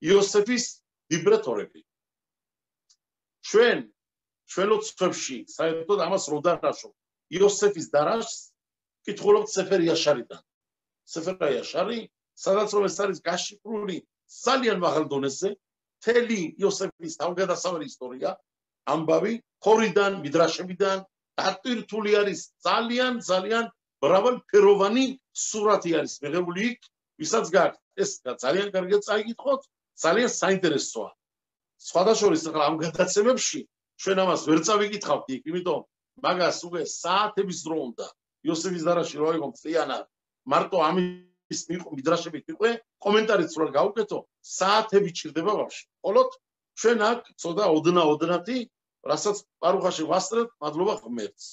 იოსეფის ლიბრეტორები. ჩვენო წვებში საერთოდ ამას რო დარაშო იოსეფის დარაშს კითხულობთ სეფერ იაშარიდან. სეფერ იაშარი, სადაც რომ ეს არის გაშიფრული ძალიან მაღალ დონეზე, მთელი იოსეფის თავგადასავალი ისტორია, ამბავი, ხორიდან, მიდრაშებიდან დატვირთული არის ძალიან მრავალფეროვანი სურათი არის მიღებული იქ, ვისაც გაქვთ ეს ძალიან კარგად წაიკითხოთ, ძალიან საინტერესოა. სხვადასხვა ახლა ამ გადაცემებში ჩვენ ამას ვერ წავიკითხავთ იქ, იმიტომ მაგას უკვე საათების დრო უნდა. იოსეფის დარაში რო აიღო მთლიანად, მარტო ამის მიდრაშებით მიყვე, კომენტარიც რო გავუკეთო, საათები ჭირდება ბავშვი. ხოლო ჩვენ აქ ცოტა ოდნავ-ოდნავი, რასაც პარუხაში ვასწრებთ, მადლობა ღმერთს.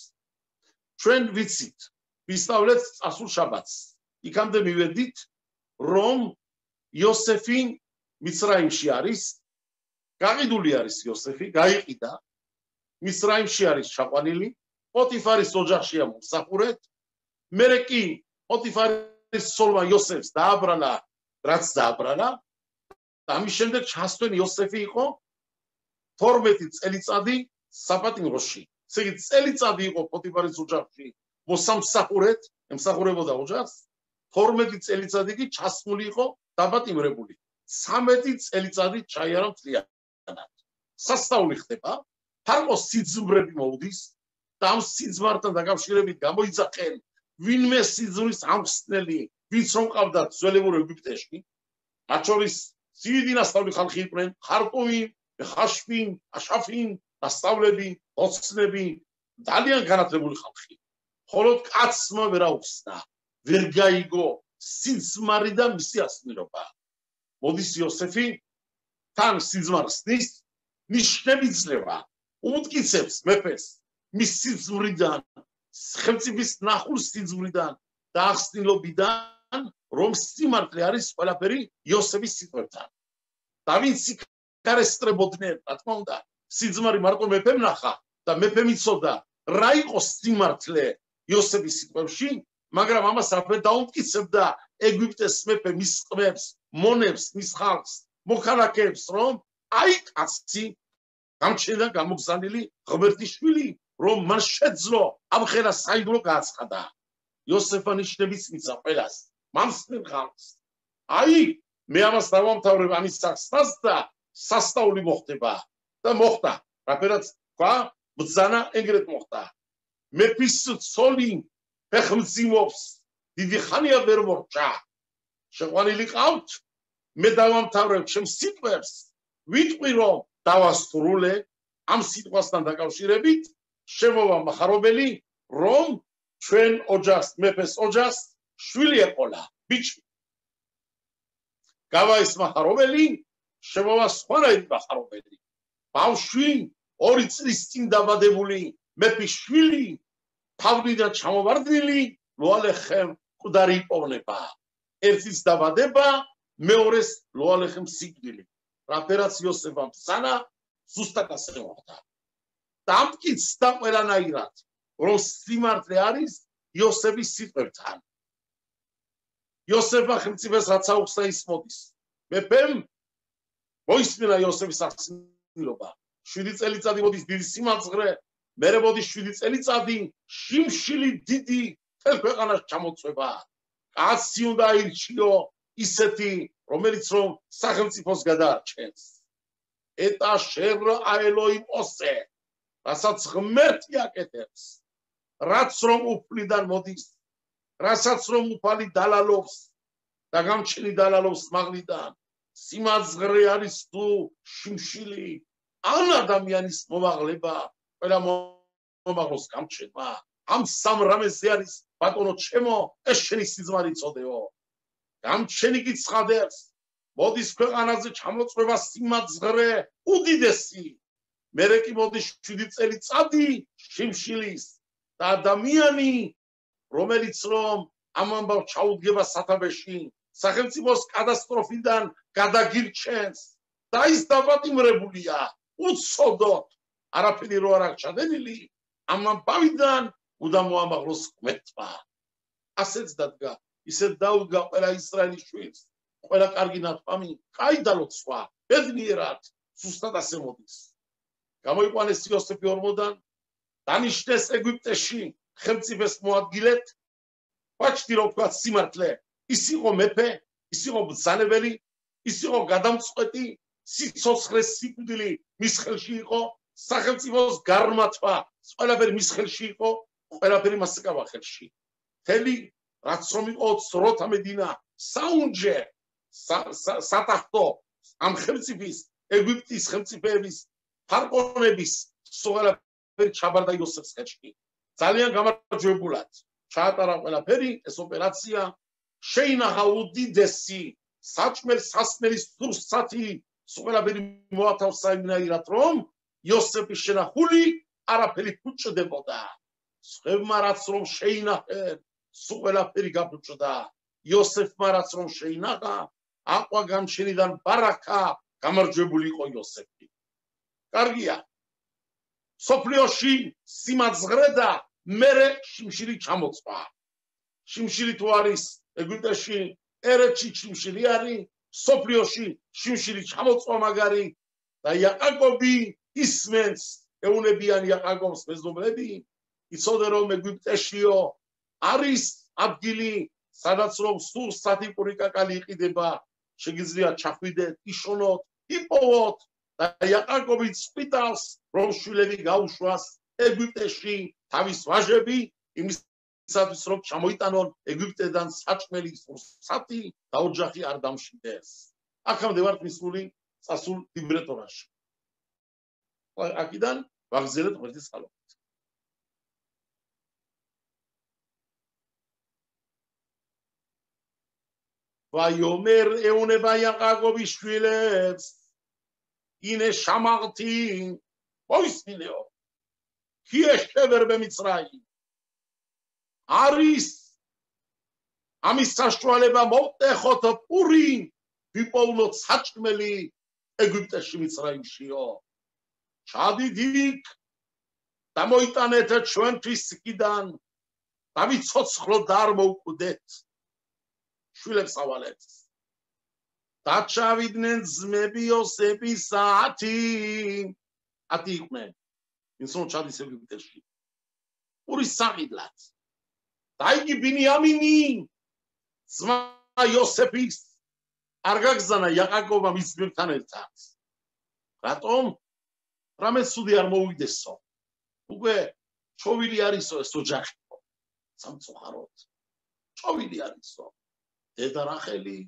ჩვენ ვიცით, ვისწავლეთ წასულ შაბათს. იქამდე მივედით, რომ იოსეფი მიცრაიმში არის, გაყიდული არის იოსეფი, გაიყიდა, მიცრაიმში არის ჩაყვანილი, პოტიფარის ოჯახშია მომსახურეთ, მერე კი პოტიფარის ცოლმა იოსეფს დააბრალა, რაც დააბრალა, და ამის შემდეგ ჩასვენ იოსეფი იყო 12 წელიწადი საპატიმროში. ესე იგი წელიწადი იყო პოტიფარის ოჯახში მოსამსახურეთ, ემსახურებოდა ოჯახს, 12 წელიწადი კი ჩასმული იყო დაპატიმრებული. 13 წელიწადი ჩაიარა მთლიანად. სასწაული ხდება, ფარყო სიძმრები მოვდის და ამ სიძმართან დაკავშირებით გამოიძახენ ვინმე სიძმრის ამხსნელი, ვინც რომ ყავდათ ძველებურ ეგვიპტეში, მათ შორის დიდი ნასწავლი ხალხი იყვნენ, ხარკოვი, ხაშფინ, აშაფინ, ნასწავლები, ოცნები, ძალიან განათლებული ხალხი. ხოლო კაცმა ვერ აუხსნა, ვერ გაიგო სიძმარი და მისი ასნილობა. მოდის იოსეფი თან სიძმარს ნის, ნიშნები ძლევა, უმტკიცებს მეფეს მის სიძმრიდან, ხელმწიფის ნახულ სიძმრიდან და ახსნილობიდან, რომ სიმართლე არის ყველაფერი იოსეფის სიტყვებთან. და ვინც სიკარესტრებოდნენ, რა თქმა უნდა, სიძმარი მარტო მეფემ ნახა და მეფემ იცოდა რა იყო სიმართლე იოსეფის სიტყვებში, მაგრამ ამას არაფერ დაუმტკიცებდა ეგვიპტეს მეფე მის ყმებს, მონებს, მის ხალხს, მოქალაქეებს, რომ აი კაცი გამჩნდა გამოგზავნილი ღმერთის შვილი, რომ მან შეძლო ამხელა საიდუმლო გააცხადა. იოსეფა ნიშნებიც მისცა ყველას, მამსნელ ხალხს. აი, მე ამას დავამთავრებ ამის სახსნას და სასწაული მოხდება და მოხდა. რაფერაც თქვა, ბრძანა ეგრეთ მოხდა. მეფის ცოლი ფეხმძიმობს, დიდი ხანია ვერ მორჩა. შეყვანილი ყავთ, მე დავამთავრებ ჩემს სიტყვებს, ვიტყვი რომ დავასრულე ამ სიტყვასთან დაკავშირებით, შემოვა מחარობელი, რომ ჩვენ ოჯახს, მეფეს ოჯახს შვილი ეყოლა, ბიჭი. გავა ეს מחარობელი, შემოვა სხვანაირი מחარობელი. ბავშვი 2 წლის წინ დაბადებული მეფის შვილი, თავიდან ჩამოვარდნილი, ლოალეხემ მკვდარი იპოვნება. ერთის დაბადება, მეორეს ლოალეხემ სიკვდილი. რაფერაც იოსეფამ ბრძანა, ზუსტად ასე მოხდა. დამტკიცდა ყველანაირად, რომ სიმართლე არის იოსეფის სიტყვებთან. იოსეფმა ხელმწიფეს რაც აუხსნა ის მოდის. მეფემ მოისმინა იოსეფის ახსნილობა. 7 წელიწადი მოდის დიდი სიმაძღრე, მერე მოდის 7 წელიწადი შიმშილი დიდი მთელ ქვეყანას ჩამოწვება. კაცი უნდა აირჩიო ისეთი, რომელიც რომ სახელმწიფოს გადაარჩენს. ეტა შერ აელოიმ ოსე, რასაც ღმერთი აკეთებს, რაც რომ უფლიდან მოდის, რასაც რომ უფალი დალალობს და გამჩენი დალალობს მაღლიდან, სიმაძღრე არის თუ შიმშილი, ან ადამიანის მომაღლება, ყველა მომაღლოს გამჩენა, ამ სამ რამეზე არის ბატონო ჩემო, ეს შენი სიძმარი წოდეო. გამჩენი კი ცხადებს, მოდის ქვეყანაზე ჩამოწვევა სიმაძღრე უდიდესი. მერე კი მოდის 7 წელიწადი შიმშილის და ადამიანი, რომელიც რომ ამ ამბავს ჩაუდგება სათავეში, სახელმწიფოს კატასტროფიდან გადაგირჩენს და ის დაპატიმრებულია უცოდოთ, არაფერი რო არ აქვს ჩადენილი, ამ ამბავიდან უნდა მოამაღლოს ღმერთმა. ასეც დადგა, ისე დაუდგა ყველა ისრაელის შვილს, ყველა კარგი ნათქვამი, კაი და ლოცვა, ბედნიერად, ზუსტად ასე მოდის. გამოიყვანეს იოსები ორმოდან, დანიშნეს ეგვიპტეში ხელმწიფეს მოადგილედ, ვაჩდი რომ ვთქვათ სიმართლე, ის იყო მეფე, ის იყო ბრძანებელი, ის იყო გადამწყვეტი, სიცოცხლეს სიკვდილი მის ხელში იყო, სახელმწიფოს გარმართვა ყველაფერი მის ხელში იყო, ყველაფერი მას ეკავა ხელში. მთელი რაც რომ იყო ძროთა მედინა, საუნჯე, სატახტო ამ ხელმწიფის, ეგვიპტის ხელმწიფეების, ფარყონების ყველაფერი ჩაბარდა იოსებს ხელში. ძალიან გამარჯვებულად ჩაატარა ყველაფერი ეს ოპერაცია, შეინახა უდიდესი საჭმელ სასმელის სურსათი, ყველაფერი მოათავსა იმნაირად რომ იოსების შენახული არაფერი ფუჭდებოდა. სხვებმა რაც რომ შეინახეს, ყველაფერი გაფუჭდა. იოსებმა რაც რომ შეინახა, აყვა განჩენიდან ბარაკა, გამარჯვებული იყო იოსები. კარგია. სოფლიოში სიმაძღრე და მერე შიმშილი ჩამოწვა. შიმშილი თუ არის ეგვიპტეში, ერეთში შიმშილი არის, სოფლიოში შიმშილი ჩამოწვა მაგარი და იაკობი ისმენს ეუნებიან იაკობს მეზობლები, იცოდე რომ ეგვიპტეშიო არის ადგილი, სადაც რომ სურსათი პურიკაკალი იყიდება, შეგიძლიათ ჩახვიდეთ, იშონოთ, იპოვოთ და იაკობი წვიტავს, რომ შვილები გაუშვას ეგვიპტეში თავის ვაჟები, იმისათვის რომ ჩამოიტანონ ეგვიპტედან საჭმელი სურსათი და ოჯახი არ დამშვიდეს. აქამდე ვართ მისული წასულ ლიბრეტონაში. აქედან ვაგზელეთ ღმერთის წყალობით. ვაიომერ ეუნება იაკობის შვილებს, ინე შამაღთი, მოისმინეო, ქიეშევერ ბემიცრაიმ. არის ამის საშუალება მოვტეხოთ პური, ვიპოვნოთ საჭმელი ეგვიპტეში მიცრაიმშიო. ჩადით იქ და მოიტანეთ ჩვენთვის იქიდან და ვიცოცხლოთ და არ მოუკვდეთ. შვილებს ავალეთ. დაჩავიდნენ ძმები იოსების 10 იყვნენ. ის რომ ჩადის ეგვიპტეში. პურის საყიდლად. და იგი ბინიამინი ძმა იოსების არ გაგზანა იაკობმა მის ძმებთან ერთად. რატომ? რამე ცუდი არ მოუვიდესო. უკვე ჩოვილი არისო ეს ოჯახი. სამწუხაროდ. ჩოვილი არისო. დედა რახელი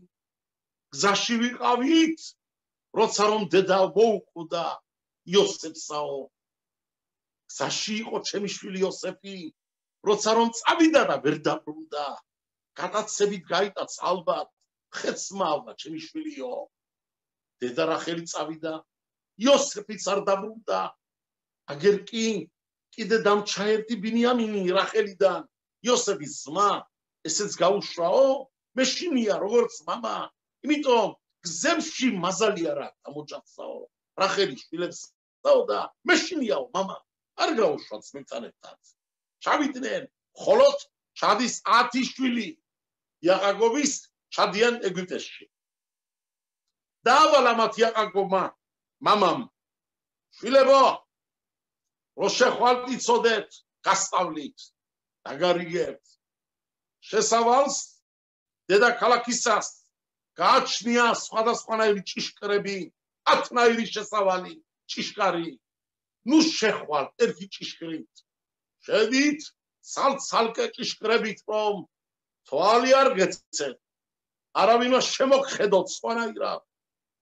გზაში ვიყავით, როცა რომ დედა მოუკვდა იოსებსაო. გზაში იყო ჩემი შვილი იოსები, როცა რომ წავიდა და ვერ დაბრუნდა. გადაცებით გაიტაც ალბათ, ხეცმავდა ჩემი შვილიო. დედა რახელი წავიდა, იოსებიც არ დაბრუნდა. აგერ კი კიდე დამჩა ერთი ბინიამინი რახელიდან, იოსების ძმა, ესეც გაუშვაო, მეშინია როგორც მამა, იმიტომ გზებში მაზალი არ აქვს ამ ოჯახსაო. რახელი შვილებსაო და მეშინიაო მამა, არ გაუშვათ ძმებთან ერთად. ჩავიდნენ, ხოლოდ ჩადის 10 შვილი იაკობის, ჩადიან ეგვიპტეში. დაავალა მათ იაკობმა, მამამ, შვილებო, რო შეხვალთ იცოდეთ, გასწავლით, დაგარიგებთ. შესავალს დედაქალაქისას გააჩნია სხვადასხვანაირი ჭიშკრები, 10 შესავალი ჭიშკარი. ნუ შეხვალთ ერთი ჭიშკრით. შედით ცალ-ცალკე ჭიშკრებით, რომ თვალი არ გეცეთ. არავინმა შემოგხედოთ სხვანაირად.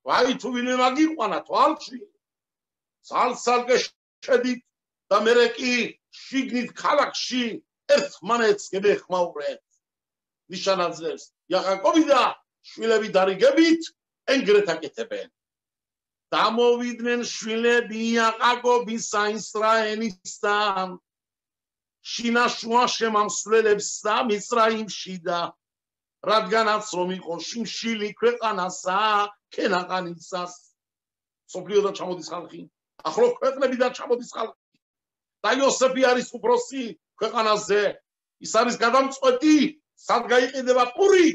ვაი თუ ვინმე მაგიყვანა თვალში. ცალ-ცალკე შედით და მერე კი შიგნით ქალაქში ერთმანეთს გებეხმაურეთ. ნიშანაძლევს იაკობი და შვილები დარიგებით ენგრეთ აკეთებენ. დამოვიდნენ შვილები იაკობისა ისრაელისთან, შინაშუა შემამსვლელებს და მიცრაიმში და რადგანაც რომ იყო შიმშილი ქვეყანასა, ქენაყანისას. სოფლიოდან ჩამოდის ხალხი, ახლო ქვეყნებიდან ჩამოდის ხალხი. და იოსები არის უფროსი ქვეყანაზე, ის არის გადამწყვეტი, სად გაიყიდება პური,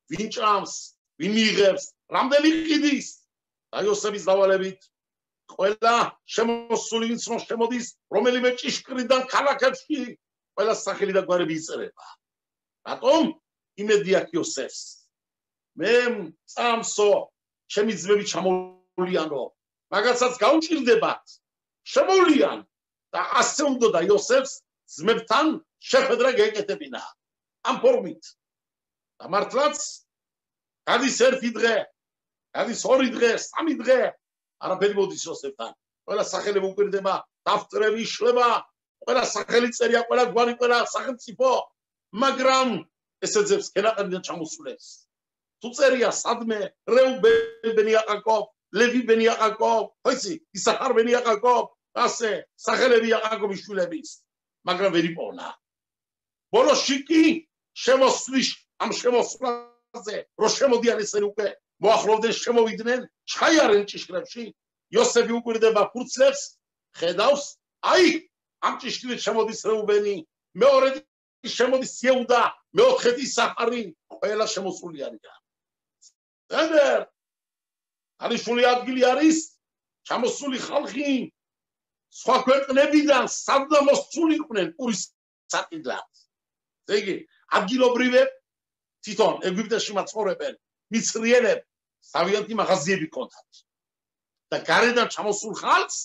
ვინ ჭამს, ვინ მიიღებს რამდენი ყიდის და იოსების დავალებით ყველა შემოსული ვინც რომ შემოდის რომელიმე ჭიშკრიდან ქალაქებში ყველა სახელი და გვარები იწერება რატომ იმედი აქვს იოსებს მე წამსო ჩემი ძმები ჩამოვლიანო მაგასაც გაუჭირდებათ შემოვლიან და ასე უნდა იოსებს ძმებთან შეხვედრა გეკეთებინა ამ ფორმით და მართლაც გადის ერთი დღე გადის ორი დღე სამი დღე არაფერი მოდის იოსებთან ყველა სახელები უკვირდება დაფტრები იშლება ყველა სახელი წერია ყველა გვარი ყველა სახელმწიფო მაგრამ ესე ძებს ქენაყრიდან ჩამოსულებს თუ წერია სადმე რეუბენ ბენ იაკობ ლევი ბენ იაკობ ხოიცი ისახარ ბენ იაკობ ასე სახელები იაკობის შვილების მაგრამ ვერ იპოვნა ბოლოში კი შემოსვლის ამ შემოსვლაზე რო შემოდიან ესენი უკვე მოახლოვდნენ შემოვიდნენ ჩაიარენ ჭიშკრებში იოსები უკვირდება ფურცლებს ხედავს აი ამ ჭიშკრით შე모დის რეუბენი მეორე შემოდის იეუდა მეოთხედ ისახარი ყველა შემოსული არიან ზენდერ არიშული ადგილი არის ჩამოსული ხალხი სხვა ქვეყნებიდან სადამოსული იყვნენ პურის საკიდლად ესე იგი ადგილობრივე თვითონ ეგვიპტეში მაცხოვრებენ მიცრიელებ სავიანთი მაღაზიები ჰქონდათ და გარედან ჩამოსულ ხალხს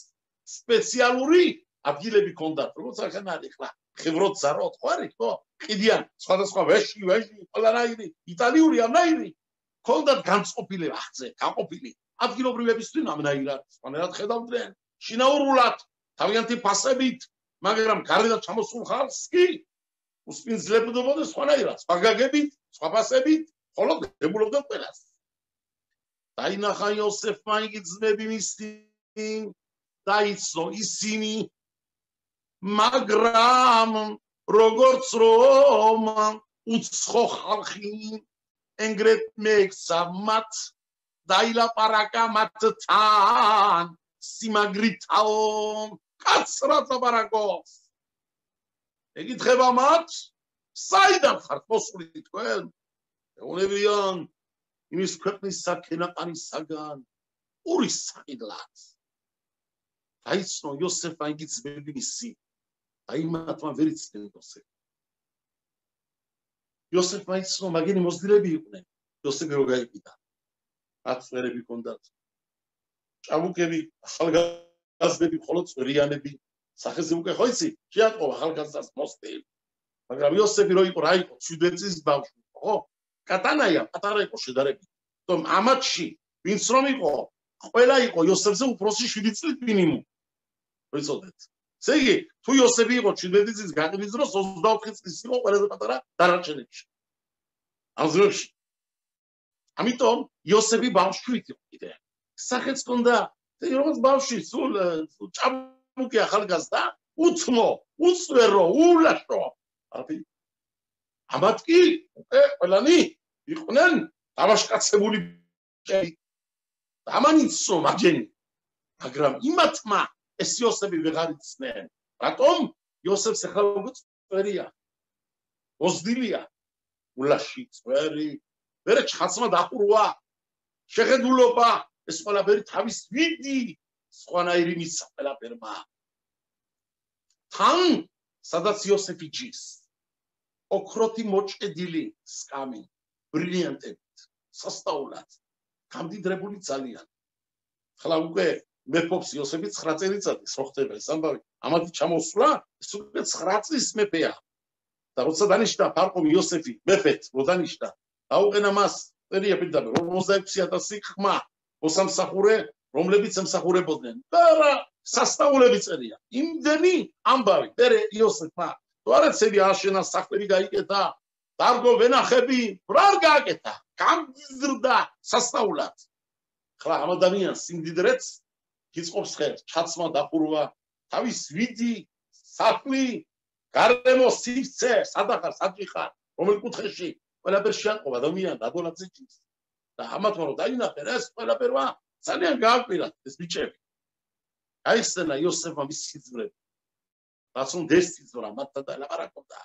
სპეციალური ადგილები ჰქონდათ როგორც ახლა არის ხლა ხევროთ ზაროთ ხო არის ხო ყიდიან სხვადასხვა ვეში ყველანაირი იტალიური ამნაირი ჰქონდათ განწყობილება ახზე გაყოფილი ადგილობრივებისთვის ამნაირად სხვანაირად ხედავდნენ შინაურულად თავიანთი ფასებით მაგრამ გარედან ჩამოსულ ხალხს კი უსპინძლებდებოდა სხვანაირად სხვა გაგებით სხვა ფასებით ხოლო გებულობდა ყველას დაინახა იოსეფმა იგი ძმები მისი დაიცნო ისინი მაგრამ როგორც რომ უცხო ხალხი ენგრეთ მეექცა მათ დაილაპარაკა მათთან სიმაგრითაო კაცრად ლაპარაკობს ეკითხება მათ საიდან ხართ მოსული თქვენ ეუბნებიან იმის ქვეყნის საქენაყარისაგან პურის საკიდლად დაიცნო იოსეფმა იგი ძმები მისი აი მათმა ვერ იცოდნენ იოსეფმა იცნო მაგენი მოზრდილები იყვნენ იოსები რო გაიყიდა აცვერები ჰქონდათ ჭაბუკები ახალგაზრდები მხოლოდ წვრიანები სახეზე უკვე ხო იცი შეატყობა ახალგაზრდას მოსტილი მაგრამ იოსები რო იყო რა იყო 17 წლის ბავშვი ხო კატანაია პატარა იყო შედარებით თუმ ამათში ვინც რომ იყო ყველა იყო იოსებზე უფროსი 7 წლით მინიმუმ ვიცოდეთ ესე იგი თუ იოსები იყო 17 წლის გაყიდვის დროს 24 წლის იყო ყველაზე პატარა დანარჩენებში ამ ზრებში ამიტომ იოსები ბავშვით იყო კიდე სახეც ჰქონდა როგორც ბავშვი სულ ჭაბუკი ახალგაზრდა უცმო უწვერო ულაშო აბი ამათ კი ყველანი იყვნენ დამაშკაცებული ამანიცო მაგენი მაგრამ იმათმა ეს იოსები ვეღარ იცნენ რატომ იოსებს ახლა როგორც წვერია მოზრდილია ულაში წვერი მერე ჩხაცმა დახურვა შეხედულობა ეს ყველაფერი თავის ვიდი სხვანაირი მისცა ყველაფერმა თან სადაც იოსები ჯის ოქროთი მოჭედილი სკამი ბრილიანტებით სასწაულად გამდიდრებული ძალიან ხლა უკვე მეფობს იოსები 9 წელიწადის რო ხდება ეს ამბავი ამათი ჩამოსვლა ეს უკვე 9 წლის მეფეა და როცა დანიშნა ფარყობი იოსები მეფეთ რო დანიშნა დაუყენა მას წერია პირდაპირ 46000 ხმა მოსამსახურე რომლებიც ემსახურებოდნენ და რა სასწაულები წერია იმდენი ამბავი მერე იოსებმა თუ არაცები აშენა სახლები გაიკეთა დარგო ვენახები რა არ გააკეთა გამდიდრდა სასწაულად ხლა ამ ადამიანს სიმდიდრეც გიწყობს ხელს ჩაცმა დახურვა თავის ვიდი სახლი გარემო სივრცე სადახარ საჭიხარ რომელ კუთხეში ყველაფერ შეატყობა ადამიან დაბოლაცეჭის და ამათმა რომ დაინახეს ეს ყველაფერმა ძალიან გააკვირა ეს ბიჭები აიხსენა იოსებმა მისი ძმები რაც რომ დესწიძვრა მათთან და ლაპარაკობდა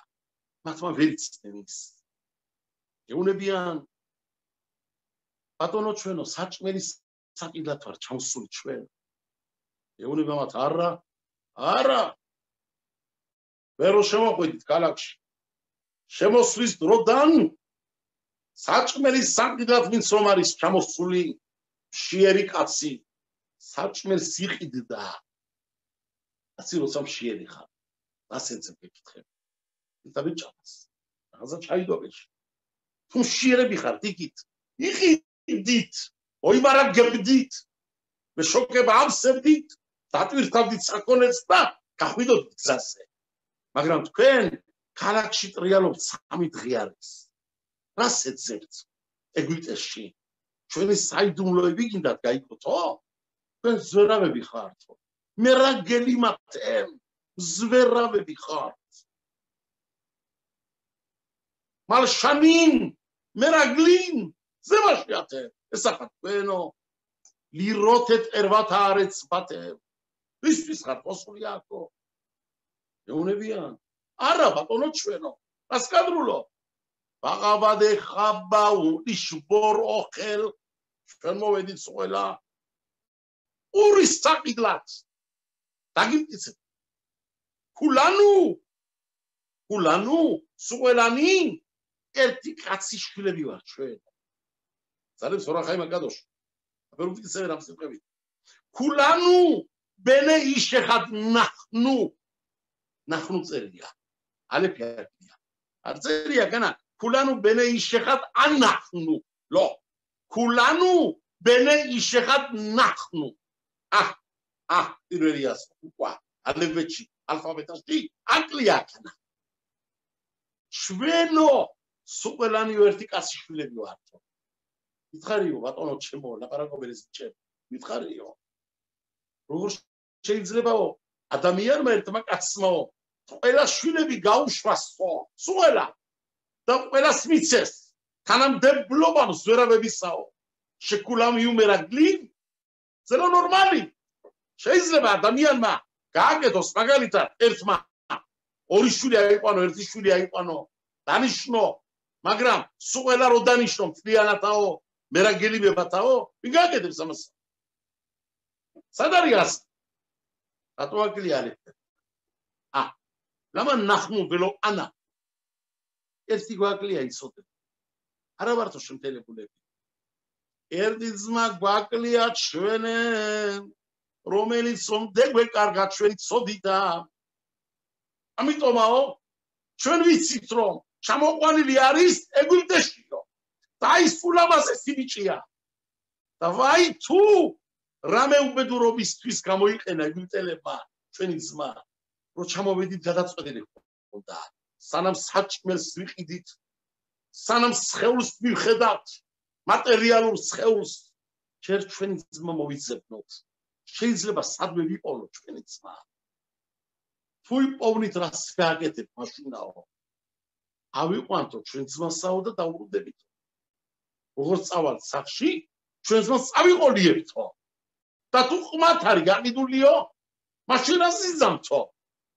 მათმა ვერ იცოდნენ ის ეუბნებიან ბატონო ჩვენო საჭმელის საკიდად ვარ ჩამოსული ჩვენ ეუნება მათ არა ვერო შემოყვიდით ქალაქში შემოსვლის დროდან საჭმელის საკიდად ვინც რომ არის ჩამოსული მშიერი კაცი საჭმელს იყიდდა ასე როცა მშიერი ხარ ასეც მეკითხები და ბიჭას რაღაცა ჩაიდობეში თუ მშიერები ხართ იქით იყიდით ოიმარაგებდით მე შოკება ამსებდით დატვირთავდით საქონელს და გახვიდოთ გზაზე მაგრამ თქვენ ქალაქში ტრიალობთ 3 დღე არის რას ეძებთ ეგვიპტეში ჩვენი საიდუმლოები გინდათ გაიგოთო თქვენ ზვერავები ხართო მე რა გელიმათემ ზვერავები ხართ მალშანინ მე რა გლინ ზემაშიათე ესახა თქვენო ლიროთეთ ერვათ არეც ბათე ვისთვის ხარ პოსული აქო ეუნებიან არა ბატონო ჩვენო რას კადრულო ბაღაბადე ხაბაუ იშბორ ოხელ ჩვენ მოვედით ყველა ურის საკიდლად დაგიმტიცეთ კულანუ სუყველანი ერთი კაცი შვილები ვარ ჩვენ ძალებს ორახაიმა გადოშ აბერუთიცე რამ სიტყვებით კულანუ ბენე იშეხად ნახნუ წერია ალეფია არ წერია განა კულანუ ბენე იშეხად ანახნუ ლო კულანუ ბენე იშეხად ნახნუ პირველიას უკვე ალებეჩი ალფაბეტაში აკლია განა შვენო სუყელანი ერთი კაცი შვილები ვართო მითხარიო ბატონო ჩემო ლაპარაკობელის ჩემ მითხარიო როგორ შეიძლებაო ადამიანმა ერთმა კაცმაო ყველა შვილები გაუშვასო სუყელა და ყველას მიცეს თანამდებლობამ ზვერავებისაო შეკულამ იუმერაგლი ზერო ნორმალი შეიძლება ადამიანმა გააკეთოს მაგალითად ერთმა ორი შვილი აიყვანო ერთი შვილი აიყვანო დანიშნო მაგრამ სუყელა რო დანიშნო მთლიანათაო მერაგელებათაო ვინ გააკეთებს ამას სად არის რატო აკლია ლამა ნახნუ ველო ანა ერთი გვაკლია იცოდე არა ვართო შემთელებულები ერთი ძმა გვაკლია ჩვენე რომელიც მომდეგვე კარგად ჩვენი ცოდიდა ამიტომაო ჩვენ ვიცით რომ ჩამოყვანილი არის ეგვიპტეშიო და ის ფულამაზე სიბიჭია და ვაი თუ რამე უბედურობისთვის გამოიყენა ეგვიპტელებმა ჩვენი ძმა რომ ჩამოვედით გადაწყვეტილი ხონდა სანამ საჭმელს ვიყიდით სანამ სხეულს მივხედავთ მატერიალურ სხეულს ჯერ ჩვენი ძმა მოვიძებნოთ შეიძლება სადმე ვიპოვნოთ ჩვენი ძმა თუ იპოვნით რას გააკეთებ მაშინაო ავიყვანთო ჩვენ ძმასაო და დაუბრუნდებით როგორც წავალთ სახში ჩვენ ძმას წავიყოლიებთო და თუ ყმათ არის გაყიდულიო მაშინ რას იზამთო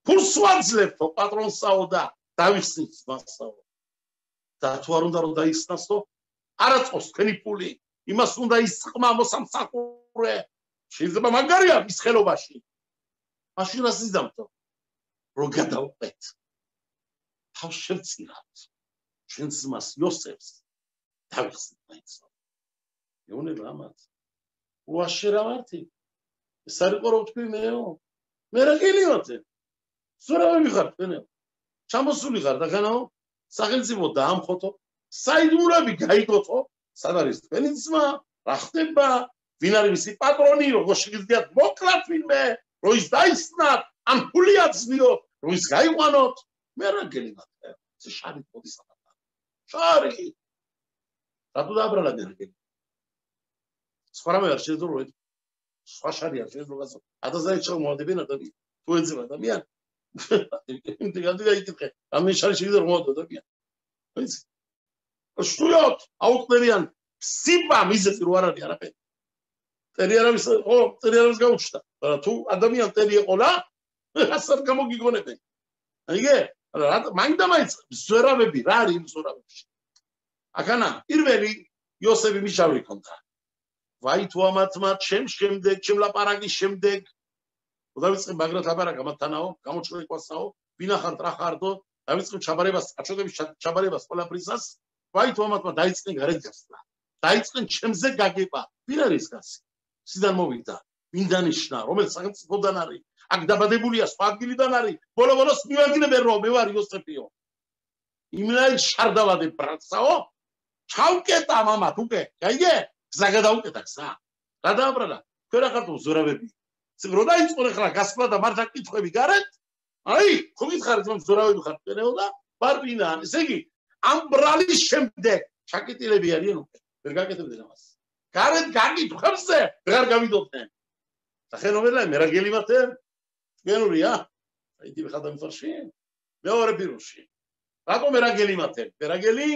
ფულს ვაძლევთო პატრონსაო და დავიხსნით ძმასაო და თუ არ უნდა რომ დაიხსნასო არა წოს თქვენი ფული იმას უნდა ისყმა მოსამსახურე შეიძლება მაგარია მის ხელობაში მაშინ რას იზამთო რომ გადავყვეთ თავს შევწირავთ ჩვენ ძმას იოსებს დავიხსნით მაინცო ეუნება ამათ უაშერავართი ეს არ იყო რომ თქვი მეო მე რა გელიოთე ზურავები ხარ თქვენო ჩამოსული ხარ და განაო სახელმწიფო დაამხოთო საიდუმლოები გაიგოთო სად არის თქვენი ძმა რა ხდება ვინ არის მისი პატრონი როგორ შეგიძლიათ მოკლათ ვინმე რომ ის დაისწნათ ან ფული აცნიოთ რომ ის გაიყვანოთ მე რა გელიოთე ეს შარი მოდის ამათ შარი რატო დააბრალა მე სხვა რამე არ შეიძლება რომ სხვა შარი არ შეიძლება გასო ათასაი ჩო მოდებენ ადამიანი თუ ეძება ადამიანი იმდი გაიკითხე ამე შარი შეიძლება რომ მოდო ადამიანი ვიცი შტუიოთ აუკლევიან სიბა მიზეზი რო არ არის არაფერი ტერი არის ო ტერი არის გაუჩნდა თუ ადამიანი ტერი ეყოლა ასარ გამოგიგონებენ აიგე რა მაინდა მაინც ზვერავები რა არის ზვერავებში აქანა პირველი იოსები მიშავრი ქონდა. ვაი თუ ამათმა ჩემ შემდეგ, ჩემ ლაპარაკის შემდეგ დავიწყე მაგრად ლაპარაკ ამათთანაო, გამოჩრეკვასაო, ვინახართ რა ხარდო, დავიწყე ჩაბარებას, აჩოდების ჩაბარებას ყველაფრისას, ვაი თუ ამათმა დაიწყენ გარეთ გასვლა. დაიწყენ ჩემზე გაგება. ვინ არის კაცი? სიდან მოვიდა? ვინ დანიშნა? რომელ სახელმწიფოდან არის? აქ დაბადებულია სხვა ადგილიდან არის? ბოლო-ბოლოს მივაგინებენ რომ მე ვარ იოსეფიო. იმლაი შარდავადე ბრატსაო? ჩავკეტა მამა თუკე, გაიგე? გზა გადაუკეტა გზა. რა დააბრალა? თქვენ რა ხართ ზორავები? რო დაიწყო ახლა გასვლა და მართა კითხვები გარეთ? აი, ხო გითხარით რომ ზორავები ხართ თქვენო და ბარბინა, ესე იგი, ამ ბრალის შემდეგ ჩაკეტილები არიან უკვე. ვერ გაკეთებდნენ ამას. გარეთ გაკითხებზე ვერ გავიდოდნენ. სახელოვანია მე რა გელიმათე? თქვენურია? აი დი ხადა მიფარში? მეორე პიროში. რატომ მე რა გელიმათე? მე რა გელი?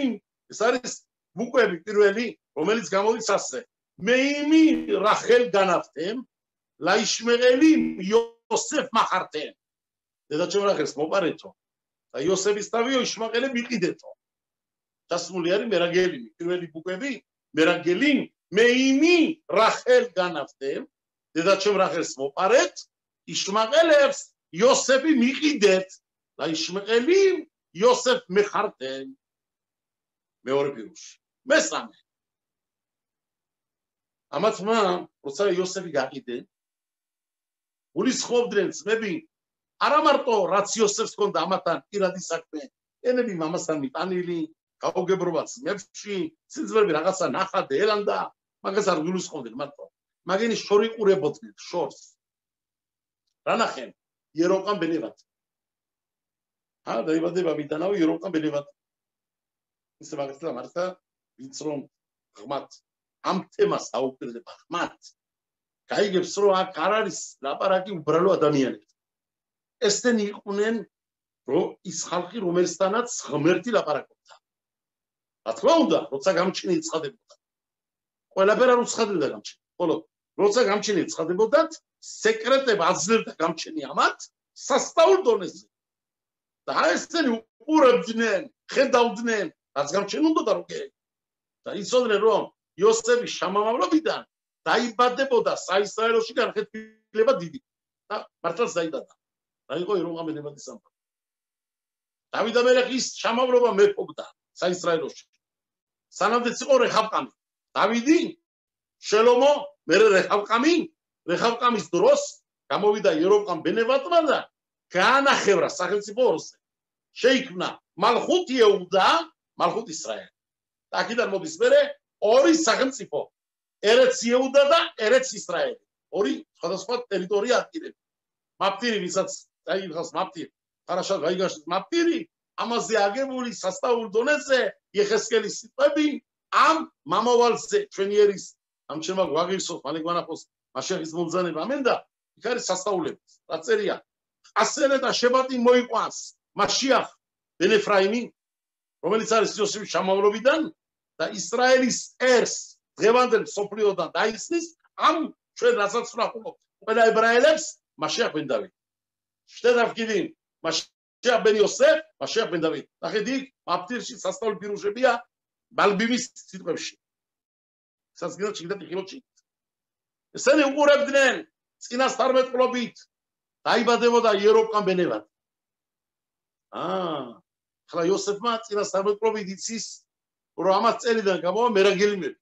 ეს არის ბუკვები პირველი, რომელიც გამოდის ასე. მე იმი რახელ განავთემ, ლაიშმეღელი იოსეფ მახართემ. დედაჩემ რახელს მოპარეთო. და იოსების თავიო იშმაყელე მიყიდეთო. დასმული არის მე რა გელი, პირველი ბუკვები, მე რა გელი, მე იმი რახელ განავთემ, დედაჩემ რახელს მოპარეთ, იშმაყელებს იოსები მიყიდეთ. ლაიშმეღელი იოსეფ მეხართემ. მეორე პიროში. მესამე. ამათმა როცა იოსები გაყიდნენ, გულისხმობდნენ ძმები, არა მარტო რაც იოსებს ჰქონდა ამათთან პირადი საქმე, ენები მამასთან მიტანილი, გაუგებრობა ძმებში, სიძველები რაღაცა ნახად ელანდა, მაგას არ გულისხმობდნენ მარტო. მაგენი შორი ყურებოდნენ, შორს. რა ნახენ? იეროყამ ბენევად. დაიბადება მიტანავი იეროყამ ბენევად. ისე მაგასთან მარტა ვინც რომ ღმათ ამ თემას აუპირდება ღმათ გაიგებს რომ აქ არ არის ლაპარაკი უბრალო ადამიანებს ესენი იყვნენ რომ ის ხალხი რომელთანაც ღმერთი ლაპარაკობდა რა თქმა უნდა როცა გამჩინე ცხადებოდა ყველაფერი არ უცხადებდა გამჩინე ხოლო როცა გამჩინე ცხადებოდათ სეკრეტები აძლევდა გამჩენი ამათ სასწაულ დონეზე და ესენი უყურებდნენ ხედავდნენ რაც გამჩენილდა რომ და იცოდნენ რომ იოსების შამამავლობიდან დაიბადებოდა საისრაელოში განხეთქილება დიდი და მართლაც დაიბადა. რა იყო იეროყამ ბენევადის სამყარო. დავით ამელეხის შამამლობა მეფობდა საისრაელოში. სანამდეც იყო რეჰაბყამი. დავიდი, შელომო, მერე რეჰაბყამის დროს გამოვიდა იეროყამ ბენევატმა და გაანახევრა სახელმწიფო ორზე. შეიქმნა მალხუთ იეუდა, მალხუთ ისრაელი. და აქედან მოდის მერე ორი სახელმწიფო ერეც იეუდა და ერეც ისრაელი. ორი სხვადასხვა ტერიტორია ატირებს. მაფტირი ვისაც დაიგავს მაფტირი, ხარაშა გაიგაშს მაფტირი, ამაზე აგებული სასწაულ დონეზე იეხესკელის სიტყვები ამ მამავალზე ჩვენი ერის ამ ჩემმა გვაღირსოს მალე გვანახოს მაშიახის მომძანება ამენდა იქ არის სასწაულები. რა წერია? ასერე და შებატი მოიყვანს მაშიახ ბენ ეფრაიმი, რომელიც არის იოსების შამამლობიდან და ისრაელის ერს დღევანდელ სოფლიოდან დაისნის ამ ჩვენ რასაც ვნახულობთ ყველა ებრაელებს მაშიახ ბენ დავით. შტედავკიდი მაშიახ ბენ იოსებ, მაშიახ ბენ დავით. ნახეთ იქ მაფტირში სასწაული პირუშებია ბალბიმის სიტყვებში. სასგინო ჩიგდა ტიხილოჩი. ესენი უყურებდნენ წინასწარმეტყვლობით დაიბადებოდა იეროყამ ბენევად. ახლა იოსებმა წინასწარმეტყვლობით იცის რომ ამას წერიდან გამოვა მერაგელიმები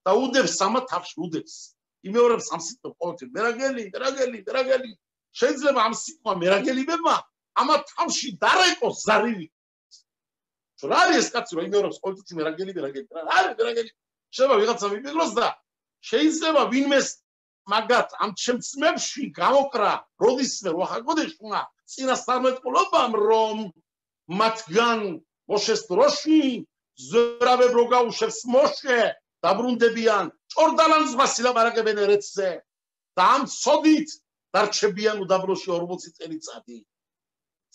და უდებს სამა თავში უდებს იმეორებს ამ სიტყვას ყოველთვის მერაგელი შეიძლება ამ სიტყვა მერაგელებმა ამა თავში დარეკოს ზარივი რა არის ეს კაცი რომ იმეორებს ყოველთვის მერაგელი რა არის მერაგელი შეიძლება ვიღაცა მიპიროს და შეიძლება ვინმეს მაგათ ამ ჩემცმებში გამოკრა როდისმე ვახაკოდეშმა წინასწარმეტყვლობამ რომ მათგან მოშეს დროში ზორავებ რო გაუშვებს მოშე დაბრუნდებიან ჭორდალანს მასილაპარაკებენ ერეთზე და ამ ცოდით დარჩებიან უდაბნოში 40 წელიწადი.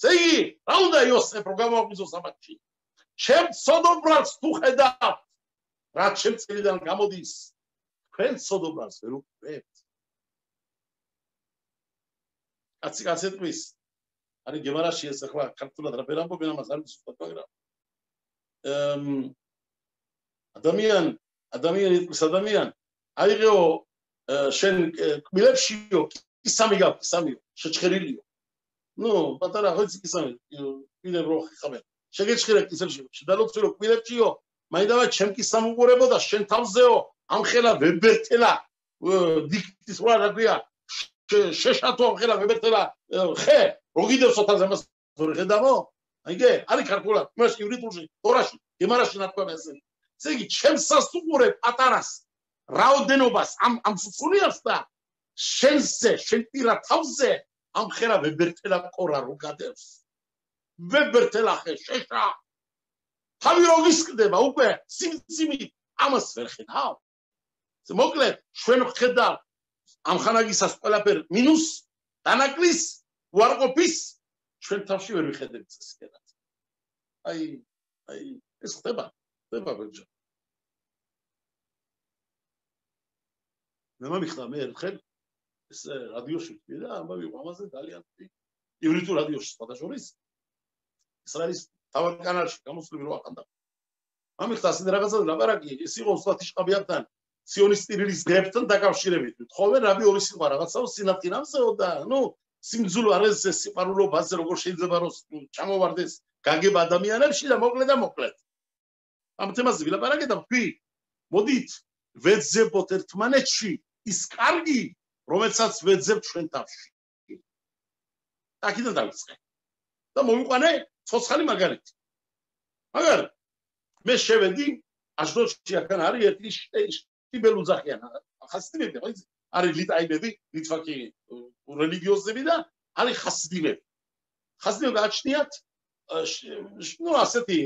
ზეი რა უნდა იოსებ რო გამოაღვიძო საბათში ჩემ ცოდობრალს თუ ხედავთ რა ჩემ წელიდან გამოდის თქვენ ცოდობრალს ვერ უყურებთ. კაცეთყვის არის გემარაში ეს ახლა ქართულად რა ბერამბობენ ამას არის უბრალოდ მაგრამ ადამიან ადამიანი აიღეო შენ კბილებშიო კისამი გაქვს კისამიო შეჭხერილიო ნუ პატარა ხოიცი კისამი კიდევ რო ხამე შეგეჭხერე კისელში შედალოცილო კბილებშიო მაინდავა ჩემ კისამ უყურებოდა შენ თავზეო ამხელა ვებერთელა დიქტის რა რაგია შეშატო ამხელა ვებერთელა ხე როგიდევს ოთაზე მას ხედავო აიგე არის ქართულად მას ივრიტულში თორაში გემარაში ნათქვამი ასე ესე იგი ჩემსას უყურე პატარას რაოდენობას ამ სულიას და შენზე შენ პირა თავზე ამხელა ვებერთელა ყორა რო გადევს ვებერთელა ხე შეშა თავი რო გისკდება უკვე სიმციმი ამას ვერ ხედავ მოკლედ ჩვენ ვხედავ ამ ხანაგისას ყველაფერ მინუს დანაკლის უარყოფის ჩვენ თავში ვერ ვიხედავთ ესკერად აი ეს ხდება ბეჭო მე მომიხდა მე ერთხელ ეს რადიოში ვთქვი და ამბავი ამაზე ძალიან ივრიტულ რადიოში სხვადასხვის ეს არის თავად კანალში გამოსვლები რო ახანდა მომიხდა ასეთ რაღაცა ლაპარაკი ეს იყო უბრალოდ შყაბიათთან სიონისტირის გრებთან დაკავშირებით თხოვე რაბი ორი სიტყვა რაღაცაო სინათინამსეო და ნუ სიმძულო არის ეს სიყვარულობაზე როგორ შეიძლება რომ ჩამოვარდეს გაგება ადამიანებში და მოკლედ ამ თემაზე ვილაპარაკეთ და ვთქვი მოდით ვეძებოთ ერთმანეთში ის კარგი რომელსაც ვეძებთ ჩვენ თავში აქედან დავიწყე და მოვიყვანე ცოცხალი მაგალითი მაგარ მე შევედი აშდოდში აქან არის ერთი შტიბელუძახიანი ხასიდები ხო იცი არის ლიტაინები ლიტვაკი რელიგიოზები და არის ხასიდები გააჩნიათ ნუ ასეთი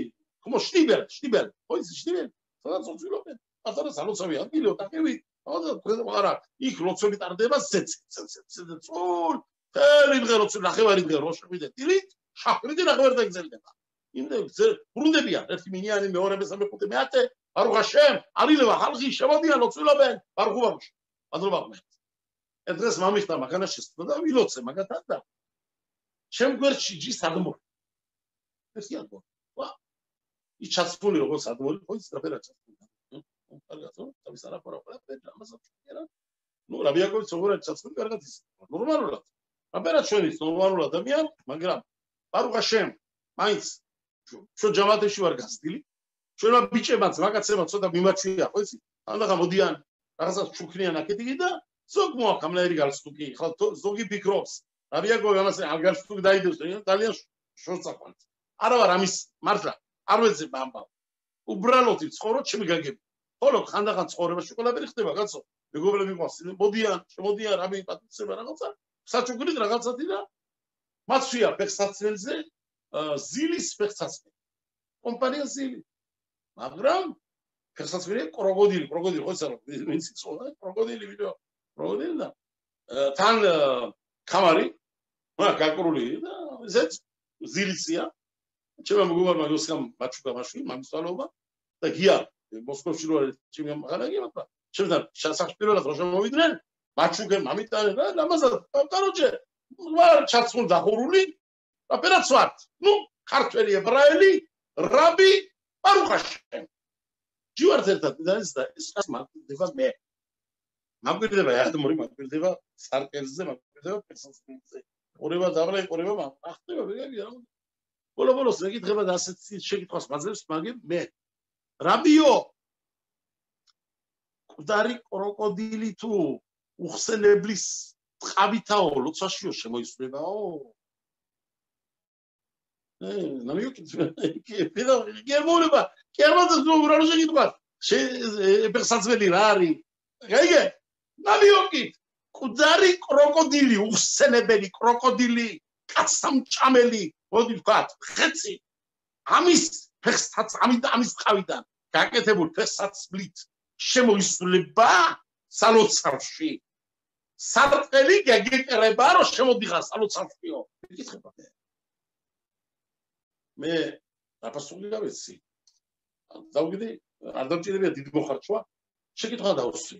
כמו შტიბელ ხო იცი შტიბელ სადაც უცილობენ პატარა სალოცავი ადგილი ოტაკები არა იქ როცები ტარდება ცეცულ თელი დღე როცი ნახევარი დღე რო შევიდე ტილით შახრიდი ნახევარი დღე გრძელდება იმდე ბრუნდებიან ერთი მინიანი მეორე მესამე ხუთე მეათე ბარუხ ჰაშემ არილევა ხალხი შემოდიან როცილობენ ბარუხუბარუში პადრობაღმე ერთ დღეს მამიხდა მაგანა შესწდა და ვილოცე მაგათად და ჩემ გვერდში ჯის ადმორი ერთი ადმორი ვა ის ჩაცმული როგორც ადმორი ხო ის რაფერა ჩაცმული კარგად თავის არაფერა ამასაც ვქერა ნუ რაბიაკოვიც როგორ ჩაცმული კარგად ის ნორმალურად რაფერა ჩვენის ნორმალურ ადამიან მაგრამ ბარუხ ჰაშემ მაინც ჩვენ ჯამათებში ვარ გასდილი ჩვენმა ბიჭებმაც მაგაცებმა ცოტა მიმაჩვია ხო იცი ანდახა მოდიან რაღაცას ჩუქნიან აქეთი და ზოგ მოახამნაირი გალსტუკი ხო ზოგი ფიქრობს რაბიაკოვი ამას ალგალსტუკი დაიდოს ძალიან შორწაყვანს არა ვარ ამის მართლა არ ვეძებ ამბავ უბრალოდ ცხოვრობ ჩემი გაგები ხოლო ხანდახან ცხოვრებაში ყველაფერი ხდება კაცო მეგობრები მყავს მოდიან შემოდიან რამე პატიცება რაღაცა საჩუქრით რაღაცათი და მაცვია ფეხსაცმელზე ზილის ფეხსაცმელი კომპანია ზილი მაგრამ ფეხსაცმელი კროკოდილი ხო იცი რა ვინც იცოდა კროკოდილი ვიდეო კროკოდილი და თან კამარი გაკრული და ესეც ზილიცია ჩემო მეგობარმა გოსკამ მაჩუკა მაშინ მამისვალობა და გია მოსკოვში რო არის ჩემი მაგალითი მაგრამ ჩემთან სასახსპირველად რო შემოვიდნენ მაჩუკე მამიტანე და ამაზე კაროჩე ვარ ჩაცმული დახურული ოპერაც ვარ ნუ ქართველი ებრაელი რაბი ბარუხ ჰაშემ ჯივართ ერთად და ეს მაგდება მე მაგდება ადმორი მაგდება სარკელზე მაგდება პერსონალზე ორება დაბრა იყურება ახტება ვეგები რა ბოლოს მეკითხება და ასეთ შეკითხვას მაძლევს მაგებ მე რაბიო კუდარი კროკოდილი თუ უხსენებლის ტყავითაო ლოცვაშიო შემოისვლებაო გერმოლება გერმანს უბრალოდ შეგიტყვა ფეხსაცმელი რა არის გაიგე ნამიოკი კუდარი კროკოდილი უხსენებელი კროკოდილი კაცსამჭამელი მოდი ვქათ ხეცი ამის ამის ტყავიდან გაკეთებულ ფეხსაცმლით შემოისვლება სალოცავში სარწყელი გეკერება რომ შემოდიხარ სალოცავშიო მეკითხება მე დაფასული გავეცი დავგიდი არ დამჭირებია დიდი მოხარჩვა შეკითხვა დავუსვი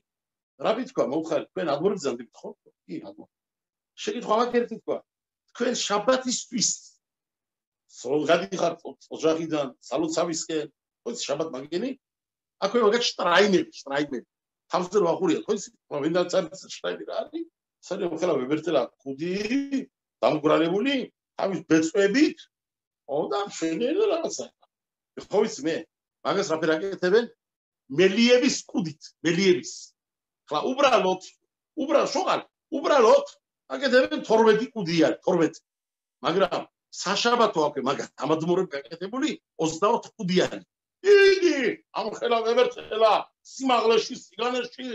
რა ვთქვა მოხარ თქვენ ადმორი გზანდით ხო კი ადმორი შეკითხვა მაგერტი თქვა თქვენ შაბათისთვის სულ გადიხართ ოჯახიდან სალოცავისკენ ხო შაბათ მაგენი აქვე მაგათ შტრაიმერი. თავზე რო ახურია თქო ისი, ვინდა წარიც შტრაიმერი რა არის? სარიო ხელა ვებერტელა კუდი დამგრალებული თავის ბეწვებით და შენერა რაღაცა. ხო იცი მე მაგას რა ფერაკეთებენ? მელიების კუდით, მელიების. ხლა უბრალოდ აკეთებენ 12 კუდი არის, 12. მაგრამ საშაბათო აქვე მაგათ ამადმორები გაკეთებული 24 კუდი არის. იგი ამ ხელა ვებერტელა სიმაღლეში, სიგანეში,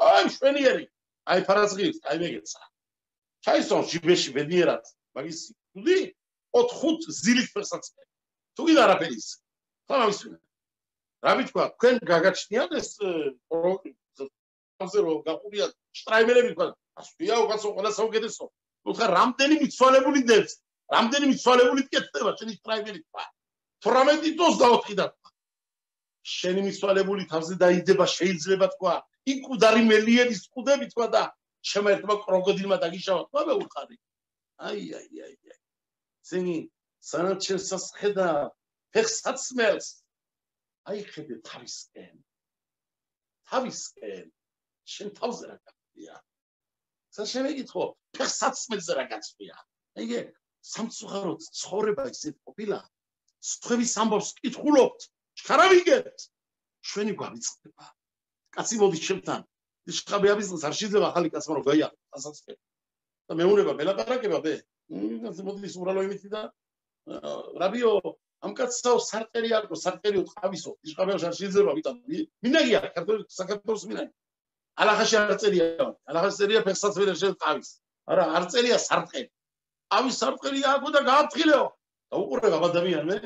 აი შვენიერი. აი ფარაზღის, აი მეგეცა. ჩაისონ ჟიბეში ბედნიერად, მაგის კუდი 4 ზილით ფერსაცმე. თუ კიდე არაფერი ის. ხლა მისვენე. რა ვიტყვა, თქვენ გაგაჩნიათ ეს ამზე რო გაყურია შტრაიმერები თქვა. ასვია უკაცო ყველა საუკეთესო. თუ ხარ რამდენი მიცვალებული დევს, რამდენი მიცვალებული კეთდება შენი შტრაიმერი თქვა. 18-24 და თქვა. შენი მიცვალებული თავზე დაიდება შეიძლება თქვა. იქ კუდარი მელიების კუდები თქვა და შემო ერთმა კროკოდილმა დაგიშავა თქვა მე უხარი. აი. ძენი სანაჩენსას ხედა ფეხსაცმელს. აი ხედე თავისკენ. შენ თავზე რა გაკეთია? შემეკითხო, ფეხსაცმელზე რა გაწვია? აიგე, სამწუხაროდ ცხოვრება ისეთ ყოფილა, სხვების ამბავს კითხულობთ, ჩქარა ვიგებთ, ჩვენი გვავიწყდება. კაცი მოდის ჩემთან, შხაბი აბიზნეს არ შეიძლება ახალი კაცმა რომ გაიაყო, ასაცფე. და მეუნება მელაპარაკება ბე. მოდის უბრალო იმითი და რაბიო, ამ კაცსაო სარტერი არკო, სარტერიო ყავისო, შხაბი არ შეიძლება ვიტან. მინაგია, საქართველოს მინაგია. ალახაში არ წერია ფეხსაცმელში ყავის. არა, არ წერია სარტყელი. ყავის სარტყელი აქვე და გააფრთხილეო. და უყურებ ადამიანს მე,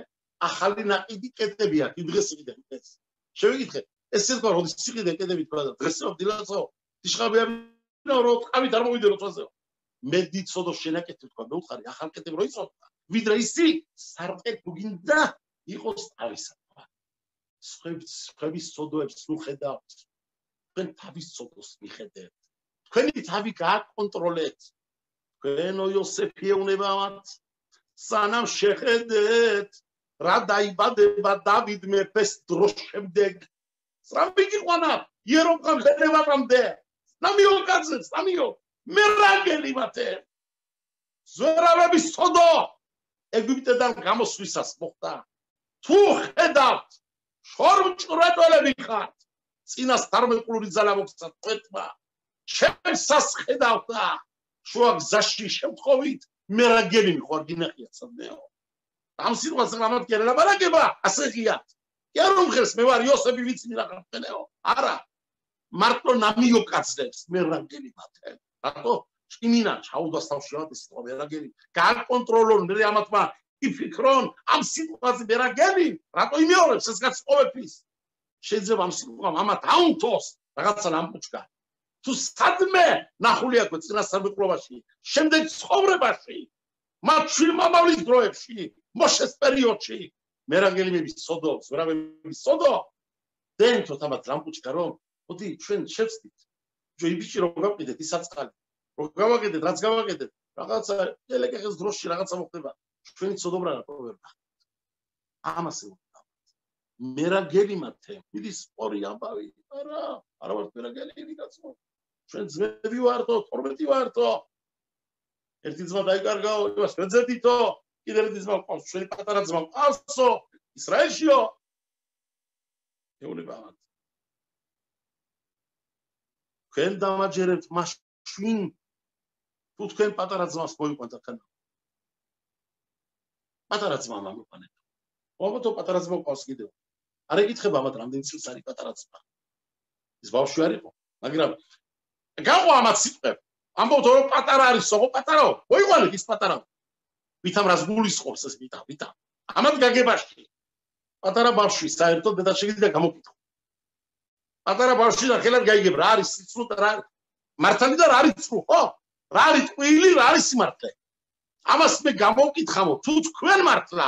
ახალი ნაყიდი კედები აქვს, იმ დღეს იყიდე. შევიკითხე, ესე თქვა, როდის იყიდე კედები თქვა და დღესო დილაცო, დიშხაბი რო ყავით არ მოვიდე რო თვაზეო. მე დიცოდო შენაკეთე თქვა, მე უხარი ახალ კედები რო იწოდო. ვიდრე ისი სარტყელი თუ გინდა იყოს ყავისა. სხვების სოდოებს ნუ ხედავთ. თქვენ თავის ცოდოს მიხედეთ. თქვენი თავი გააკონტროლეთ. თქვენო იოსეფიევნებავთ, სანამ შეხედეთ, რა დაიბადება დავიდ მეფეს დროს შემდეგ. სრამბი გიყვანა, იერობხამ ხედევატამდე. სამიო, მე რანგელი მათე. ზვერავების სოდო, ეგვიპტედან გამოსვლისას მოხდა. თუ ხედავთ, შორმჭრეტველები ხართ. წინას 18 ძალა მოგცათ თქვენმა. ჩემსას ხედავთ და შუა გზაში შემთხვევით მე რა გელი მიხوار გინახიათ სადმეო. ამ სიტყვას რამად კი ლაპარაკება, ასე ღიათ. კი არ მომხერს მე ვარ იოსები ვიცი რა ხარ არა. მარტო ნამიო კაცებს მე რა გელი მათე. რატო? ჩიმინა ჩაუდას თავში რა სიტყვა მე რა გელი. გააკონტროლონ მე ამათმა იფიქრონ ამ სიტყვაზე მე რა გელი. რატო იმეორებს ეს კაცი ყოველთვის? შეიძლება ამ სიტყვამ ამათ აუნთოს რაღაცა ლამპუჩკა. თუ სადმე ნახული აქვე წინასწარმეტყველობაში, შემდეგ ცხოვრებაში, მათ შვილმამავლის დროებში, მოშეს პერიოდში, მერანგელიმების სოდო, ზვერავების სოდო, დენთოთ ამათ ლამპუჩკა რომ, მოდი ჩვენ შევწდით. ჯოიბიჭი რო გავყიდეთ ის აწყალი, რო გავაკეთეთ, რაც გავაკეთეთ, რაღაცა ელეკეხის დროში რაღაცა მოხდება. ჩვენი ცოდობრა რა პრობლემა. ამასე მე რა გელი მათე, მიდის ორი ამბავი, არა ვარ მე რა გელი კაცო. ჩვენ ძმები ვართო, 12 ვართო. ერთი ძმა დაიკარგაო, იმას ვეძებდითო, კიდე ერთი ძმა ყავს, ჩვენი პატარა ძმა ყავსო, ისრაელშიო. ეუბნება ამათ. თქვენ დამაჯერებთ მაშინ, თუ თქვენ პატარა ძმას მოიყვანთ აქ. პატარა ძმა მომიყვანეთ. ობოტო პატარა ძმა ყავს კიდევ. არ ეკითხება ამათ რამდენი წელს არის პატარა ძმა. ის ბავშვი არ იყო, მაგრამ გაყვა ამათ სიტყვებ. ამბობთ რომ პატარა არისო, ხო პატარაო, მოიყვანეთ ის პატარა. ვითამ რას გულისხმობს ეს ვითა. ამათ გაგებაში. პატარა ბავშვი საერთოდ დედა შეგიძლია გამოკითხო. პატარა ბავშვი და ხელად გაიგებ რა არის სიცრუ და რა მართალი და რა არის ცრუ, ხო? რა არის ტყუილი, რა არის სიმართლე. ამას მე გამოვკითხავ, თუ თქვენ მართლა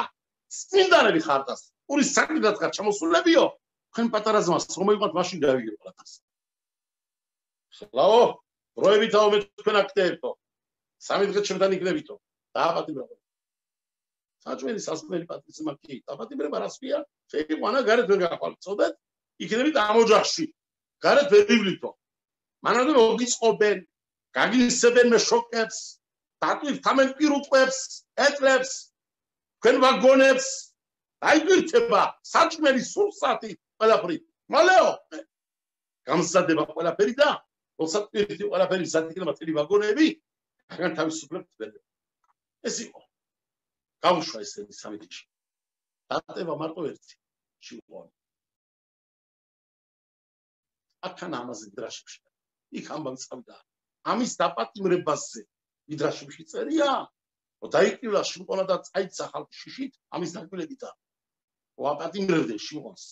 წმინდანები ხარდას. ურის საკითხად ხარ ჩამოსულებიო, თქვენ პატარა ძმას რომ მოიყვანთ მაშინ გავიგებ ყველას. ხლაო, დროებითაო მე თქვენ აქტიებთო. 3 დღე ჩემთან იქნებითო. დააპატიმრებო. საჭმელი სასმელი პატრიცმა კი, დააპატიმრება რასვია? შეიყვანა გარეთ ვერ გახვალ, წოდეთ? იქნებით ამ ოჯახში გარეთ ვერ იბლითო მანამდე მოგიწყობენ გაგისებენ მეშოკებს დატვირთ ამენ პირუტყვებს ეტლებს თქვენ ვაგონებს დაიგვირთება საჭმელი სურსათი ყველაფერი მალეო გამზადება ყველაფერი და როცა პირითი ყველაფერი ზადიდება წელი ვაგონები აღარ თავისუფლებთ ვერ ეს იყო გავუშვა ესენი სამედიში დატევა მარტო ერთი შიყვანი აქან ამაზე დრაშებში იქ ამბავი წავიდა ამის დაპატიმრებაზე მიდრაშებში წერია რომ დაიკილა შიყვანა და წაიცა ხალხი შიშით ამის დაკვილებითა ვაპატიმრებდნენ შიყვანს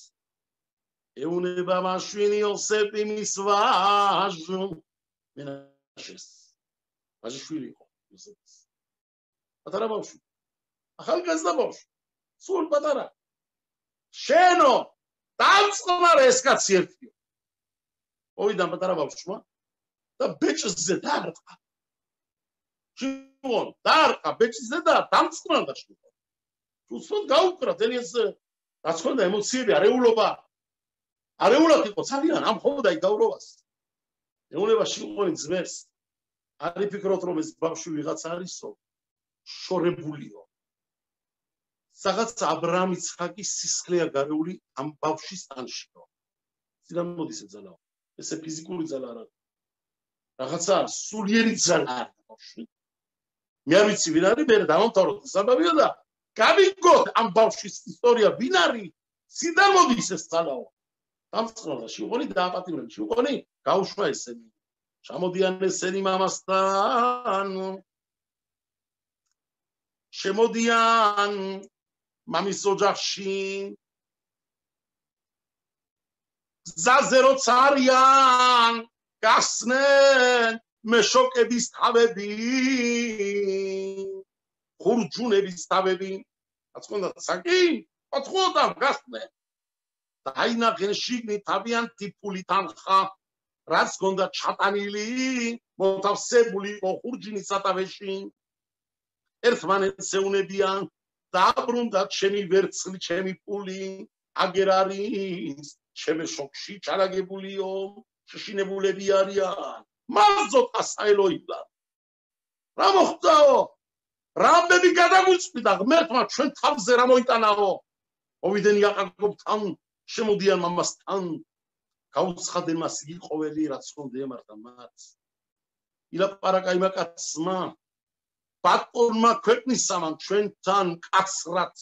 ეუნება მაშვენი ოსეპი მის ვაჟო მენაშეს ვაჟიშვილი იყო იოსების პატარა ბავშვი ახალგაზრდა ბავშვი სულ პატარა შენო დამწყნარე ეს კაცი ერთიო ოიდან პატარა ბავშვმა და ბეჭზე დაარტყა შიყვან დაარტყა ბეჭზე და დამწყნარდა შიყვან უცოდ გაუკრა თელეს რაც ხონდა ემოციები არეულობა არეულად იყო ძალიან ამ ხომდა იგავრობას ეუნება შიყვანი ძმებს არ იფიქროთ რომ ეს ბავშვი ვიღაც არისო შორებულიო სადაც აბრაამ იცხაკის სისხლია გარეული ამ ბავშვის ტანშიო სიდან მოდის ეს ძალა ესე ფიზიკური ძალა არა რაღაცა სულიერი ძალა არა ბავშვი მე არ ვიცი ვინ არის მე დავამთავროთ საბაბიო და გავიგოთ ამ ბავშვის ისტორია ვინ არის სიდან მოდის ეს ძალაო დამწყნარდა შიყვანი დააპატიმრებდა შიყვანი გაუშვა ესენი ჩამოდიან ესენი მამასთან შემოდიან მამის ოჯახში გზაზე როცა არიან გახსნენ მეშოკების თავები ხურჯუნების თავები რაც ხონდა საკი ოთხოდა გახსნენ დაინახენ შიგნით თავიანთი ფული თანხა რაც ხონდა ჩატანილი მოთავსებული ხურჯინის სათავეში ერთმანეთს ეუნებიან დაბრუნდა ჩემი ვერცხლი ჩემი ფული აგერ არის ჩემი შოქში ჩარაგებულიო შეშინებულები არიან მაზოტა საელოილა რა მოხდაო რამბები გადაგვიწვიდა ღმერთმა ჩვენ თავზე რა მოიტანაო მოვიდნენ იაკობთან შემოდიან მამასთან გაუცხადნენ მას იგი ყოველი რაც ხონდა ემართა მათ ილაპარაკა იმ კაცმა ბატონმა ქვეყნისამან ჩვენთან კაცრად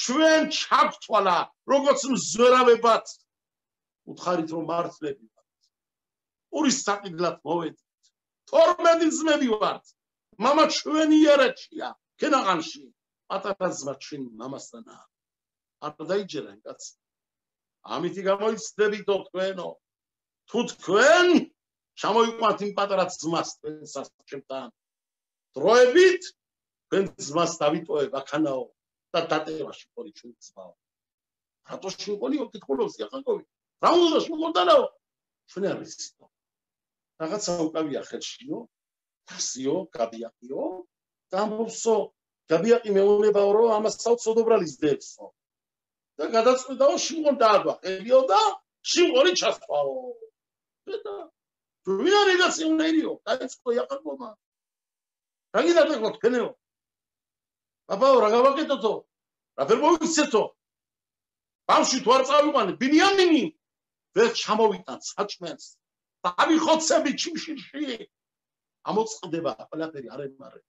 ჩვენ ჩაგთვალა როგორც მზვერავებად უთხარით რომ მართლები ვართ ურის საკიდლად მოვედით 12 ძმები ვართ მამა ჩვენი იარეთია ქენაღანში პატარა ძმა ჩვენი მამასთანაა არ დაიჯერა კაცი ამითი გამოიცდებითო თქვენო თუ თქვენ ჩამოიყვანთ იმ პატარა ძმას ჩვენთან დროებით თქვენ ძმას დავიტოვებ აქანაო და დატევაში ყოლი ჩვენ ძმაო რატო შეგონიო კითხულობს იახაკოვი რა უნდა შეგონდანაო ჩვენ არ ვიცით რაღაცა უკავია ხელშიო დასიო გაბიაყიო დამბოსო გაბიაყი მეუნებაო რომ ამას საოცოდობრალის დევსო და გადაწყვიტაო შიმონ დააგვა ელიო და შიმონი ჩასწვაო და ვინ არის ეს უნერიო დაიწყო იაკობმა რა გიდატეკო თქვენეო აბაო რა გავაკეთოთო რა ვერ მოვიქცეთო ბავშვი თუ არ წავიყვანე ბინიამინი ვერ ჩამოვიტან საჭმელს დავიხოცები ჩიმშილში ამოწყდება ყველაფერი არ ემარე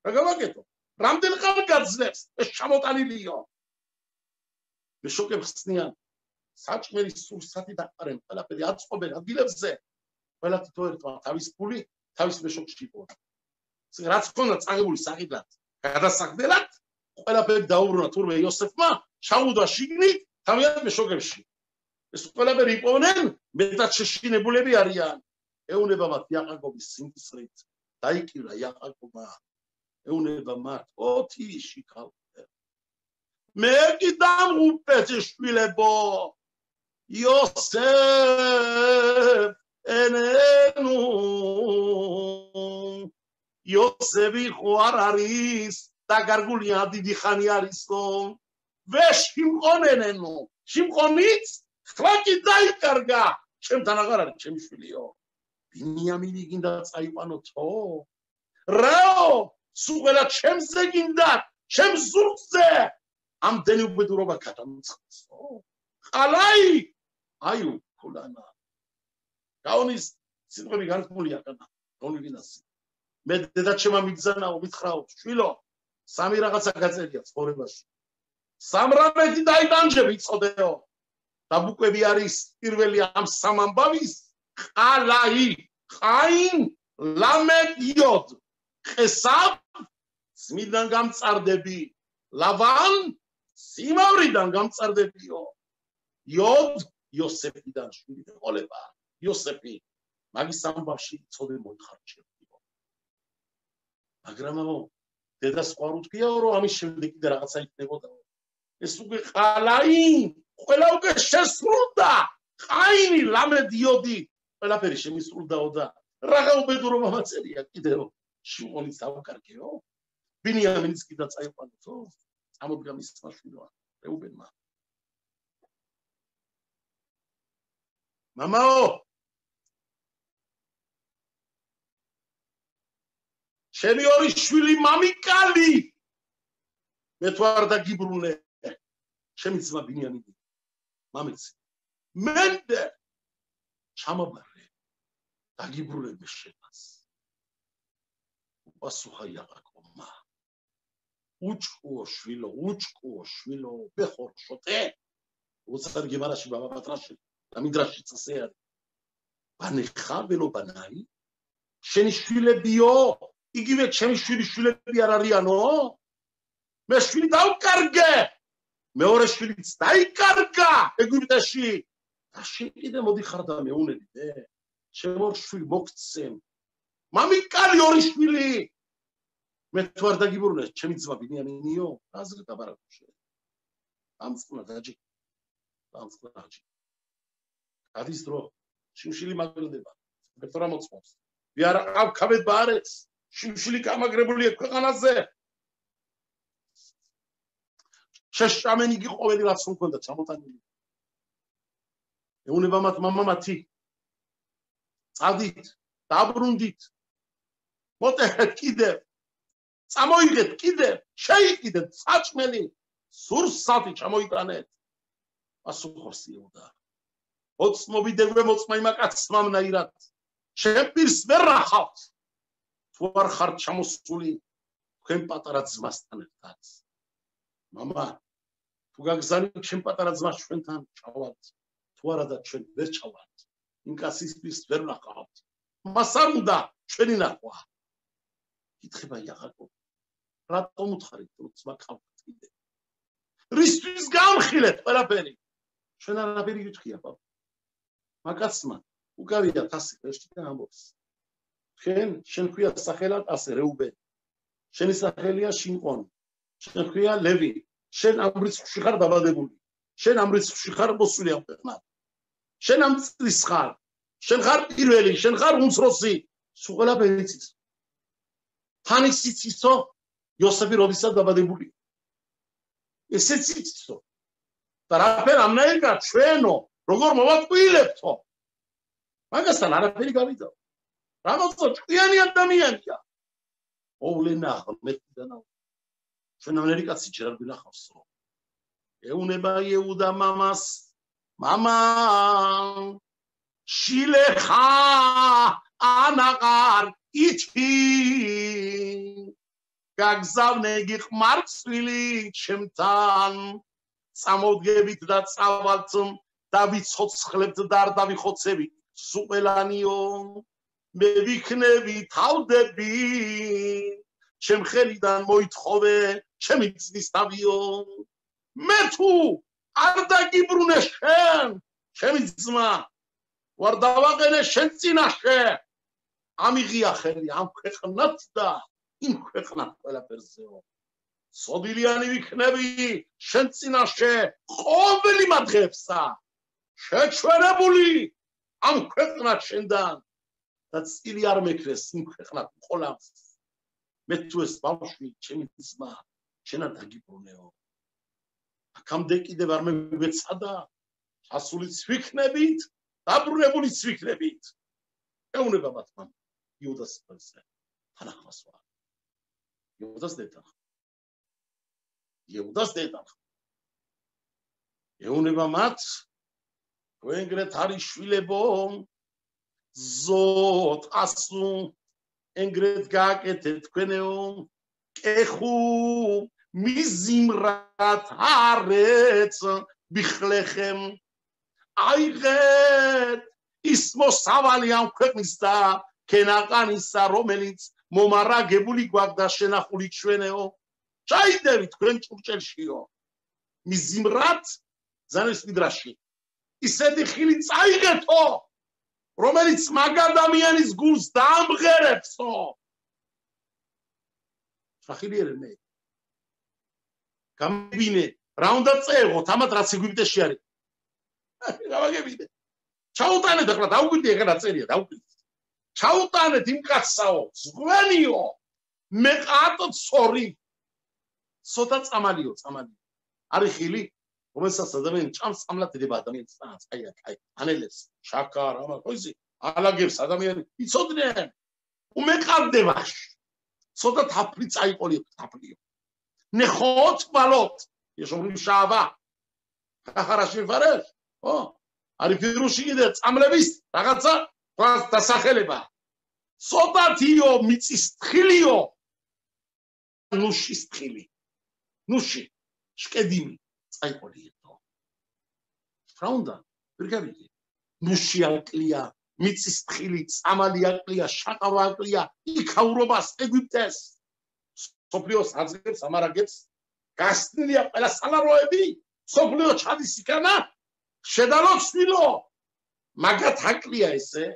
რა გავაკეთო რამდენ ხანი გაძლებს ეს ჩამოტანილიო მეშოკებს ხსნიან საჭმელის სურსათი დაყარენ ყველაფერი აწყობენ ადგილებზე ყველა თითო ერთმა თავის ფული თავის მეშოკში იყო რაც ქონდა წაღებული საკიდლად გადასაგდელად ყველაფერი დაუბრუნა თურმე იოსებმა ჩაუდა შიგნით თავიანთ მეშოკებში ეს ყველაფერი იპოვნენ მეტად შეშინებულები არიან ეუნება მათ იაკობის სიმწრით დაიკირა იაკობმა ეუნება მათ 4 შიქალფე მე კი დამღუპეთ შვილებო იოსებ ენენუ იოსები ხო არ არის დაგარგულია დიდი ხანი არისო ვე შიმყონენენო შიმყონიც ხლა კი დაიკარგა ჩემთან აღარ არის ჩემი შვილიო ბინიამინი გინდა წაიყვანოთო რაო სუღელა ჩემზე გინდა ჩემ ზურგზე ამდენი უბედურობა გადამწყდისო ყალაი აიუ ქულანა გაონის სიტყვები განთქმულია განა გონვინასი მე დედა ჩემა მიგზანაო მითხრაო შვილო სამი რაღაცა გაწერია ცხოვრებაში სამრამეთი დაიტანჯები წოდეო დაბუკვები არის პირველი ამ სამ ამბავის ყალაი ყაინ ლამედ იოდ ყესავ სმიდან გამწარდები ლავან სიმავრიდან გამწარდებიო იოდ იოსეფიდან შვილი ეყოლება იოსეფი მაგის ამბავში წოდე მოიხარჩებიო მაგრამ დედას ყარ უთქიაო რომ ამის შემდეგ კიდე რაღაცა იქნებოდაო ეს უკვე ყალაი ყველა უკვე შესრულდა ყაინი ლამედ იოდი ყველაფერი შემისრულდაო და რაღა უბედურობა მაწერია კიდევ შიმონის დავკარგეო ბინიამინიც კიდე წაიყვანოთო ამოდგა მის მაშვილოა რეუბენმა მამაო შენი ორი შვილი მამიკალი მე თუ არ დაგიბრუნე ჩემი ძმა ბინიამინი მამიც მენდე ჩამაბარე დაგიბრუნებ შენას უპასუხა იაკობმა უჩკუო შვილო ბეხორ შოტე უცად გემარაში ბაბა პატრაში და მიდრაში წასე არის ბანეხა ველობანაი შენი შვილებიო იგივე ჩემი შვილები არ არიანო მე შვილი დავკარგე მეორე შვილიც დაიკარგა ეგვიპტეში და შენ კიდე მოდიხარ და მეუნებიდე ჩემო შვილი მოგცემ მამიკალი ორი შვილი მე თუ არ დაგიბრუნე ჩემი ძმა ბინიამინიო აზრი დაბარაკუშე ამწყნა დაჯი ადის დრო შიმშილი მაგრდება ვექტორა მოწმობს ვი არ ყავქავეთ ბარეს შიმშილი გამაგრებულია ქვეყანაზე შეშამენი იგი ყოველი რაც უნდა ჩამოტანილი ეუნება მათ მამამათი წადით დაბრუნდით მოტეხეთ კიდევ წამოიღეთ კიდევ შეიყიდეთ საჭმელი სურსათი ჩამოიტანეთ პასუხობს იუდა ოცნობიდეგვე მოწმა იმა კაცმა მნაირად შენ პირს ვერ რახავთ თუ არ ხარ ჩამოსული თქვენ პატარა ძმასთან ერთად мама თუ გაგზავნით ჩემ პატარა ძმას ჩვენთან ჩავალთ თუ არა და ჩვენ ვერ ჩავალთ იმ კაცის პირს ვერ ნახავთ მას არ უნდა ჩვენი ნახვა ითხრება იაკობ რატომ უთხარით რომ ძმა ყავთ კიდე რისთვის გამხილეთ ყველაფერი ჩვენ არაფერი გიჩქია პაპა მაგაცმა უკავია თასი ხეში და ამბობს შენ ქვია სახელად ასე რეუბენ შენი სახელია შიმყონი შენ ქვია ლევი შენ ამ რიცხვში ხარ დაბადებული შენ ამ რიცხვში ხარ მოსული ამ ქვეყნად შენ ამ წლის ხარ შენ ხარ პირველი შენ ხარ უმცროსი სულ ყველაფერი იცის თან ისიც იცო იოსები როდესაც დაბადებული ესეც იცო და რაფერ ამნაირად ჩვენო როგორ მოვატყუილებთო მაგასთან არაფერი გავიდა რამოწო ჭკვიანი ადამიანია ოვლენა მეტდანა ჩვენ ამერიკაცი ჯერ არ გვინახავსო ეუნება იეუდა მამას მამა შილეხა ანაღარ ითი გაგზავნე გიხმარცვილი ჩემთან წამოდგებით და წავალთ და ვიცოცხლებთ და არ დავიხოცებით სუყელანიო მე ვიქნები თავდები ჩემ ხელიდან მოითხოვე ჩემი ძნის თავიო მე თუ არ დაგიბრუნე შენ ჩემი ძმა ვარ დავაყენე შენ წინაშე ამიღია ხელი ამ ქვეყნად და იმ ქვეყნად ყველაფერზეო სოდილიანი ვიქნები შენ წინაშე ყოველი მადღებსა შეჩვენებული ამ ქვეყნად შენდან და წილი არ მექრეს იმ ქვეყნად ყოლავს მე თუ ეს ბავშვი ჩემი ძმა შენ არ დაგიბრუნეო აქამდე კიდევ არ მეგვეცადა ასული ცვიქნებით, დაბრუნებული ცვიქნებით. ეუბნება მათ მამ იუდას ფერზე. თანახმას ვარ. იუდას დედა. იუდას დედა. ეუბნება მათ თქვენგრეთ არის შვილებო ზოთ ასუ ენგრეთ გააკეთეთ თქვენეო კეხუ მიზიმრათ არეც ბიხლეხემ აიღეთ ის მოსავალი ამ ქვეყნის და ქენაყანისა რომელიც მომარაგებული გვაქვს და შენახული ჩვენეო ჩაიდევით თქვენ ჭურჭელშიო მიზიმრათ ზანის მიდრაში ისეთი ხილი წაიღეთო რომელიც მაგ ადამიანის გულს დაამღერებსო სახილიერე მე გამბინე რა უნდა წეღოთ ამათ რაც ეგვიპტეში არის გავაგებინე ჩაუტანეთ ახლა დაუკვირდი ახლა დაწერია დაუკვირდი ჩაუტანეთ იმ კაცსაო ზღვენიო მე ყატო სორი სოთა წამალიო არის ხილი რომელსაც ადამიანი ჭამს წამლად ედება ადამიანს წანაც აი ანელებს შაქარ ამა ხოიზი ალაგებს ადამიანი იცოდნენ უმეყარდებას ცოტა თაფლი წაიყოლიო თაფლიო ნეხოთ ბალოთ ეშორი შავა ახარაში ფარეს ო არის ფირუში კიდე წამლების რაღაცა დასახელება ცოტათიო მიწის თხილიო ნუშის თხილი ნუში შკედინი წაიყოლიო ფრაუნდა ვირგავიდი ნუში აკლია მიწის თხილი წამალი აკლია შაყავა აკლია იქაურობას ეგვიპტეს სოფლიოს აძგებს ამარაგებს გასწნილია ყველა სალაროები სოფლიო ჩადის იქანა შედალოთ სვილო მაგათ აკლია ესე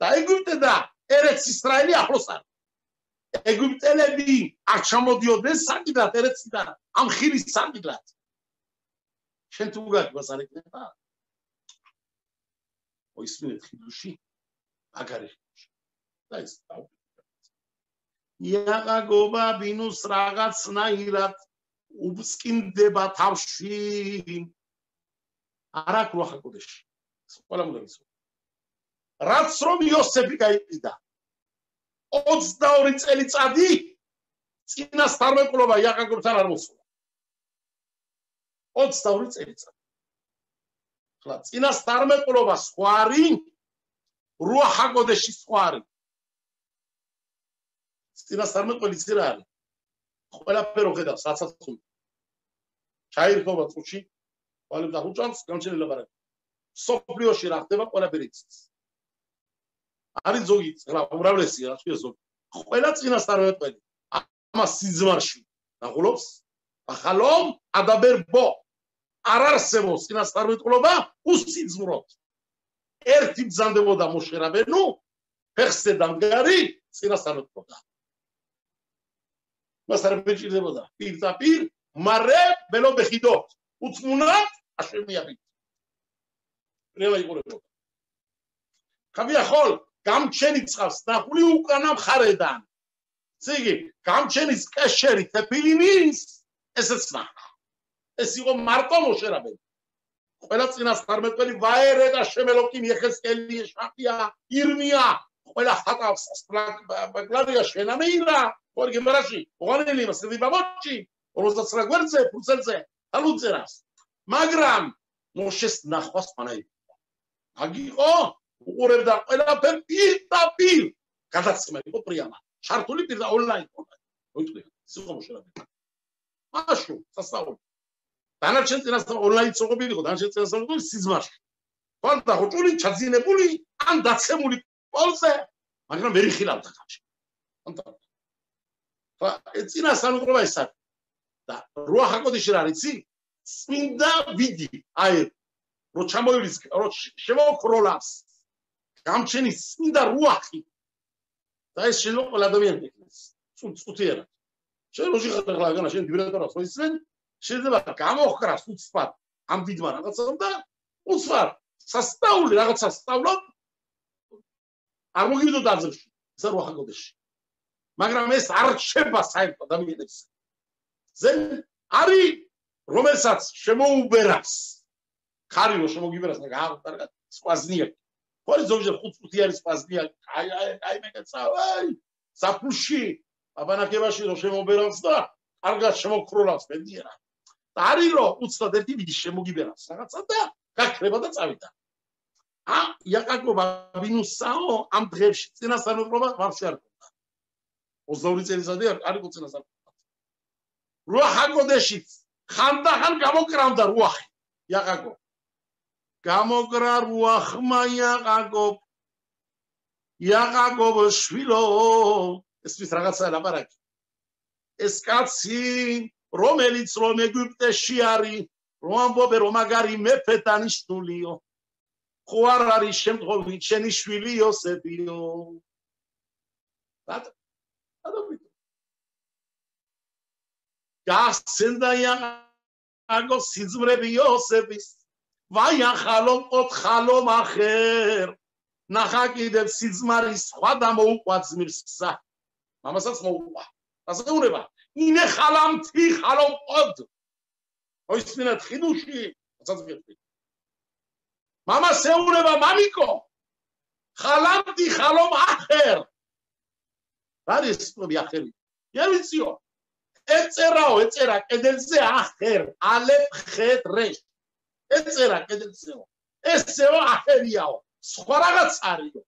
და ეგვიპტე და ერეც ისრაელი ახლოს არის ეგვიპტელები არ ჩამოდიოდნენ საკიდრად ერეციდან ამ ხილის საკიდრად შენ თუ გაგებას არ ეკნება ისმინეთ ხილში აგარი და ის იაყაგობა ბინუს რაღაცნაირად უბსკინდება თავში არა კროხაკოდეში ყველა მოგეცო რაც რომ იოსები გაიყიდა 22 წელიწადი წინასწარმეტყველობა იაყაგობთან არ მოსულა 22 წელიწადი ხლა წინასწარმეტყველობა სხვა არის რუახ ჰაკოდეში სხვა არის წინასწარმეტყველი ცირა არის ყველაფერო ხედავს რაცაც უნდა ჩაირთობა წუთში ყოლებ და უჭამს გამჩენილი ლაპარაკი სოფლიოში რა ხდება ყველაფერი იცის არის ზოგი რა უმრავლესია რა თქვია ზოგი ყველა წინასწარმეტყველი ამას სიძმარში ნახულობს ახალომ ადაბერბო არ არსებობს წინასწარმეტყველობა უსიძმროთ ერთი ბრძანდებოდა მოშე რაბენუ ფეხზე დამგარი წინასწარმეტყველობა მას არ მეჭირდებოდა პირდაპირ მარე ბელო ბეხიდოთ უცმუნად აშემიაბით პრევა იყურებოდა ხაბია გამჩენი წყავს ნახული უკანა მხარედან ციგი გამჩენის კეშერი თეფილინის ესეც ნახა ეს იყო მარტო მოშერაბელი ყველა წინასწარმეტყველი ვაერე და შემელოკი მიეხესკელი შახია ირმია ყველა ხატავს ბაგლადია შენამეირა ხორგი მარაში ოღონელი მასები ბაბოჩი 29 გვერდზე ფურცელზე ალუწერას მაგრამ მოშეს ნახვას მანაი აგიყო უყურებდა ყველაფერ პირდაპირ გადაცემა იყო პრიამა ჩართული პირდა ონლაინ მოიწვია სულ მოშერაბელი მაშინ სასწაული დანარჩენ წინასწარმეტყველი ონლაინ წოღობილი იყო დანარჩენ წინასწარმეტყველი სიზმარში ხვალდა ხოჭული ჩაძინებული ან დაცემული პოლზე მაგრამ ვერ იხილავდა ხალხი ხა წინასწარმეტყველობა ეს არის და რუახ ჰაკოდეში რა რიცი წმინდა ვიდი აი რო ჩამოივლის რო შემოქროლავს გამჩენის წმინდა რუახი და ეს შენ ყველა ადამიანი იქნეს წუთიერად შენ როჟი ხარ ახლა შენ დირექტორას ხო ისმენ შეიძლება გამოხრას უცბად ამ დიდმა რაღაცამ და უცბად სასწაული რაღაცა სწავლობ არ მოგივიდო დაძებში ეს რუახ ჰაკოდეში მაგრამ ეს არ რჩება საერთოდ ადამიანებს ზენ არის რომელსაც შემოუბერავს ხარი რო შემოგიბერას და გააღწარგა სპაზნიაკი. ხორი ზოგჯერ 5 წუთი არის სპაზნიაკი. აი მეკეცა, აი საფულში აბანაკებაში რო შემობერავს და კარგად შემოქროლავს მედიერა. და არის რომ უცბად ერთი მიდი შემოგიბერავს რაღაცა და გაქრება და წავიდა. იაკაკო ბაბინუსაო ამ დღეებში წინასწარმეტყობა ვაფშე არ ქონდა. 22 წელიწადი არ იყო წინასწარმეტყობა. რუახა კოდეშიც ხანდახან გამოკრავდა რუახი იაკაკო. გამოკრა რუახმა იაკაკო შვილო ეს ის რაღაცა ლაპარაკი. ეს კაცი რომელიც რომ ეგვიპტეში არის რომ ამბობენ რომ მაგარი მეფე დანიშნულიო ხო არ არის შემთხვევით შენი შვილი იოსებიო გასცენდა იაკაკო სიძმრები იოსების ვაი ახალომ ოთხალომ ახერ ნახა კიდევ სიძმარის სხვა და მოუყვა ძმირსა მამასაც მოუყვა ასე უნება ინე ხალამთი ხალომ ყოდ ოისმინა თხიდუში წაწგები мама შეურება მამიკო ხალამთი ხალომ ახერ არის სწორი ახერი երვიციო ეწერა კედელზე ახერ ალებ ხეთ რეშ ეწერა კედელზეო ესეო ახერიაო სხვა რაღაც არისო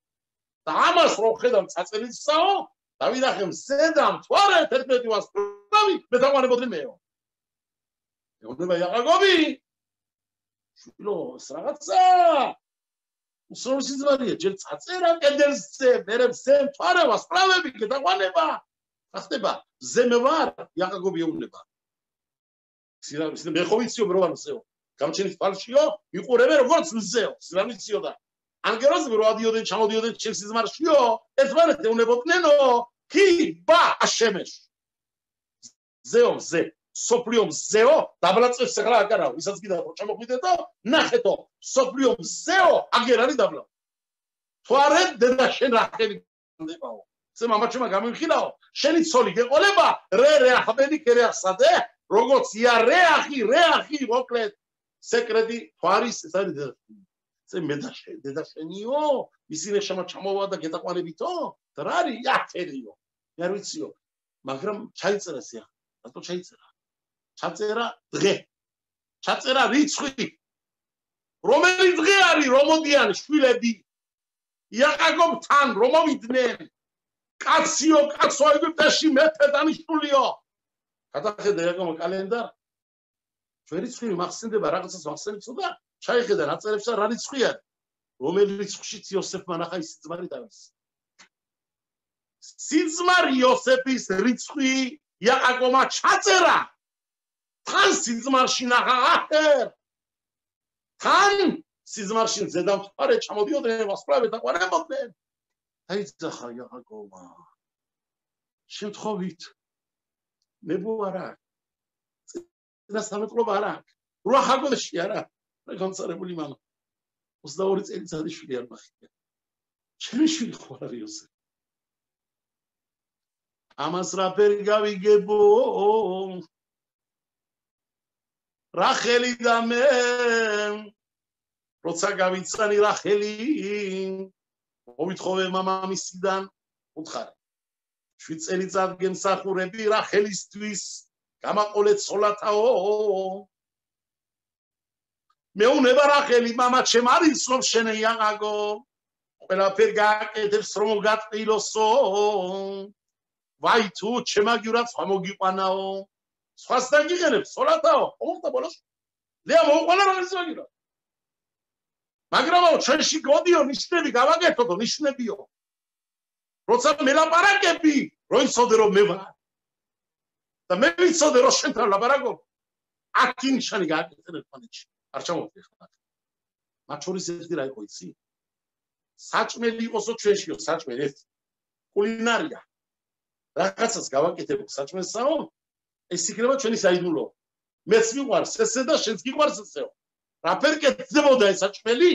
და ამას რო ხედავ წაწერისაო დავინახე მზედამ თوارე 11 ვასწავლი მე დავანებოდი მეო ეუბნება იაკაკობი შვილო ეს რაღაცა უსროლი სიძმარია ჯერ წაწერა კედელზე მერე მზემ თوارე ვასწავლები გადაყვანება ხდება ზემე ვარ იაკაკობი ეუბნება სიძმარი მე ხო ვიციო რო არ მზეო გამჩენის პალშიო იყურებე როგორც მზეო სიძმარიციო და ანგეროს რო ადიოდენ ჩამოდიოდენ ჩემს სიძმარშიო ერთმანეთს ეუბნებოდნენ კი ბა აშემეშ ზეო ზე სოფლიო მზეო დაბლაწევს ახლა აკარავ ისაც კიდე ჩამოხვიდეთო ნახეთო სოფლიო მზეო აგერ არის დაბლა თوارე დედა შენ რახელი ნდებაო ზე მამაჩემ გამიხილაო შენი ცოლი გეყოლება რე ახბენი კერე ასადე როგორც ია რეახი მოკლედ სეკრეტი თوارის ეს არის ზე დედა შენიო ისინი ჩამოვა და გეტაყვანებითო და რა არის იაფერიო მე არ ვიციო მაგრამ ჩაიწერა სია რატო ჩაიწერა ჩაწერა რიცხვი რომელი დღე არის რომ მოდიან შვილები იაკაკობთან რომ მოვიდნენ კაციო ეგვიპტეში მეფე დანიშნულიო გადახედა იაკაკობ კალენდარ ჩვენ რიცხვი მახსენდება რაღაცას მახსენებსო და ჩაიხედა რა წერებს რა რიცხვი არის რომელი რიცხვშიც იოსეფმა ნახა ის სიძმარი დავის სიძმარი იოსეფის რიცხვი იაკაკობმა ჩაწერა თან სიძმარში ნახა ახერ თან სიძმარში ზედამ თვარე ჩამოდიოდნენ ვასწავლე და ყვარებოდნენ დაიძახა იაკაკობმა შემთხვევით ნებო არა წინასწარმეტყობა არა რუახა კოდეში არა რა განსარებული მამა 22 წელიწადი შვილი არ მახია ჩემი შვილი ხო არის იოსებ ამას რა ფერი გავიგებო რახელი და მე როცა გავიცანი რახელი მოვითხოვე მამამისიდან უთხარი 7 წელიწად გემსახურები რახელისთვის გამაყოლეთ სოლათაო მეუნება რახელი მამა ჩემ არის რომ შენ იაკაკო ყველაფერ გააკეთებს რომ გატყილოსო ვაი თუ ჩემაგივრად სხვა მოგიყვანაო სხვას დაგიღერებ სოლათაო მომხდა ბოლოს ლეა მოუყვანა რაღაცა მაგივრად მაგრამ ჩვენში გოდიო ნიშნები გავაკეთოთ ნიშნებიო როცა მელაპარაკები რო იცოდე რომ მე ვარ და მე ვიცოდე რომ შენთან ლაპარაკობ 10 ნიშანი გააკეთე ერთმანეთში არ ჩამოვიდე ხარ მათ შორის ერთი რა იყო იცი საჭმელი იყოსო ჩვენშიო საჭმელი ეს კულინარია რაღაცას გავაკეთებ საჭმელსაო ეს იქნება ჩვენი საიდუმლო მეც მიყვარს ესე და შენც გიყვარს ესეო რა ფერ კეთდებოდა ეს საჭმელი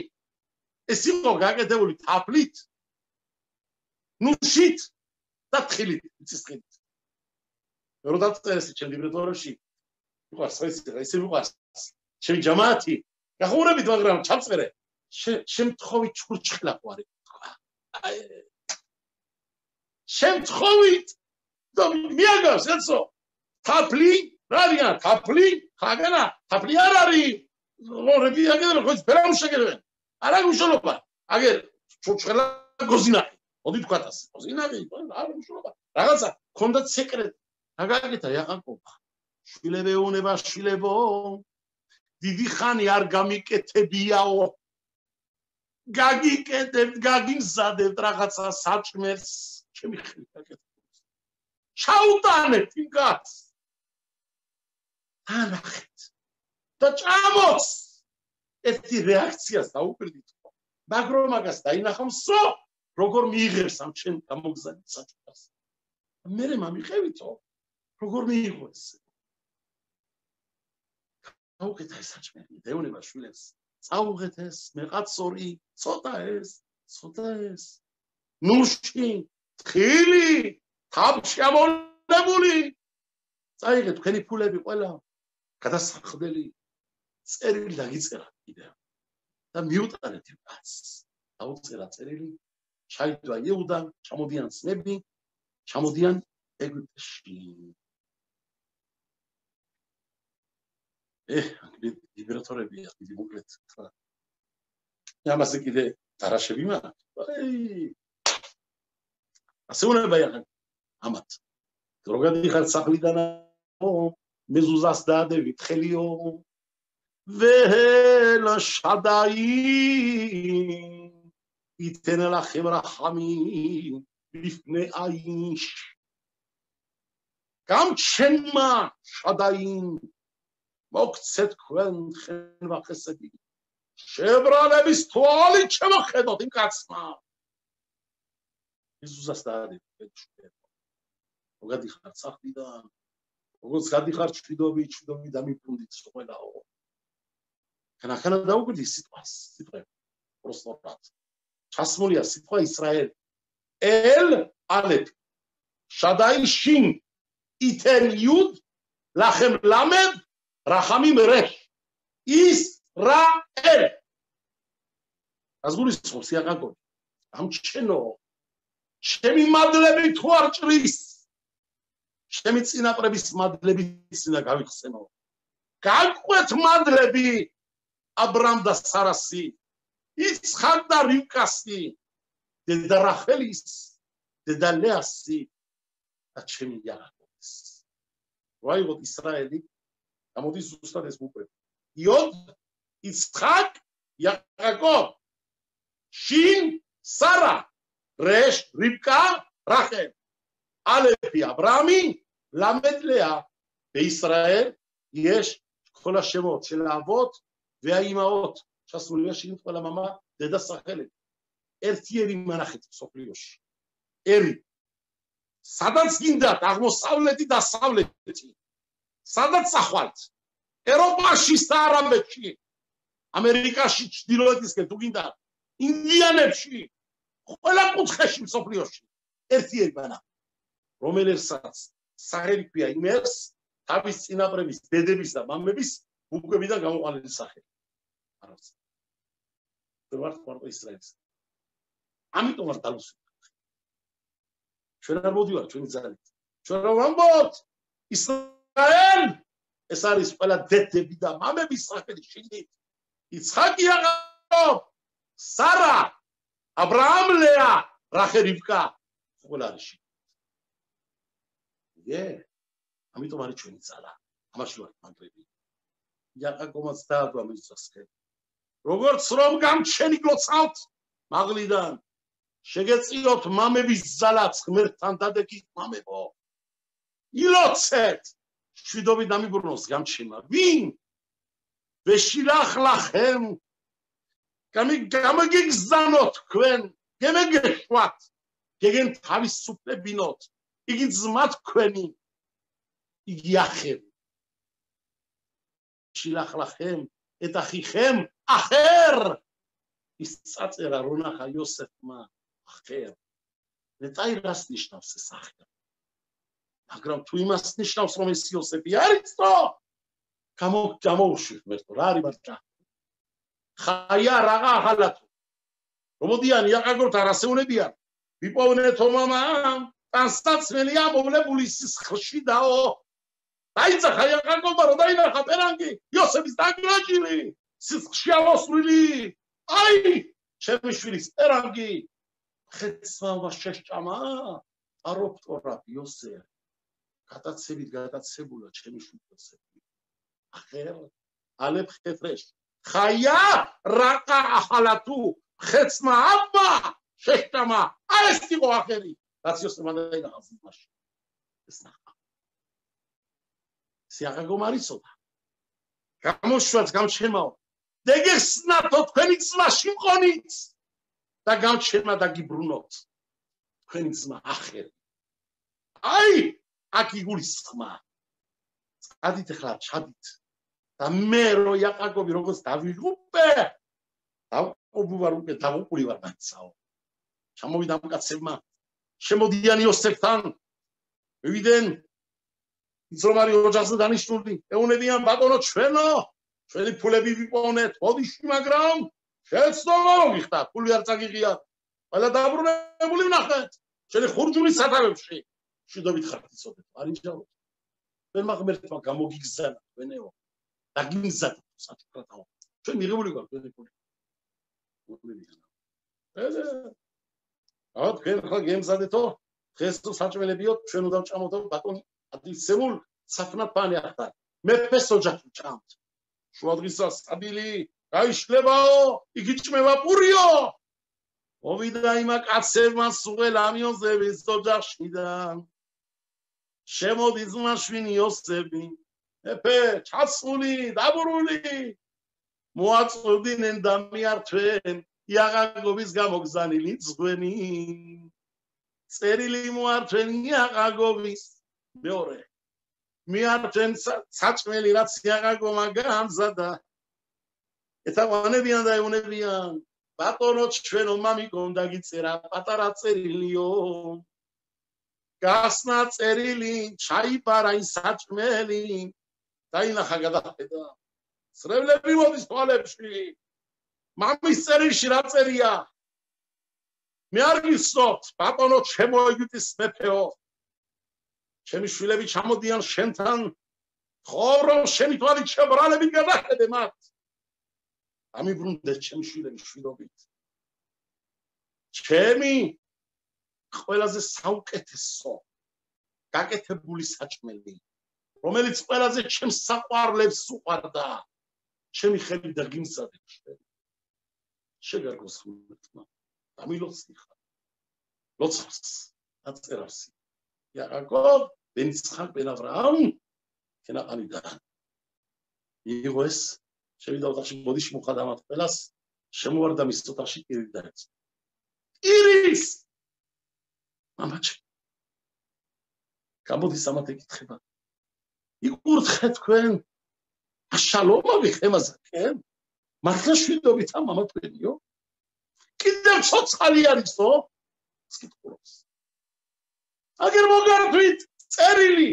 ეს იყო გაკეთებული თაფლით ნუშით და თხილით იცის თხილით რო დაწერეს ჩემ ლიბრეტორებში მიყვარს ესე მიყვარს ჩემი ჯამათი გახურებით, მაგრამ ჩამწერე. შემთხვევით ჩურჩხლა ყარი თქვა. შემთხვევით და მიაგავს ეცო. თაფლი, რა არიან? თაფლი, ხაგანა, თაფლი არ არის. როები აგერენ, ხო ფერამ შეგერენ. არა გუშოლობა. აგერ ჩურჩხლა გოზინახი. მოდი თქვათ ასე. გოზინახი, არა გუშოლობა. რაღაცა ქონდა სეკრეტი. რა გაკეთა იაყანკობა. შვილებეუნება შვილებო. დიდი ხანი არ გამიკეთებიაო. გაგიკეთებთ, გაგიმზადებთ რაღაცა საჭმელს. ჩემი ხელი გაკეთებთ. ჩაუტანეთ იმ კაცს. ანახეთ. და ჭამოს. ერთი რეაქციას დაუკვირდით. მაგრამ მაგას დაინახავსო, როგორ მიიღებს ამ ჩემ გამოგზავნილ საჭმელს. მე მამიყევითო, როგორ მიიღო ეს. აუკეთა ეს საჭმელი, დეუნება შვილებს. წაუღეთ ეს, მეყაცორი, ცოტა ეს. ნუში, თხილი, თაფში ამონებული. წაიღეთ თქვენი ფულები ყველა. გადასახდელი წერილი დაგიწერა კიდევ. და მიუტანეთ იმ კაცს. დაუწერა წერილი, ჩაიდვა იუდა, ჩამოდიან ძმები, ჩამოდიან ეგვიპტეში. იმპერატორებია, დიდი მოკლედ. ამაზე კიდე დარაშები მაქვს. ასე უნდა იახან ამათ. რო გადიხარ სახლიდანო, მეზუზას დაადევით ხელიო. ველა შადაი ითენ ლახემ რახამი ლიფნე აიშ. გამჩენმა შადაინ მოგცეთ თქვენ ხენვა ხესები. შებრალების თვალი შემოხედოთ იმ კაცმა. მეზუზას დაადევით ხელიო. რო გადიხარ სახლიდან, როგორც გადიხარ ჩვიდობი დამიფუნდით ყველაო. ხანახანა დაუკვირდი სიტყვას, პროსტორად. ჩასმულია სიტყვა ისრაელი. ელ ალეფ შადაი შინ ითენ იუდ ლახემ ლამედ რახამიმ რეშ ისრაელ. გასგულისხმობს იაყანკო. ამჩენო ჩემი მადლები თუ არ ჭრის. ჩემი წინაპრების მადლები წინა გავიხსენო. გაგვყვეთ მადლები აბრამ და სარასი, იცხაკ და რიბკასი, დედა რახელის, დედა ლეასი და ჩემი იაკობის. ვაიღოთ ისრაელი, გამოდის ზუსტად ეს ბუკები. იოდ, იცხაკ, იაკობ, შინ, სარა, რეშ, რიბკა, რახელ. ალეფი აბრამი, ლამედ ლეა. בישראל יש כל השמות של האבות והאימהות שעשו שירים כל הממה דדה סחלת. ერთი ერი მანახეთ სოფლიოში. ერი. სადაც გინდათ აღმოსავლეთი და დასავლეთი. სადაც სახვალთ. ევროპაში და არაბეთში. ამერიკაში, ჩრდილოეთისკენ თუ გინდათ. ინდიანებში. ყველა კუთხეში სოფლიოში. ერთი ერი მანახეთ. რომელსაც სახელი ქვია იმერს თავის წინაპრების, დედების და მამების ბუკვებიდან გამოყენებული სახელი. არც. ვარ თქვენ ისრაელის. ამიტომ არ დალუსვით. ჩვენ არ მოდივარ ჩვენი ძალით. ჩვენ რა ვამბობთ? ისრაელ ეს არის ყველა დედები და მამების სახელი შიგნით. იცხაკი იაკობ, სარა, აბრაამ, ლეა, რახელ, რიბკა, ყველა არის შიგნით. ამიტომ არის ჩვენი ძალა. ამაში ვარ მადლები. იაკობმაც დაადვა მისთვის ხელი. როგორც რომ გამჩენი გლოცავთ მაღლიდან შეგეწიოთ მამების ძალაც ღმერთთან დადეკით მამებო. ილოცეთ შვიდობით დამიბრუნოს გამჩენმა. ვინ ვეშილახ ლახემ გამიგიგზანოთ თქვენ გემეგეშვათ გეგენ თავისუფლებინოთ იგი ძმა თქვენი იგი ახევ შილახ ლახემ ეთახიხემ ახერ ის წაწერა რონახა იოსეფმა ახერ ნეტაირას ნიშნავს ეს ახერ მაგრამ თუ იმას ნიშნავს რომ ეს იოსეფი არისო გამოუშვით მერტო რა არის მარტო ხაია რაღა ახალათო რომოდიან იაყაგორთ არასეუნებიან ვიპოვნეთო მამა ტანსაცმელია მოვლებული სისხლში დაო დაიცა ხაიაყაგორმა რომ დაინახა პერანგი იოსების დაგრაჭილი სისხლში ავასვლილი აი ჩემი შვილის პერანგი ხეცმავა შეშჭამა აროფტორა იოსე გადაცებით გადაცებულა ჩემი შვილოსები ახერ ალებ ხეთრეშ ხაია რაყა ახალათუ ხეცმა აბა შეშჭამა ეს იყო ახერი რაც იოსებმა დაინახა სისხლში ეს ნახა სიაღაგო მარიცოდა გამოშვაც გამჩენმაო დეგესნათო თქვენი ძმაში მყონიც და გამჩენმა და გიბრუნოთ თქვენი ძმა ახერი აი აქ იგულისხმა წადით ახლა ჩადით და მე რო იაყაკობი როგორც დავიღუპე დავყობუვარ უკვე დავუყური ვარ მაცაო ჩამოვიდა მკაცებმა შემოდიან იოსებთან მივიდნენ იცრომარი ოჯახზე დანიშნული ეუნებიან ბატონო ჩვენი ფულები ვიპოვნეთ ოდიში მაგრამ შეცდომა რომ გიხდა ფული არ წაგიღია ყველა დაბრუნებული ვნახეთ შენი ხურჯული სათავებში შედობით ხართ იცოდეთ არიჯავ ვერ მაღმერთმა გამოგიგზანა თქვენეო და გიმზადეთ საჭიროთაო ჩვენ მიღებული გვაქვს თქვენი ფული აუ თქვენ ხა გემზადეთო დღეს თუ საჭმელებიო ჩვენ უნდა ვჭამოდო ბატონი ადისემულ საფნაფანი ახლა მეფეს ოჯახი ჭამთ შუადღისა სტაბილი გაიშლებაო იგი ჭმევა პურიო მოვიდა იმა კაცებმა სულ ამიოზების ოჯახშიდან შემოდის მაშვინი იოსები მეფე ჩაცული დაბრუნული მოაწვევდნენ და მიართვენ იაყაკობის გამოგზანილი ძღვენი წერილი მოართვენ იაყაკობის მეორე მიართვენ საჭმელი რაც იაყაკომა გამზადა ეთავანებიან და ეუნებიან ბატონო ჩვენო მამიკომ დაგიწერა პატარა წერილიო გასნა წერილი ჩაიბარა ის საჭმელი დაინახა გადახედა სრევლები მოდის თვალებში მამის წერილში რა წერია მე არ გისწოთ ბატონო ჩემო ეგვიპტის მეფეო ჩემი შვილები ჩამოდიან შენთან ხო რომ შენი თვალით შებრალებით გადახედე მათ ამიბრუნდეთ ჩემი შვილები შვილობით ჩემი ყველაზე საუკეთესო გაკეთებული საჭმელი რომელიც ყველაზე ჩემს საყვარლებს უყვარდა ჩემი ხელი და გიმზადე შეგარგოს ხმეთმა დამილოცნი ხარ ლოცავს აწერავსი იაყაკობ ბენიცხან ბენ ავრაამ ქენაყანიდან იყო ეს შევიდა ოთახში ბოდიში მოხადამათ ყველას შემოვარდა მის ოთახში კირი დაეცა კირის მამაჩი გამოდის ამათ ეკითხება იკურთხე თქვენ აშალომა ვიხემაზაკენ მართლა შვიდობით ამ მამა თქვენიო კიდევ ცოცხალი არისო სკითხულობს აგერ მოგართვით წერილი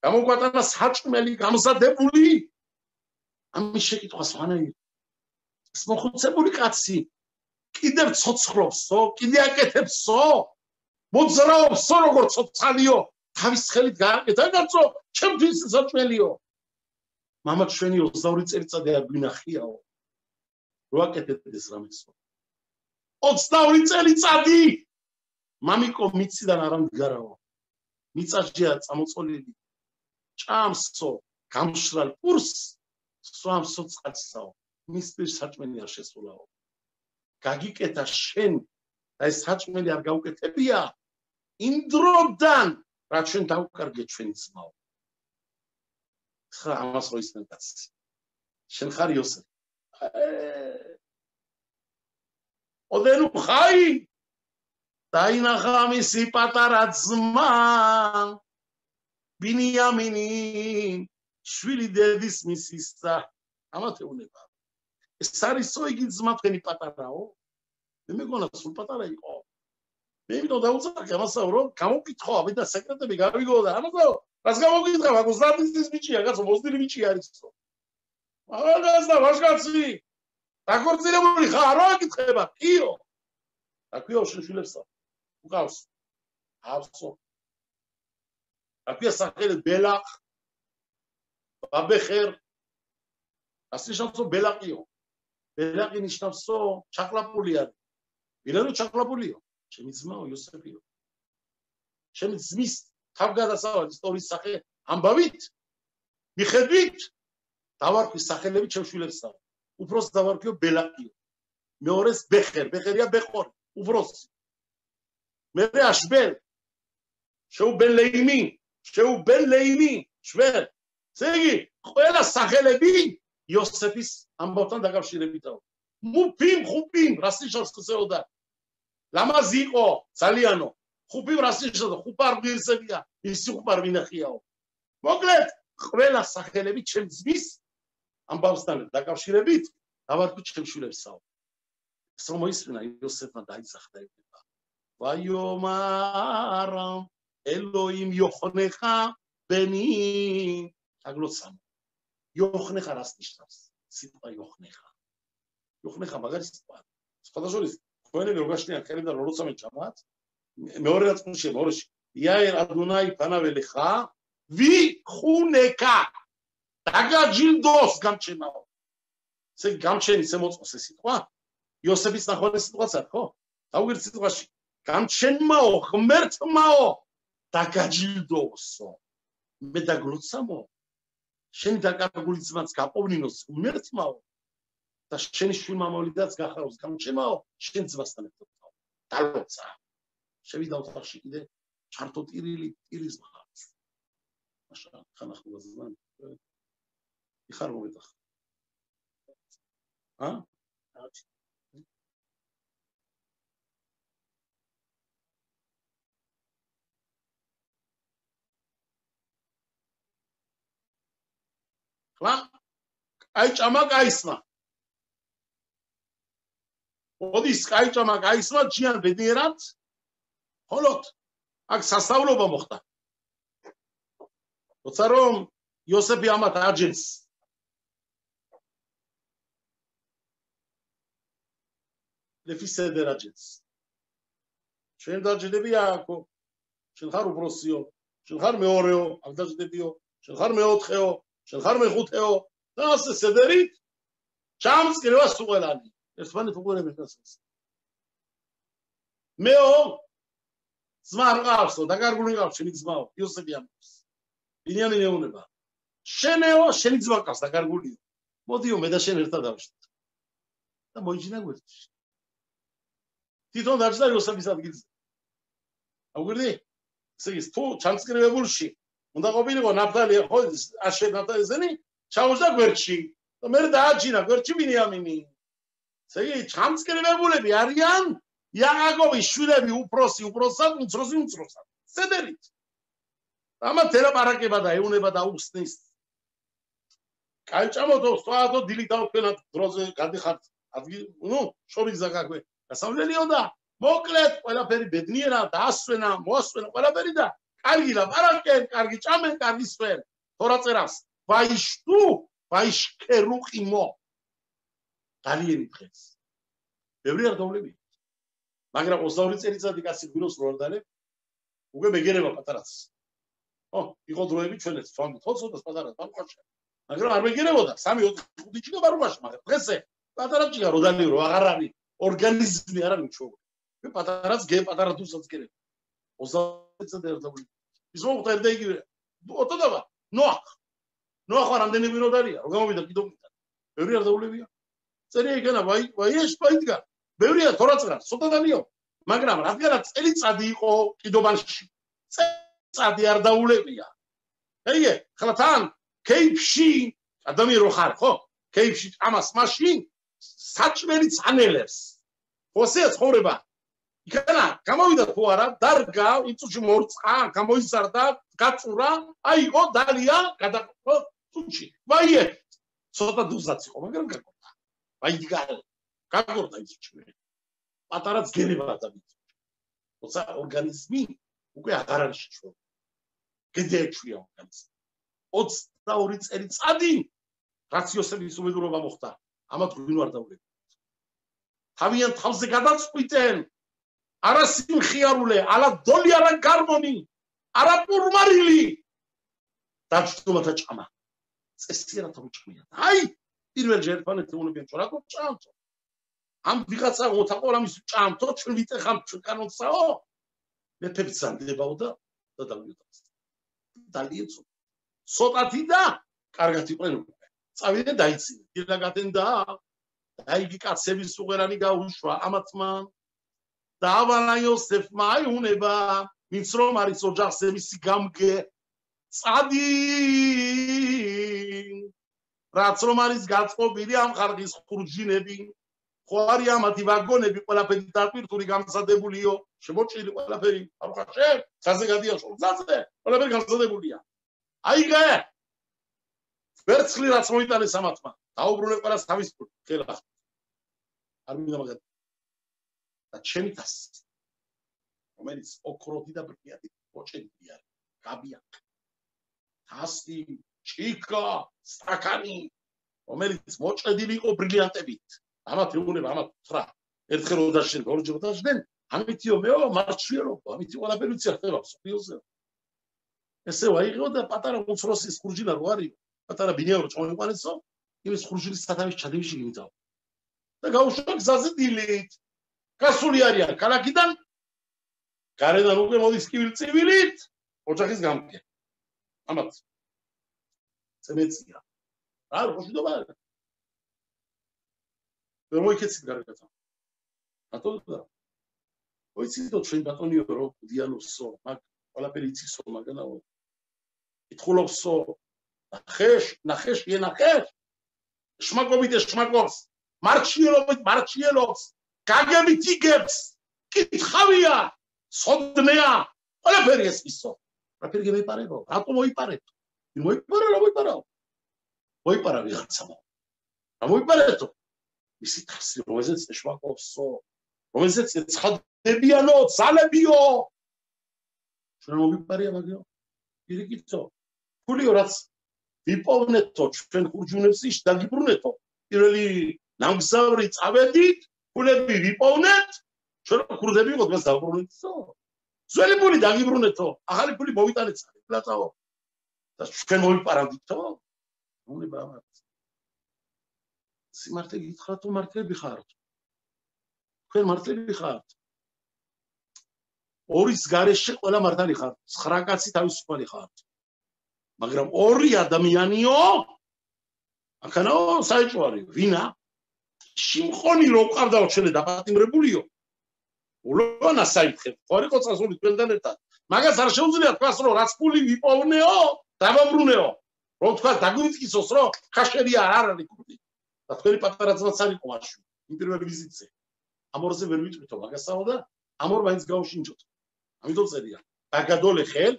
გამოგვატანა საჭმელი გამზადებული ამის შეკითხვას ვანაირი ეს მოხუცებული კაცი კიდევ ცოცხლობსო კიდე აკეთებსო მოძრაობსო როგორც ცოცხალიო თავის ხელით გააკეთა კაცო ჩემთვის საჭმელიო მამა ჩვენი 22 წელიწადი არ გვინახიაო რო აკეთეთ ეს რამესო 22 წელიწადი მამიკო მიციდან არ ამდგარაო მიწაშია წამოწოლილი ჭამსო გამშრალ პურს სვამსო წყაცსაო მის პირ საჭმელი არ შესულაო გაგიკეთა შენ და ეს საჭმელი არ გაუკეთებია იმ დროდან რაც შენ დაუკარგე ჩვენი ძმაო ხა ამას რო ისმენ კაცი შენ ხარ იოსებ ოდენუ ხაი დაინახა მისი პატარა ძმა ბინიამინი შვილი დედის მისისა ამათეუნება ეს არისო იგი ძმა თქვენი პატარაო მე მეგონა სულ პატარა იყო მე ვიდო დაუწაკე ამასაო რომ გამოგკითხო ამიდა სეკრეტები გავიგო და ამასაო რას გამოგკითხა მაგ 30 წლის ბიჭია კაცო მოსდილი ბიჭი არისო მაგას და ვაშკაცი დაქორწინებული ხარ, რა აკითხება? კიო. აქვეა შვილებსა. უკავს. ავსო. აქვეა სახელი ბელაყ. ბაბეხერ. ასე შავსო ბელაყიო. ბელაყი ნიშნავსო ჩაკლაპული არის. ვირანო ჩაკლაპულიო? ჩემი ძმაო იოსებიო. ჩემი ძმის თავგადასავალი ისტორიის სახე ამბავით მიხედვით დავარქვის სახელები ჩემ შვილებსა. უფროს დავარქიო ბელაყიო. მეორეს ბეხერ, ბეხერია ბეყორი, უფროსი. მერე აშბელ. შეუბელეიმი, შველ. ზეგი, ყველა სახელები იოსების ამბავთან დაკავშირებითაა. მუფიმ, ხუპიმ, რას ნიშნავს ხსეოდა? ლამაზი იყო, ძალიანო. ხუპიმ რას ნიშნავს? ხუპარ ღირსებია, ისი ხუპარ ვინახიაო. მოკლედ, ყველა სახელები ჩემ ძმის ამბავთან დაკავშირებით დავარქვი ჩემ შვილებსაო. ეს რომ მოისმინა იოსებმა დაიძახდა ეკება. ვაიომარ ელოიმ იოხნეხა ბენი აგლოცამ. იოხნეხა რას ნიშნავს? სიტყვა იოხნეხა. იოხნეხა მაგარი სიტყვა. სხვადასხვა თქვენები როგორ გაშნიან ხელიდან როცა მე ჩამოაც მეორე ნაწილში მოროში იაერ ადუნაი ფანაველი ხა ვი ხუნეკა დაგაჯილდოს გამჩენაო. ესე გამჩენის ემოწოს ეს სიტყვა იოსების ნახვალის სიტყვაცაა ხო? დავუგირთ სიტყვაში გამჩენმაო ღმერთმაო დაგაჯილდოსო მე დაგლოცამო შენი დაკარგული ძმაც გაპოვნინოს ღმერთმაო და შენი შვილმამავლიდაც გახაროს გამჩენმაო შენ ძმასთან ერთად დალოცა შევიდა ოთახში კიდე ჩართო ტირის მხარეს მაშა ხანახულას ზან იხარ მოვიდახ აი ჭამა კაისმა ოდის კაი ჭამა კაისმა ჯიან ბედნიერად ხოლოდ აქ სასწავლობა მოხდა როცა რომ იოსები ამათ აჯენს ლეფისედერ აჯენს შენ დაჯდები აქო შენ ხარ უბროსიო შენ ხარ მეორეო აქ დაჯდებიო შენ ხარ მეოთხეო შენ ხარ მეხუთეო და ასე სედერით ჩამსკრევა სულანი ერთმანეთ უყურებენ ეს მეო ძმა რყავსო დაკარგული ყავს შენი ძმაო იოსები ამბობს ბინიამინ ეუნება შენეო შენი ძმა ყავს დაკარგული მოდიო მე და შენ ერთად დავშოთ და მოიჯინა გვერდში თვითონ დაჯდა იოსების ადგილზე აუგირდი ესე ის თუ ჩამსკრევებულში უნდა ყოფილიყო ნაფთალი ხო აშე ნაფთალიზენი ჩაუჯდა გვერდში და მე დააჯინა გვერდში ბინიამინი ესე იგი ჩამსკრევებულები არიან იაკობის შვილები უფროსი უფროსად უმცროსი უმცროსად სედერით ამათ ელაპარაკება და ეუნება და უხსნის კაიჭამოთო სწორადო დილით დავქენად დროზე გადიხართ ადგილ ნუ შორის ზაგაგვე გასავლელიო და მოკლედ ყველაფერი ბედნიერა და ასვენა მოასვენა ყველაფერი და კარგი ლაპარაკენ კარგი ჭამენ კარგი სვენ თორა წერავს ვაიშტუ ვაიშკერუყიმო დალიერი დღეს ბევრი არ დავლები მაგრამ 22 წელიწადი კაცი გვინოს რო არ დალებ უკვე მეგერება პატარაც ო იყო დროები ჩვენეთ სვამით თოცოდას პატარა დამყარშა მაგრამ არ მეგერებოდა 3-4 ჭიგა ბარუმაში მაგრამ დღესე პატარა ჭიგა რო დალიო რო აღარ არის ორგანიზმი არ არის ჩო მე პატარაც გე პატარა თუსაც გერებ 22 წელიწადი არ დავლები ის მოხდა ერთ იგივე ოტოდაბა ნოახ რამდენი გვინო დალია რო გამოვიდა კიდო მიტა ბევრი არ დავლებია წერია იქნა ვაიეშ პაიდგა ბევრია თორა წერა ცოტა დალიო მაგრამ რადგანაც წელიწადი იყო კიდობანში წელიწადი არ დაულებია ეიგე ხლა თან კეიფში ადამიანი რო ხარ ხო კეიფში ამას მაშინ საჭმელი წანელებს ხოსე ცხოვრება იქნა გამოვიდა თუ არა დარგა იწუში მორწყა გამოიზარდა გაწურა აიღო დალია გადაყო თუჩი ვაიე ცოტა დუზაც იყო მაგრამ გაკორდა ვაიდგა გაკორდა იწუში პატარაც გერება ადამიანი თორსა ორგანიზმი უკვე აღარ არის შუა გედეჩვია ორგანიზმი 22 წელიწადი რაც იოსების უბედურობა მოხდა ამათ გვინო არ დავლები თავიან თავზე გადაწყვიტენ არა სიმხიარულე არა დოლი არა გარმონი არა პურმარილი დაჭდომათა ჭამა წესიერათა უჭმია აი პირველ ერთმანეთს უნებიან რა თქო ჭამთო ამ ვიღაცა მოთაყოლამის ჭამთო ჩვენ ვიტეხავთ ჩვენ კანონსაო მეფებს ზანდებაო და დავიუტავს ძალიან ცოტათი და კარგად იყვნენ უკვე წავიდნენ დაიცინე დილაგათენ და იგი კაცების უღერანი გაუშვა ამათმა და ავალა იოსეფმა აიუნება ვინც რომ არის ოჯახზე მისი გამგე წადი რაც რომ არის გაწყობილი ამ ხარგის ხურჯინები ხო არის ამათი ვაგონები ყველაფერი დაპირტული გამზადებულიო შემოჭრილი ყველაფერი არხაშე ცაზე გადიაშო ცაზე ყველაფერი გამზადებულია აიღე ვერცხლი რაც მოიტანეს ამათმა დაუბრუნე ყველას თავის ხელა არ მინდა მაგათ და ჩემი თასი რომელიც ოქროთი და ბრიადი მოჭედილი არის გაბიაკ თასი ჭიკა სტაკანი რომელიც მოჭედილი იყო ბრილიანტებით ამათ უნება ამათ თრა ერთხელ ოდაშენ ორჯერ დაშენ ამითიო მეო მარჩიელო ამითი ყველაფერი ვიცი ხდება სოფიოზე ესე ვაიღო და პატარა უცროსის ხურჯინა რო არის პატარა ბინია რო წოიყვანესო იმის ხურჯინის სათავის ჩადევიში გიმძავ და გაუშვა გზაზე დილით გასული არიან ქალაქიდან გარედან უკვე მოდის კივილწივილით ოჯახის გამგე ამათ წემეცია რა როშიდობა ვერ მოიქეცით გარეგათა რატო და ოიციდო ჩვენ ბატონიო რო დიანოსო მაგ ყველაფერი იცისო მაგანაო ითხოვსო ნახეშ ენახეშ შმაკობით შმაკობს მარჩიელობს გაგებით იგებს კითხავია სოდნეა ყველაფერი ეს ისო ყველაფერი გემეპარებო რატო მოიპარეთ მოიპარა ვიღაცამ რა მოიპარეთო მისი თასი რომელზეც შმაკობსო რომელზეც ცხადებიანო ძალებიო ჩვენ მოიპარია მაგიო ირიკიცო ფულიო რაც ვიპოვნეთო ჩვენ ხურჯუნებს ის დაგიბრუნეთო პირველი ნამგზავრი წავედით ფულები ვიპოვნეთ ჩვენ ხურდები ვიყოთ მას დავბრუნეთო ძველი ფული დაგიბრუნეთო ახალი ფული მოვიტანეთ სახლაცაო და ჩვენ მოიპარამდითო უნება ამათ სიმართლე გითხრათ თუ მართლები ხართ თქვენ მართლები ხართ ორის გარეშე ყველა მართალი ხართ 9 კაცი თავისუფალი ხართ მაგრამ ორი ადამიანიო აქანაო საჭვარი ვინა შიმხონი რო ყავდაო ჩვენე დაპატიმრებულიო ულონა საითხე ხორიყო წასული თქვენთან ერთად მაგას არ შეუძლია თქვას რომ რაც ფული ვიპოვნეო დავაბრუნეო რომ თქვა დაგვიწკისოს რომ ხაშერია არ არის კუდი და თქვენი პატარა ძმაც არ იყო მაშინ იმ პირველ ვიზიტზე ამ ორზე ვერ ვიტყვითო მაგასაო და ამ ორ მაინც გავშინჯოთ ამიტომ წერია ბაგადოლე ხელ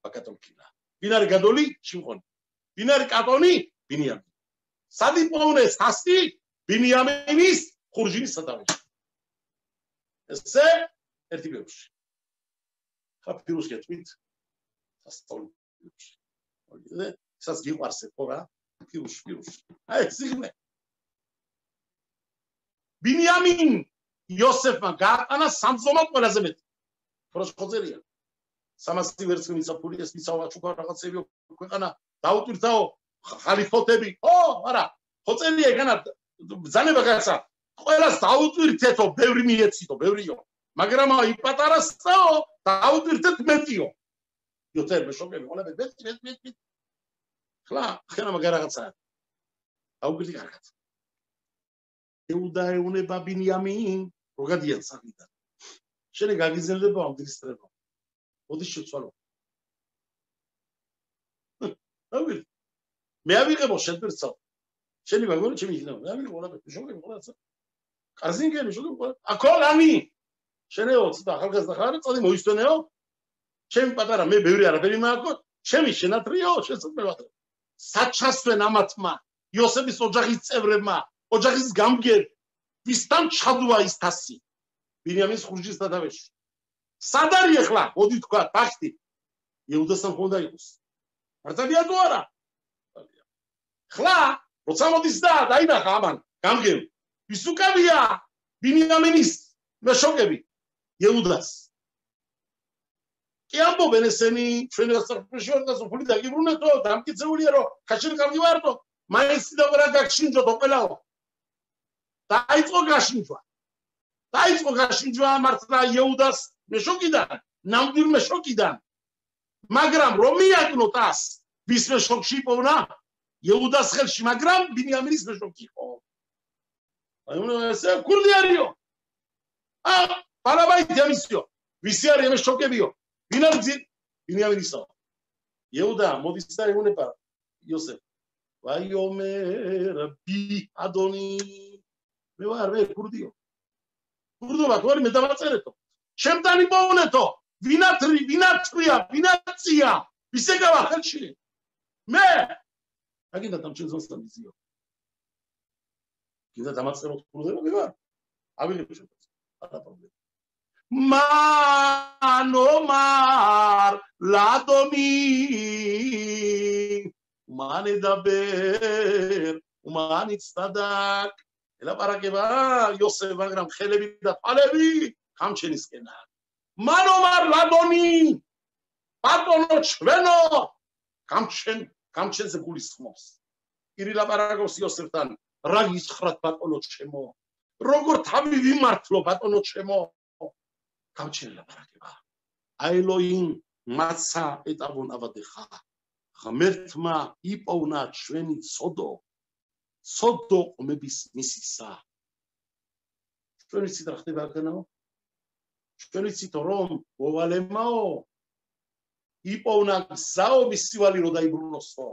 ბაგადოლკინა ვინ არის გადოლი შიმხონი ვინ არის კატონი ბინიამინი სადი პოვნეს თასი ბინიამინის ხურჯინის სათავეში ესე ერთი ბევრში ხა პირუს გეტყვით სასწაული მოგიდე ისაც გიყვარს ხო რა პირუს აი სიგნე ბინიამინ იოსეფმა გააყანა სამწომად ყველაზე მეტი პროს ხოძერია 300 ვერცხლი მისაფული ეს მისავა ჩუქა რაღაცები ქვეყანა დაუტვირთაო ხალიფოთები ო არა ხოწერია ეგანა ბძანება გაცა ყველას დაუტვირთეთო ბევრი მიეცითო ბევრიო მაგრამ აი პატარასწაო დაუტვირთეთ მეტიო იოთერ მეშოკები ყველაფერი მეტ ხლა ხენა მაგარაღაცა აუგლი კარგად ეუდა ეუნება ბინიამინ როგადიან საქმიდან შენი გაგიზელდება ამ დისტრება მოდი შეცვალო აუგლი მე ავიღებო შედერცა შენი ვაგონი ჩემი იქნება მე ავიღო ყველაფერი შოკები ყველაცა კარზინგები შოკები აკოლანი შენეო ცოტა ახალგაზრდა ხარ წადი მოისვენეო ჩემი პატარა მე ბევრი არაფერი მაქვს ჩემი შენატრიო შეცდომებად საჩასვენ ამათმა იოსების ოჯახის წევრებმა ოჯახის გამგერ ვისთან ჩადვა ის თასი ბინიამის ხურჯის სათავეში სად არის ახლა მოდი თქვა ტახტი იუდასთან ხონდა იყოს მართალია თუ არა ხლა როცა მოდის და დაინახა ამან გამგერ ვის უკავია ბინიამინის მეშოკები იუდას კი ამბობენ ესენი ჩვენი გასწრაფში ვარ და სოფლი დაგიბრუნეთო დამკიცებულია რომ ქაჩილი კარგი ვარდო მაინც და რა გაგშინჯოთ ყველაო დაიწყო გაშინჯვა მართლა იუდას მეშოკიდან ნამდვილ მეშოკიდან მაგრამ რომ მიაკნოთ ას ვის მეშოკში იპოვნა იუდას ხელში მაგრამ ბინიამინის მეშოკი იყო აი უნდა ესე კურდი არისო პარაბაიტი ამისიო ვისი არის მეშოკებიო ვინ არის ბინიამინისო იუდა მოდის და ეუნება იოსებ ვაიომერ ბი ადონი მე ვარ კურდიო კურდობა თუ არის მე დავაწერეთო ჩემთან იპოვნეთო ვინაცია ვისეგავა ხელში მე აგინდა დამჩენზონსთან იზიო გინდა დამაწეროთ კურდება მე ვარ ავიღებ შეგაც არა პრობლემა მანომარ ლადონი მანედაბერ უმანიცდაკ ელაპარაკება იოსებ მაგრამ ხელები და თვალები გამჩენისკენა მანომარ ლადონი ბატონო ჩვენო გამჩენზე გულისხმობს ირილაპარაკობს იოსებთან რა გიცხრათ ბატონო ჩემო როგორ თავი ვიმართლო ბატონო ჩემო გამჩენილა პარაკება აელოიმ მაცა ეტაბონ ავადეხა ღმერთმა იპოვნა ჩვენი ცოდო ყმების მისისა ჩვენ ვიცით რა ხდება აქანაო ჩვენ ვიცით რომ მოვალემაო იპოვნა გზაო მისივალი რო დაიბრუნოსო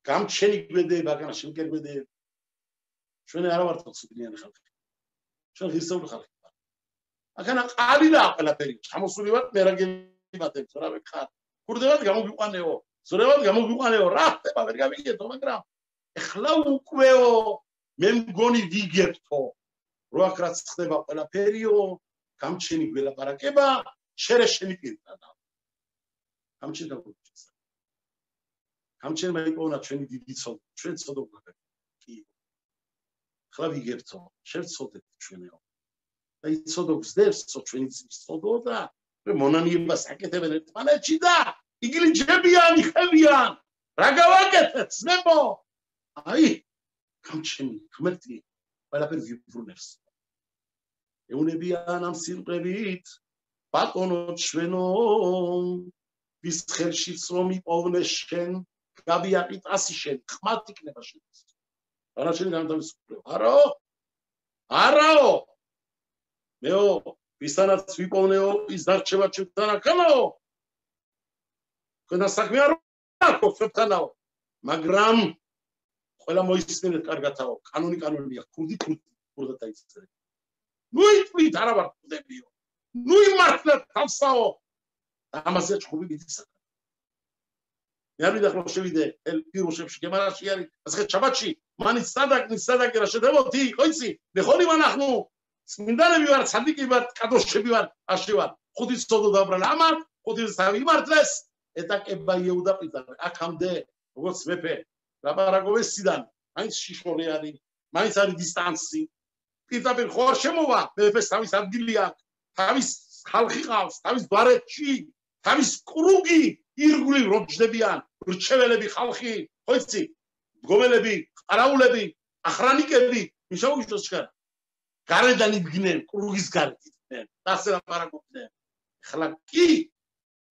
გამჩენი გვედება გან შემკერგვედება ჩვენ არა ვართ ცუდიანი ხალხი ჩვენ ღირსეული ხალხი ვართ აქანა ყალიდა ყველაფერი ჩამოსული ვართ მე რა გემატებს რა ვექარ კურდებად გამოგვიყვანეო რა ხდება ვერ გავიგეთო მაგრამ ეხლა უკვეო მე მგონი ვიგებთო რო აქ რაც ხდება ყველაფერიო გამჩენი გველაპარაკება შერეშენი პირდადა გამჩენდა გუჩეს გამჩენმა იპოვნა ჩვენი დიდი ცოდვა ჩვენ ცოდო კი ხლა ვიგებთო შევცოდეთ ჩვენეო და იცოდო გზდერსო ჩვენი ცოდო და მონანიებას აკეთებენ ერთმანეთში და იგლიჯებიან იხევიან რა გავაკეთეთ ძმებო აი გამჩენი ღმერთი ყველაფერს ვიბრუნებს ეუნებიან ამ სიმღერით ბატონო ჩვენო ვის ხელშიც რომ იპოვნე შენ გაბიაყით ასი შენ ხმათ იქნება შენ არა შენ განთავისუფლებ არაო მეო ვისთანაც ვიპოვნეო ის დარჩება ჩვენთან აქანაო თქვენ საქმე არ აქვს ჩვენთანაო მაგრამ ყველა მოისმენთ კარგათაო კანონია ქურდა დაიწერე ნუ იტყვით არა ვარ ხდებიო ნუ იმართლეთ თავსაო ამაზე ჩხუბი მიდისა მე არ ვიდახრო შევიდე პირუშებში გემარაში არის ასეთ შაბათში მანიც სადაკი რა შედებოდი ხო იცი მე ხონი მანახნუ წმინდანები ვარ ცადიკი ვარ კადოშები ვარ აში ვარ ხუთი ცოდო დაბრალ ამან ხუთი სამიმართლეს ეტაკება იუდა პიტარ აქამდე როგორც მეფე ლაპარაკობენ სიდან მაინც შიშორი არის მაინც არის დისტანსი პირდაპირ ხوار შემოვა მეფეს თავის ადგილი აქვს თავის ხალხი ყავს თავის ბარეთში თავის კრუგი ირგვლივ როჯდებიან რჩეველები ხალხი ხო იცი მდგომელები ყარაულები ახრანიკები მიშაუგიშოს ჩქარა გარედან იდგნენ კრუგის გარეთ იდგნენ და ასე ლაპარაკობდნენ ხლა კი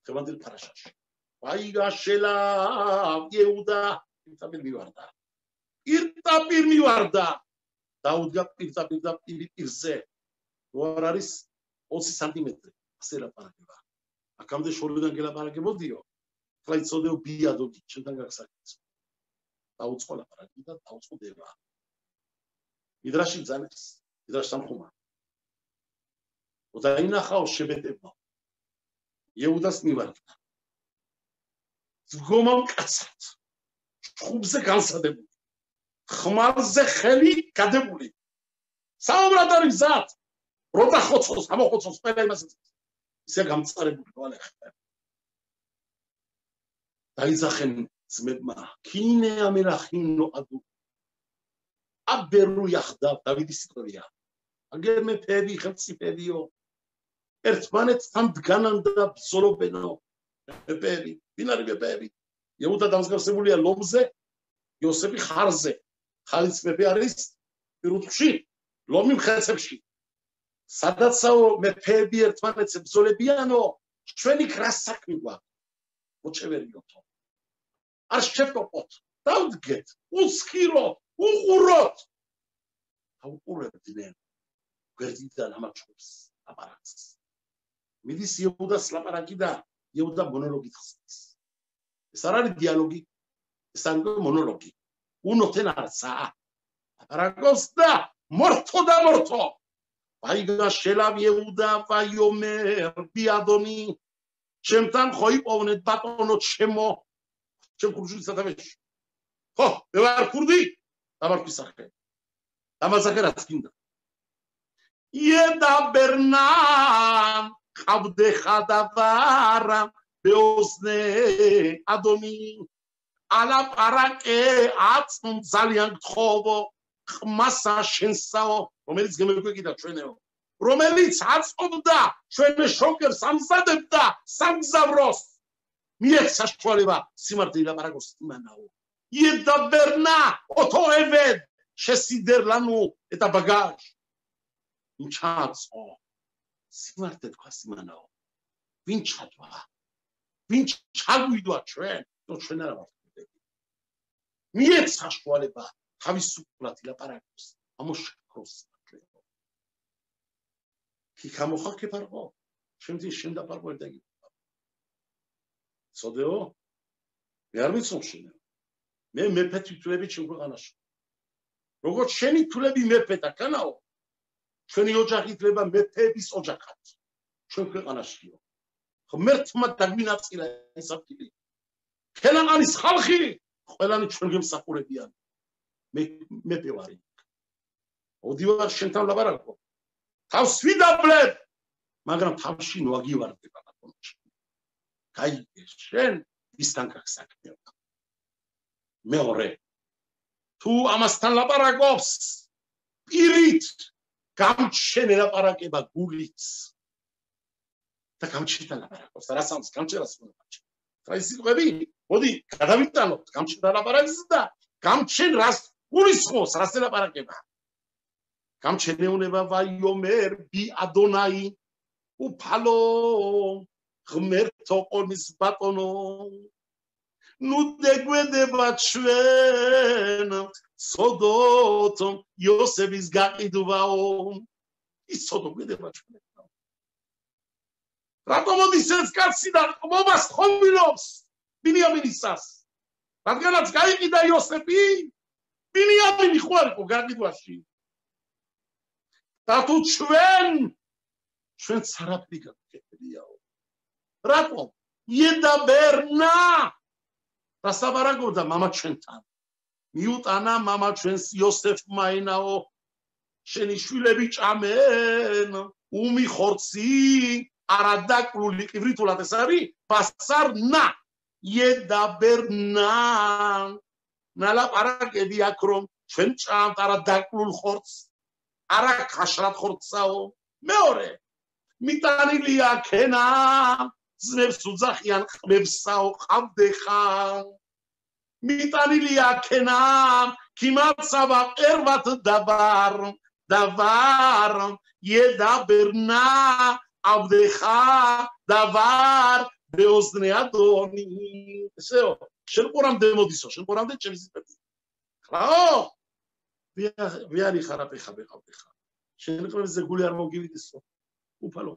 ხევანდელ ფარაშაში ვაიგაშელა იუდა პირდაპირ მივარდა დაუდგა პირზე რო არ არის 20 სანტიმეტრი ასე ლაპარაკება აქამდე შორიდან გელაპარაკებოდიო ხლა იცოდეო ბიადოდი ჩვენთან გაგსაკეთებს დაუწყო ლაპარაკი და დაუწყდება მიდრაში ძანებს მიდრაშ სამხუმა ოდაინახაო შებეტებმა იუდას მივარდა ზგომამ კაცად ხუბზე განსადებული ხმალზე ხელი გადებული საუბრად არის გზად როდა ხოცოს ამოხოცოს ყველა იმას ისე გამწარებული ყოლა დაიძახენ ძმებმა კინე ამერახინო ადუ აბერუ יחדיו დავითის ისტორია აგერ მეფეები ხელმწიფეებიო ერთმანეთთან დგანან და ბრძოლობენო მეფეები ვინ არის მეფეები იუდა დამსგავსებულია ლომზე იოსები ხარზე ხალიც მეფე არის პირუტყვში ლომი მხეცებში სადაცაო მეფეები ერთმანეთს ბრძოლებიანო ჩვენი კრას საქმე გვაქვს მოჩევერიოთო არ შევკოპოთ დავდგეთ უსხიროთ უყუროთ აუყურებდნენ გვერდიდან ამაჩობს აპარატს მიდის იუდას ლაპარაკი და იუდა მონოლოგი ხსნის ეს არ არის დიალოგი ეს არის მონოლოგი უნოთენ არცა აპარაკოს და მორთო და მორთო ვაიგა შელავ იუდა ვაიომერ ბიადონი ჩემთან ხო იპოვნეთ ბატონო ჩემო ჩემ კურჯის სათავეში ხო მე ვარ ქურდი დამარქვის სახე დამაზახე რაც გინდა იედა ბერნან ყავდეხა და ვარა ბეოსნე ადონი ალაპარაკე აწმ ძალიან გთხოვო ხმასა შენსაო რომელიც გემეკვეკიდა ჩვენეო რომელიც აწობდა ჩვენე შოკერს ამზადებდა სამგზავროს მიეც საშუალება სიმართლე ლაპარაკოს იმანაო იედა ბერნა ოთოევედ შესიდერლანუ ეტა ბაგაჟ ინჩაცო სიმართლე თქვა იმანაო ვინ ჩადვა ვინ ჩაგვიდვა ჩვენ თუ ჩვენ არა ვართ მიეც საშუალება თავისუფლად ლაპარაკოს ამოშქროს სიმართლეო კი გამოხაკე პარყო შემთი შემდაპარყო ერთაგი სოდეო მე არ ვიცნობ მე მეფე თვითვლები ჩემ ქვეყანაში როგორც შენი თვლები მეფე და კანაო ჩვენი ოჯახი თვლება მეფეების ოჯახად ჩვენ ქვეყანაშიო ღმერთმა დაგვინაწილა ეს აფილი ქელაყანის ხალხი ყველანი ჩვენ გემსახურებიან მეფე ვარი ოდივარ შენთან ლაპარაკო თავს ვიდაბლებ მაგრამ თავში ნოაგივარდება ბატონო გაიგე შენ ისთან გაგსაქმეო მეორე თუ ამასთან ლაპარაკობს პირით გამჩენ ლაპარაკება გულით და გამჩენთან ლაპარაკობს რასამს გამჩენას მოაჩენ რა ის სიტყვები მოდი გადავიტანოთ გამჩენთან ლაპარაკს და გამჩენ რას გულისხმობს რას ლაპარაკება გამჩენეუნება ვაიომერ ბი ადონაი უფალო ღმერთო ყონის ბატონო ნუ დეგვედება ჩვენ სოდოთ იოსების გაყიდვაო ის სოდო გვედება ჩვენ რატომ მოდის ეს კაცი და მომას ხომილობს ბინიამინისას რადგანაც გაიყიდა იოსები ბინიამინი ხო არისო გაყიდვაში და თუ ჩვენ არაფერი გაგკეთებიაო რატომ იედა ბერნა დასაბარაგობდა მამა ჩვენთან მიუტანა მამა ჩვენს იოსებ მაინაო შენი შვილები ჭამენ უმი ხორცი არადაკლული ივრითულად ეს არის ბასარნა იედა ბერნა ნალაპარაკები აქ რომ ჩვენ ჭამთ არადაკლულ ხორცს არა ქაშრად ხორცსაო მეორე მიტანილია ქენა ზნებს უძახიან ყმებსაო ყავდეხა მიტანილია ქენა ქიმაცავა ერვათ დავარ იედა ბერნა ყავდეხა დავარ ბეოსნე ადონი ესეო შენ ყურამდე მოდისო შენ ყურამდე ჩემს სიტყვები ხაო ვიარი ხარაფეხა ყავდეხა შენ ყურებზე გული არ მოგივიდისო უფალო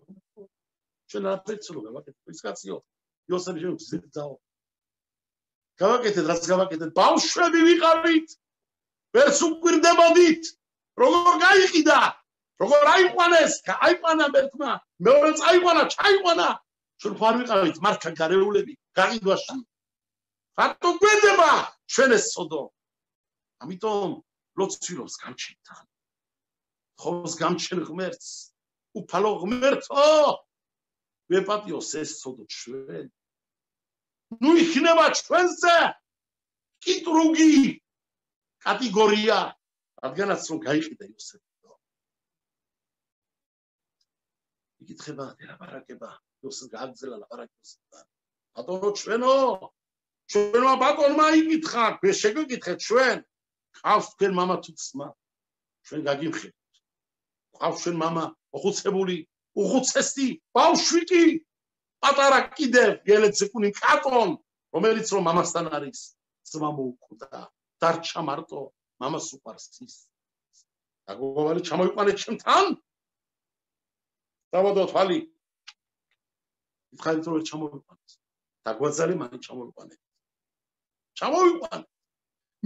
ჩვენ არაფერცლო გავაკეთეთ ის კაციო იოსები შენ გზებდაო გავაკეთეთ რაც გავაკეთეთ ბავშვები ვიყავით ვერც უკვირდებოდით როგორ გაიყიდა როგორ აიყვანეს აიყვანა ბერტმა მეორე წაიყვანა ჩაიყვანა ჩვენ ხარ ვიყავით მარქა გარეულები გაყიდვაში რატო გვედება ჩვენ ეს სოდო ამიტომ ლოცვირობს გამჩენთან ხოს გამჩენ ღმერთს უფალო ღმერთო ვეპატიოს ეს სოდო ჩვენ ნუ იქნება ჩვენზე კიტრუგი კატეგორია რადგანაც რომ გაიყიდა იოსებო იკითხება ლაპარაკება იოსებ გააგზელა ლაპარაკებასთან ბატონო ჩვენმა ბატონმა იკითხა შეგვიკითხეთ ჩვენ ყავს თქვენ მამა თუ ძმა ჩვენ გაგიმხილოთ ყავს ჩვენ მამა ოხუცებული უხუცესი ბავშვი კი პატარა კიდევ ელეცეკუნი კატონ რომელიც რომ მამასთან არის ძმა მოუკვდა დარჩა მარტო მამას უყვარს ის დაგოღოვალი ჩამოიყვანეთ ჩემთან დავადო თვალი იხარით რომ ჩამოიყვანეთ დაგვაძალე მან ჩამოიყვანეთ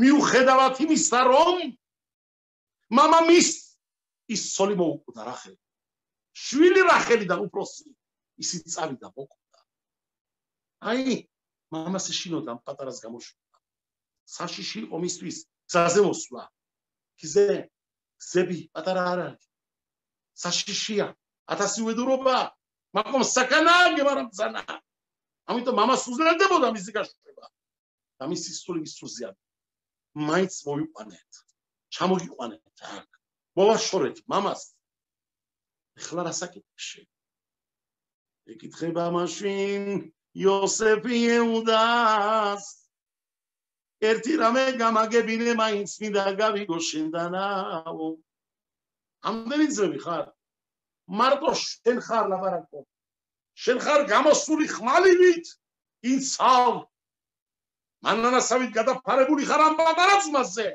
მიუხედავად იმისა რომ მამამის ის სოლი მოუკვდა რახელი შვილი რახელიდან უფროსი ისიც წავიდა მოკვდა აი მამას ეშინოდა ამ პატარას გამოშვება საშიში იყო მისთვის გზაზე მოსვლა გზე გზები პატარა არ არის საშიშია 1000 უედურობა მაგრამ საკანაა გემარამ ძანა ამიტომ მამას უზრდებოდა მისი გაშვება და მისი სული მისუზია მაინც მოვიყვანეთ ჩამოგიყვანეთ აქ მოვაშორეთ მამას ეხლა რასაკეთებში ეკითხება მაშინ იოსები ეუდას ერთი რამე გამაგებინე მაინც მინდა გავიგო შენდანაო ამდენი ძები ხარ მარტო შენ ხარ ლაპარაკო შენ ხარ გამოსული ხმალივით ინცავ მანანასავით გადაფარებული ხარ ამ პატარა ძმაზე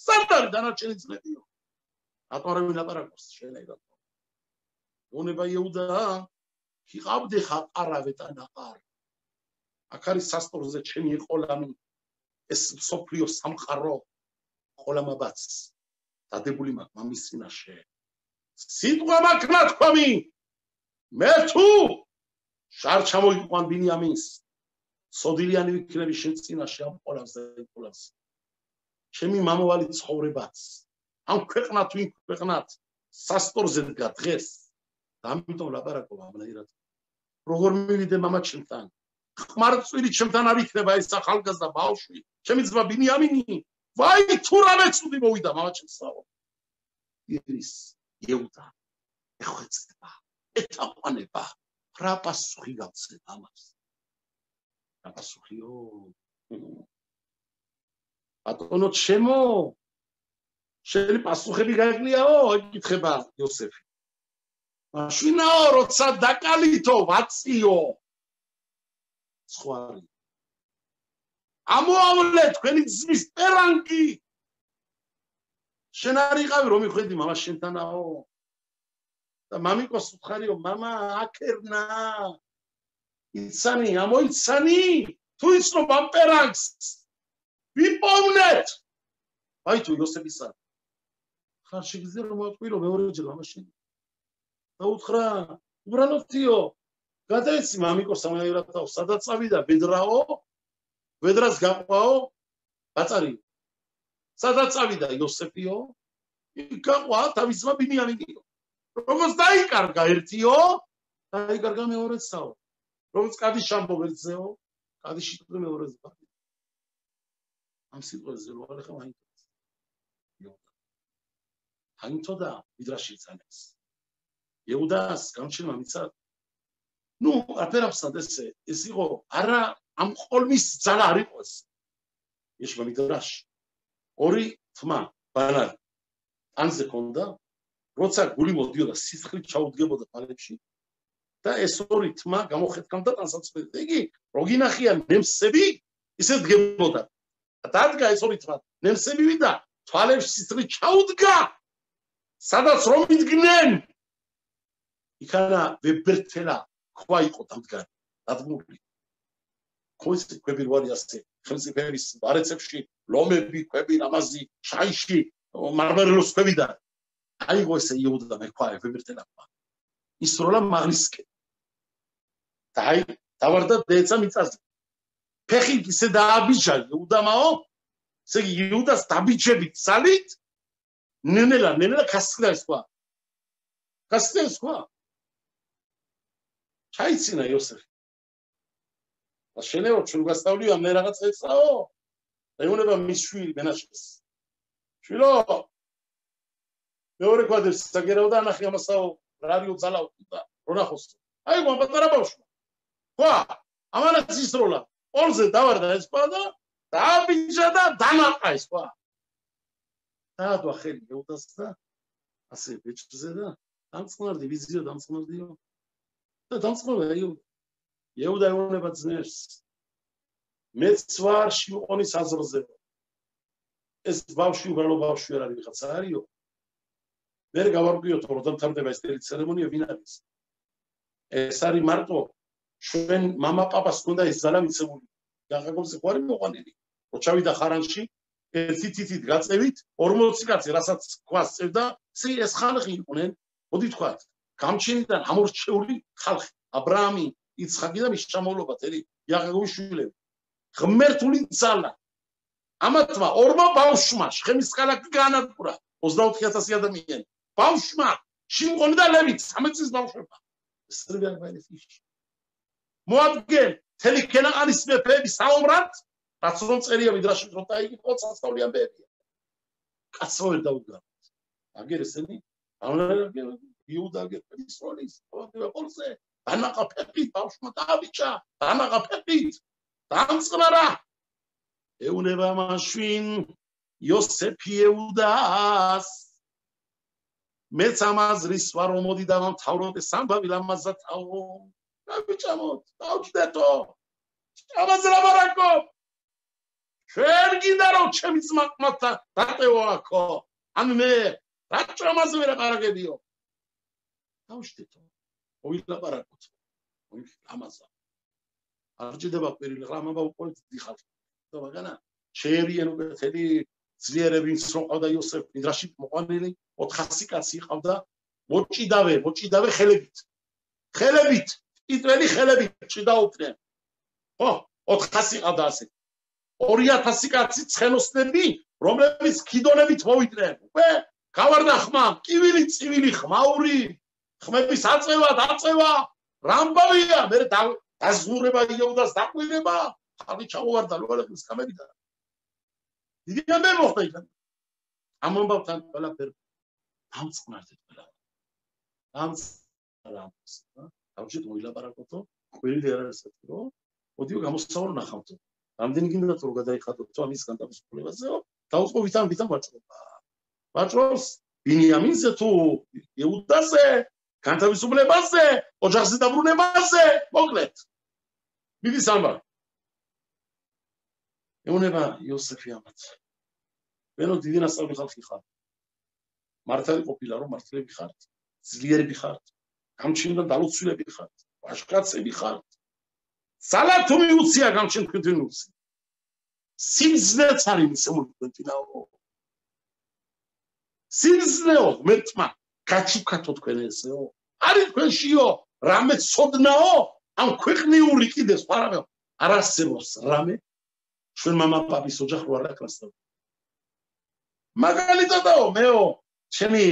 სად არის დანარჩენი ძმებიო ატარები ლაპარაკობს შეიძლება უნება იუდა ხიყავდი ხარ არავეტანაყარ აქ არის სასტორზე ჩემი ყოლამი ეს სოფლიო სამყარო ყოლამაბაც დადებული მაქვს მამის წინაშე სიტყვა მაქნა თქვამი მე თუ შარ ჩამოიყვან ბინიამინს სოდილიანი ვიქნები შენ წინაშე ამ ყოლამს და ყოლამს ჩემი მამოვალი ცხოვრებაც ამ ქვეყნად ვინ ქვეყნად სასტორზე დგა დღეს და ამიტომ ლაპარაკობ ამნაირად როგორ მივიდე მამა ჩემთან ხმარწვილი ჩემთან არ იქნება ეს ახალგაზრდა ბავშვი ჩემი ძმა ბინიამინი ვაი თუ რამე ცუდი მოვიდა მამა ჩემსაო ის იუდა ეხვეწება ეთაყვანება რა პასუხი გავცეთ ამას რა პასუხიო ბატონო ჩემო შენი პასუხები გაიგლიაო ეკითხება იოსეფი მაშინაო როცა დაკალითო ვაციო სხვარი ამოავლე თქვენი ძმის პერანგი შენ არ იყავი რომ მიხვედი მამა შენთანაო და მამიკოს უთხარიო მამა აკერნა იცანი ამოიცანი თუ იცნობ ამ პერანგს ვიპოვნეთ აი თუ იოსებისა ხარ შეგიძლია რომ მოვაკვირო მეორეჯერ მამა შენ და უთხრა უბრალოდიო გადაეცი მამიკოს სამაერათაო სადაც წავიდა ბედრაო ბედრას გაყვაო ბაწარი სადაც წავიდა იოსეფიო გაყვა თავის ძმა ბინიამინიო როგორც დაიკარგა ერთიო დაიკარგა მეორეცაო როგორც კადის შამბობ ერთზეო კადიში თუ მეორეზე ამ სიტყვაზე რო არ ხა აინთო და მიდრაში წანეს იუდას გამჩენმა მიცა ნუ აფერაფსად ეს იყო არა ამ ყოლმის ძალა არ იყოს ეს მიდრაში ორი თმა ბანანი ანზე ქონდა როცა გული მოდიოდა სისხლით ჩაუდგებოდა ფალებში და ეს ორი თმა გამოხეთქამდა ტანსაცმელად იგი როგინახია ნემსები ისე დგებოდა დადგა ეს ორი თმა ნემსები ვიდა თვალებში სისხლით ჩაუდგა სადაც რომ იდგნენ იქანა ვებერთელა ქვა იყო დამდგარი დადგმული ქვის ქვები რვარი ასე ხელმწიფეების ბარეცებში ლომები ქვები ამაზი შაიში მარმარილოს ქვები და აიღო ესე იუდა მე ქვა ვებერთელა ის როლა მაგნისკე და აი დავარდა დეცა მიწაზე ფეხი ისე დააბიჯა იუდამაო ესე იუდას დაბიჯებით ძალით ნენელა კასკდა ის ქვა ჩაიცინა იოსეფი და შენეო ჩვენ გასწავლია მე რაღაც ეცაო ეუნება მის შვილი მენაშეს შვილო მეორე კვადრს საგერავდა ანახი ამასაო რადიო ძალა რო ნახოს. აი გვა პატარა ბავშვი. ხვა, ამანაც ისროლა. ორზე დავარდა ეს ხვა და დააბიჯა და დანაყა ეს ხვა. დაადვა ხელი ეუდას და ასე ბეჭდზე და დამწყნარდი ვიზიო დამწყნარდიო. და დამწყნარდა ეუდა ეუნება ძნერს. მეც ვარ შიმყონის აზრზე. ეს ბავშვი უბრალო ბავშვი არ არის ვიღაცა არისო. მე გავარკვიოთ რომ დამთავრდება ეს ცერემონია ვინ არის. ეს არის მარტო ჩვენ мама პაპას ქონდა ეს ზალა მიცემული. გაღაგობს ხوارი მოყვანილი. რო ჩავიდა ხარანში ერთი თითით გაწევით 40 კაცი რასაც ქვას წევდა ეს ხალხი იყვნენ. მოდი თქვათ გამჩენიდან ამორჩეული ხალხი აბრაამი იცხაკი და მის ჩამოვლობათელი იაკობის შვილები. ღმერთული ძალა ამათმა ორმა ბავშვმა შხემის ქალაქი გაანადგურა 24000 ადამიანი. ბავშვმა შიმღონი და ლევი 13 წლის ბავშვებმა. მოადგენ თელი ქენაყანის მეფეების საომრად რაც რომ წერია მიდრაში რომ დაიგო სასწაული ამბებია. კაცო ვერ დაუდგა. აგერ ესენი იუდა გეფის როლის პოლზე დანაყაფებით ბავშვმა დააბიჭა დანაყაფებით დამწყნარა ეუნება მაშინ იოსეფი ეუდას მეც ამაზრის ვარ რომ მოდი დამთავროთ ეს ამბავი ლამაზათაო გაბიჭამოთ დავჭდეთო ამაზე ლაბარაკო ჩვენ გინდა რომ ჩემი ძმაკმათა დატევო აქო ან მე რაც ამაზე ვერაპარაკებიო დავჭდეთო მოილაპარაკოთ ამაზე არ ჭირდება ყვირილი რამაბა უყურეთ დიხალხი და მაგანა შეერიან უკვე თელი ძლიერები რომ ყავდა იოსებ მიდრაში მოყვანილი 400 კაცი ყავდა მოჭიდავე ხელებით იტველი ხელებით ჭიდაუდნენ ხო 400 ყავდა ასე 2000 კაცი ცხენოსნები რომლებიც ქიდონებით მოვიდნენ უკვე გავარდა ხმა კივილი წივილი ხმაური ხმების აწევა რამბავია მე დაზღურება იოდას დაყვირება ხალი ჩამოვარდა ლოალების კამერიდან დიდი ამბე მოხდა იქ ამ ამბავთან ყველაფერ დამწყნარდეთ ყველა დამწყნარდეთ დავჭით მოილაპარაკოთო ყვირილი არ არის საერთოდ რომ მოდიო გამოსწავლო ნახავთო რამდენი გინდა თუ გადაიხადოთ ამის განთავისუფლებაზეო დაუწყო ვითამ ვაჭრობს ბინიამინზე თუ იუდაზე განთავისუფლებაზე ოჯახზე დაბრუნებაზე მოკლედ მიდის ამბავი ეუნება იოსეფი ამათ ვენო დიდი ნასწავლი ხალხი ხარ მართალი ყოფილა რომ მართლები ხართ ძლიერები ხართ გამჩენდა დალოცულები ხართ ვაჟკაცები ხართ ძალა თუ მიუცია გამჩენ თქვენ უცი სიმძლეც არის მისმული თქვენთინაო სიმძლეო მეტმა გაჩუქათო თქვენ ესეო არის თქვენშიო რამე ცოდნაო ამ ქვეყნიური კიდე სხვა რამე არ არსებობს რამე ჩვენ мама პაპის ოჯახ რო არ აკრასდა მაგალითადაო მეო ჩემი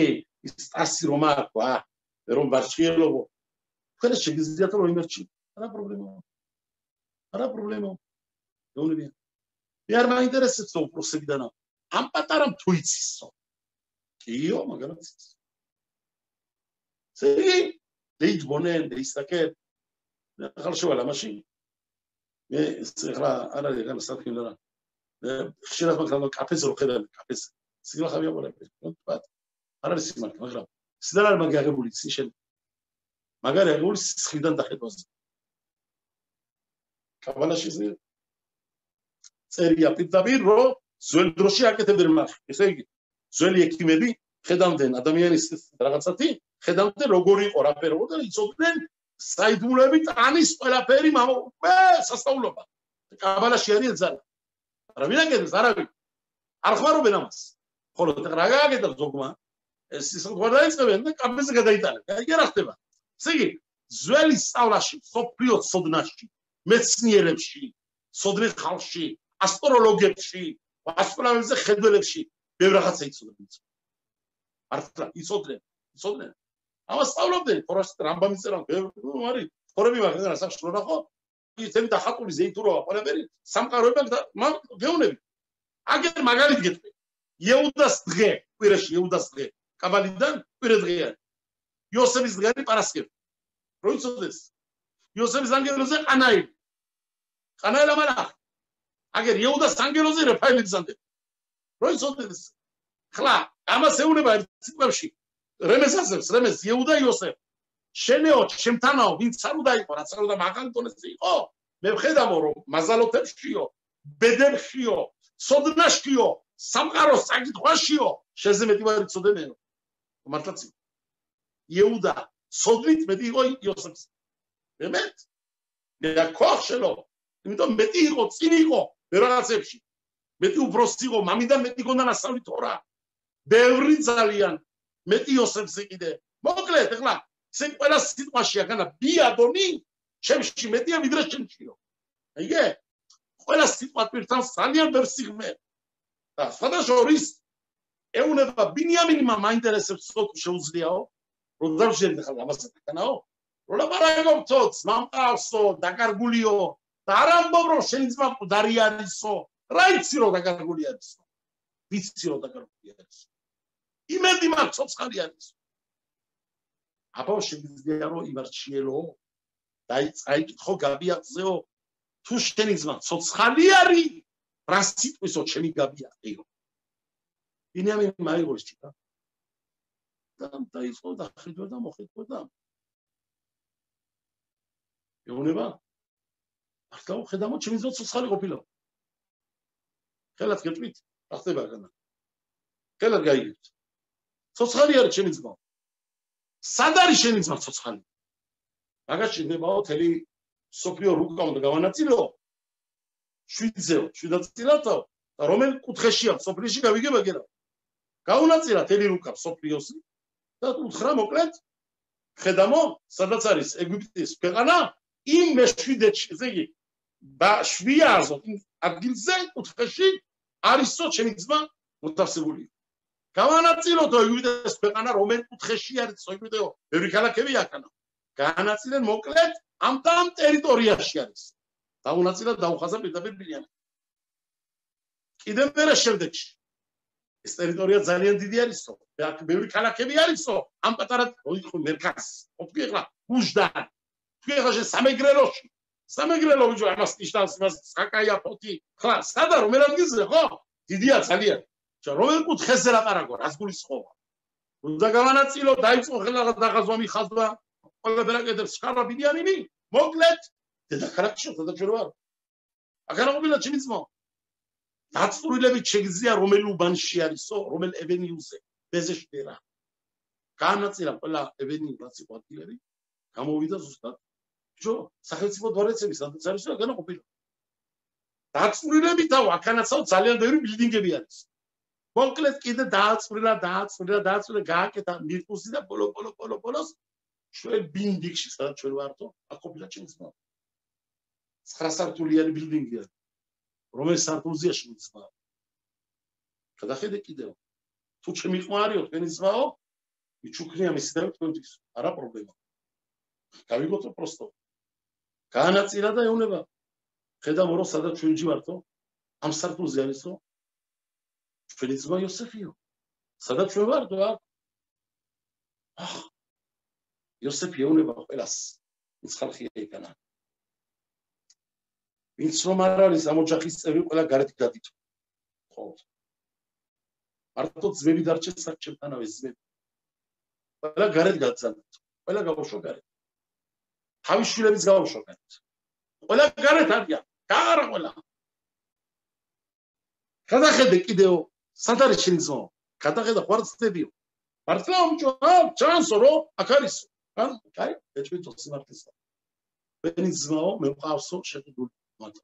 სტასი რომ აქვს რომ ვარჩიელობო თქვენ შეგიძლიათ რომ იმერჩი არა პრობლემა ეუნები მე არ მაინტერესებს უპროსებიდან ამ პატარამ თუ იცისო კიო მაგალითად სერი ლეიჯბონენ ისაკეთ ახალ შევალა მაშინ მე ეხლა არ არის ეგ საკითხი ხშირად მაგალითად კაფეზე რო ხედავ კაფეზე სიგნალ ხავიაბოლები თქვა არ არის სიმართლე მაგრამ სიდარ არ მაგაღებული ციშენ მაგარი აღებული სისხლიდან დახედვაზე კაბალაში წერია პირდაპირ რომ ძველ დროში აკეთებდნენ მას ესე იგი ძველი ექიმები ხედავდნენ ადამიანის რაღაცათი ხედავდნენ როგორ იყო რა ფერო და იცოდნენ საიდუმლოებით ანის ყველაფერი სასწაულობა კაბალაში არის ძალა რა ვინ აკეთებს არავინ არ ხმარობენ ამას ხოლო რა გააკეთა ზოგმა ეს ის რა დაიწყებენ და კაბეზე გადაიტანენ აი რა ხდება ესე იგი ძველი სწავლაში სოფლიო ცოდნაში მეცნიერებში სოდნე ხალხში ასტროლოგებში ასტროლოგებზე ხედველებში ბევრ რაღაცა იცოდნენ მართლა იცოდნენ ამას სწავლობდნენ ფორას რამბამის წერან ბევრი არის ხორები მაგარ ასახშლო ნახო ისეთი დახატული ზეითურაა ყველაფერი სამყაროებად გეუნები აგერ მაგალითი გეტყვი იუდას დღე კვირაში იუდას დღე კაბალიდან კვირა დღეა იოსების დღე არის პარასკევი რო იცოდეს იოსების ანგელოზე ყანაილი ყანაილა მალახ აგერ იუდას ანგელოზე რეფაილი ბზანტე რო იცოდეს ხლა ამას ეუნება ციტყვებში რემესასებს რემეს იუდა იოსებ შენეო შემთანაო ვინც არ უნდა იყო რაც არ უნდა მაღალი დონეზე იყო მე ვხედავო რომ მაზალოთებშიო ბედებშიო სოდნაშიო სამყაროს საკითხვაშიო შეზე მეტი ვარ იცოდენეო მართლაც იუდა სოდნით მეტი იყო იოსებს באמת მე აქოხ შელო იმიტომ მეტი იყო წინ იყო რაღაცებში მეტი უბრალოდ იყო მამიდან მეტი გონდა ნასწავლი თორა ბევრი ძალიან მეტი იოსებზე კიდე მოკლედ ეხლა სენ ყველა სიტყვაშია განა ბიადონი ჩემში მეტია ვიდრე ჩემშიო აიგე ყველა სიტყვა პირთან ძალიან ბევრ სიღმე და სხვადასხვა ეუნება ბინიამინმა მაინტერესებს სულ შეუძლიაო რომ დავშერდი ხალხ ამასაც თანაო რომ ლაპარაკობთო მამყავსო დაკარგულიო და არ ამბობ რომ შენი ძმა მკვდარი არისო რა იცი რომ დაკარგული არისო ვიცი რომ დაკარგული არისო იმედი მაქვს ცოცხალი არის აბა შემიძლია რომ იმარჩიელო დაიწყო გაბიაყზეო თუ შენი ძმა ცოცხალი არის რა სიტყვისო ჩემი გაბიაყიო ბინიამინი მაიღოს ჭირა და ისო და ხედვა და მოხედვა ეუნება ახლა ხედავ ჩემი ძმა ცოცხალი ყოფილა ხელად გეტყვით რა ხდება განა ხელად გაიგებთ ცოცხალი არის ჩემი ძმა სად არის შენი ძმა ცოცხალი მაგაში ნებაო თელი სოფიო რუკა უნდა გავანაწილო 7-ზე და რომელ კუთხეშია სოფლიოში გავიგება გერა გაუნაწილა თელი რუკა სოფიოსი და უთხრა მოკლედ ხედამო სადაც არის ეგვიპტის ქვეყანა იმ მეშვიდეთში ესე იგი შვიაზო ადგილზე კუთხეში არისო ჩემი ძმა მოთავსებული გავანაწილო თო ეგვიპტის ქვეყანა რომელ კუთხეში არის ეგვიპტეო ბევრი ქალაქები აქანა განაწილენ მოკლედ ამ ტერიტორიაში არის დაუნაწილა დაუხაზა პირდაპირ ბინიამინ კიდევ მერე შემდეგში ეს ტერიტორია ძალიან დიდი არისო აქ ბევრი ქალაქები არისო ამ პატარა მერკას ოფი ახლა გუშდან თქვი ახლა სამეგრელო ბიჭო ამას ნიშნავს მას საკაია ფოთი ხლა სადა რომელ ადგილზე ხო დიდია ძალიან რომელ კუთხეზე ლაპარაკო რას გულისხმობა უნდა გავანაწილო დაიწყო ხელა დაღაზვა მიხაზვა ყველაფერა კეთებს ხარა ბინიამინი მოკლედ დედაქალაქში სადაც ჩვენ ვარ აქ არა ჩემი ძმა დაწვრილებით შეგიძლია რომელ უბანში არისო რომელ ევენიუზე ბეზეშტერა განაწილა ყველა ევენიუ რაც იყო ადგილები გამოვიდა ზუსტად ბიჭო სახელმწიფო დვარცები სადაც არისო აქ არა დაწვრილებითა აქანაცაო ძალიან ბევრი ბილდინგები არის მოკლედ კიდე დააწვრილა გააკეთა მირკუსი და პოლოს ჩვენ ბინდიქში სადაც ჩვენ ვართო აქ ყოფილა ჩემი ძმა 9 სართულიანი ბილდინგია რომელ სართულზეა შენი ძმა გადახედე კიდევ თუ ჩემი ყმარიო თქვენი ძმაო მიჩუქნია მისი და თქვენთვის არა პრობლემა გავიგოთო პროსტო განაწილა და ეუნება ხედავ რომ სადაც ჩვენჯი ვართო ამ სართულზე არისო ჩვენი ძმა იოსეფიო სადაც ჩვენ ვართ იოსეფი ეუნება ყველას ის ხალხია იქანა ვინც რომ არ არის ამ ოჯახის წევრი ყველა გარეთ გადიდო ხო მარტო ძმები დარჩეს საერთაშორისო ძმები ყველა გარეთ გაძანათ ყველა გავუშვა გარეთ თავის შვილებს გავუშვა გარეთ ყველა გარეთ არიან გაარა ყველა გადახედე კიდეო სად არის შენი ძმა გადახედა ხوارცდებიო მართლა ამჯო ჩანსო რომ აქ არის ან კაი ეჭვით ოცნართისა ვენი ძმაო მე მყავსო შეგდული მათო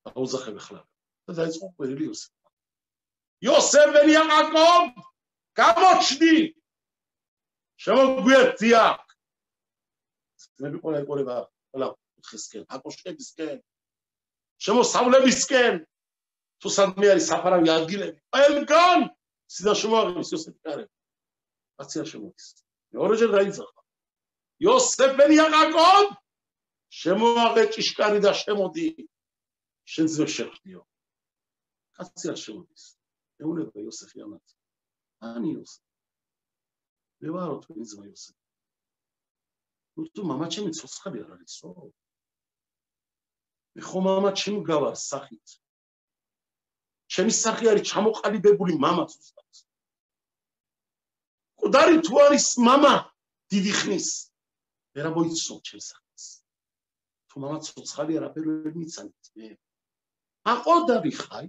აუზახებ ხლა და დაიწყო ყვირილი იოსებ ვენი აყავ გამოჩდი შემოგვიერთია მე ყველა ეყურება ყველა ხესკენ აკოშკებისკენ შემოსავლებისკენ თუ სადმე არის საფარავი ადგილები ყველგან სიდა შემოაღებს იოსები კარები კაცი არ შემოდის მეორეჯერ დაიძახა იოსებ ვენი აყავ შემოაღე ჭიშკარი და შემოდი შენ ძველ შეხვდიო კაცი არ შემოდის ეუნება იოსეფი ამათ ან იოსებ მე ვარო თქვენი ძმა იოსები თუ მამაჩემი ცოცხალი არ არისო? მე ხო მამაჩემ გავარ სახით. ჩემი სახე არის ჩამოყალიბებული მამა ზუსტად. მკვდარი თუ არის მამა დიდი ხნის, ვერ მოიცნო ჩემს სახეს. თუ მამა ცოცხალი არაფერ ვერ მიცანით მე. აყოდავი ხარ?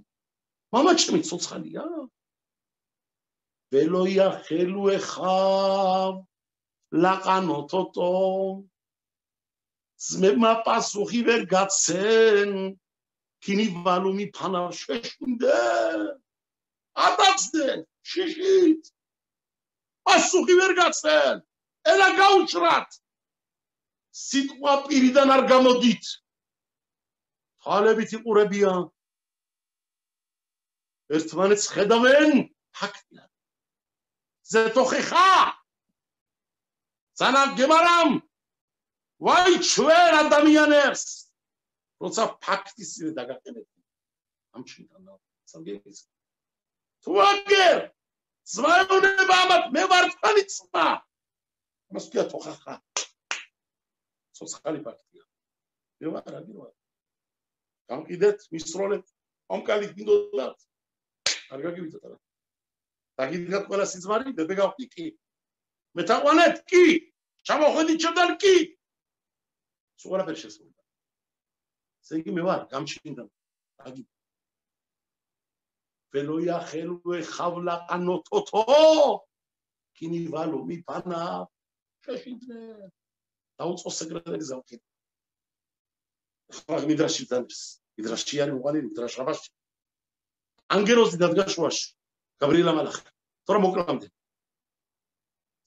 მამაჩემი ცოცხალია? ველოია ხელუე ხავ ლაყანო თოტო ზმებმა პასუხი ვერ გაცენ ქინი ვალუმი ფანავ შეშუნდე ატაცდე შიშით პასუხი ვერ გაცენ ელა გაუჭრათ სიტყვა პირიდან არ გამოდით თვალებით იყურებიან ერთმანეთს ხედავენ ფაქტია ზეთოხეხა ზანამ გემარამ ვაი ჩვენ ადამიანებს როცა ფაქტისივე დაგაყენებთ ამ ჩვენთან სამგერის თუ აგერ ზმაუნება ამათ მე ვარ თქვენი ძმა მას კი ათოხახა ცოცხალი ფაქტია მე ვარ აგირვა გამყიდეთ მისროლეთ ომკალი გინდოდათ არ გაგივიძოთ არა დაგიდგათ ყველა სიძმარი დედა გავხდი კი მე თაყვანეთ კი ჩამოხვედით ჩემთან კი სულ არაფერი შესრულდა ესე იგი მე ვარ გამჩნდა აგი ველოია ხელუე ხავლა ყანოთოთო კინი ვალო მიფანა შეშინდე დაუწყო სეკრეტარი ზავკი ხა მიდრაში დანს მიდრაში არის უყალი მიდრაში რაბაში ანგეროზი დადგაშუაში გაბრიელა მალახი თორე მოკლამდე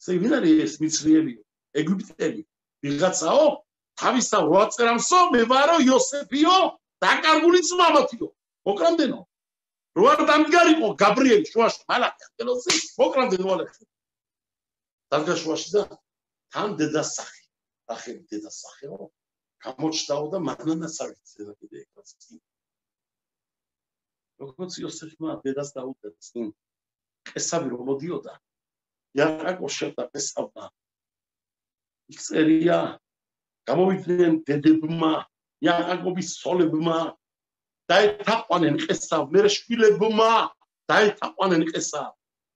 ესე ვინ არის ეს მიცრიელი ეგვიპტელი ვიღაცაო თავისა 8 წელამსო მე ვარო იოსეფიო დაკარგული ძმამათიო მოკლამდენო რო არ დამდგარიყო გაბრიელი შუაში მალახი ანგელოზი მოკლამდე მოალეხე დადგაშუაში და თან დედასახი ახალი დედასახეო გამოჩდაო და მანანასავით ზედა კიდე ეკაცი როგორც იოსეფმა დედას დაუდეთ წინ ყესავი რომ მოდიოდა იაკაკოს შევდა ყესავდა იქ წერია გამოვიდნენ დედებმა იაკაკობის სოლებმა დაეთაყვანენ ყესავ მე შვილებმა დაეთაყვანენ ყესავ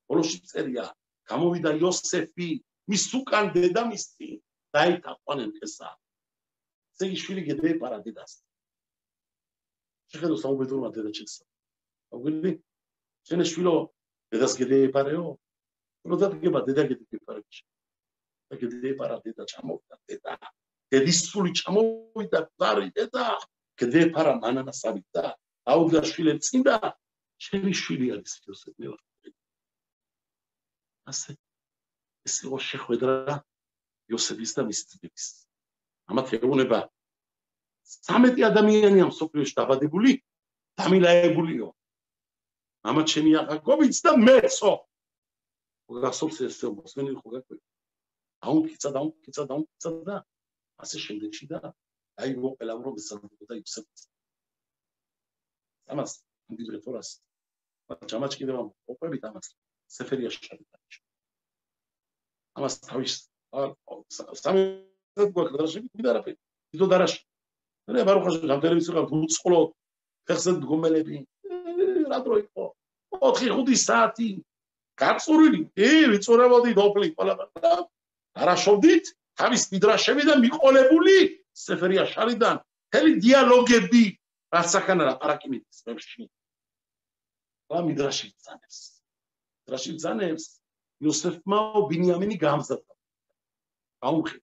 ბოლოში წერია გამოვიდა იოსეფი მის უკან დედამისი დაეთაყვანენ ყესავ ესე იგი შვილი გედეეპარა დედას შეხედო საუბედურმა დედაჩემს აგვილი შენე შვილო დედას გედეეპარეო რო დადგება დედა გედეეპარეში და გედეეპარა დედა ჩამოვიდა დედა დედის სული ჩამოვიდა ბარი დედა გედეეპარა მანანასავით და აუდგა შვილებს წინ და შენი შვილი არის იოსეფი ასე ეს იყო შეხვედრა იოსეფის და მის ძმების ამათ ეუბნება 13 ადამიანია მსოფლიოში დაბადებული დამილაებულიო ამათ ჩემი იაკაკობიც და მეცო გასულს ესე მოსმენი ხო გაკვირ აუნკიცა და ასე შემდეგში და აი მოყელა რომ ესწავლა იოსეფს ამას დირექტორას ჩამაჭკიდება ოპებით ამას სეფერია შარიტა ამას თავის სამი გვაქვს მიდარაფე დიდო დარაში მე ბარუხაში გამტელევიცია უწყლო ფეხზე დგომელები რა დრო იყო 4-5 საათი გაწურვილი ვიწურებოდი დოპლი ყველა არაშობდით თავის მიდრაშები და მიყოლებული სეფერია შარიდან თელი დიალოგები რაც ახანა ლაპარაკიმის წებში რა მიდრაში ძანებს იოსეფმა ბინიამინი გამზადდა აუხი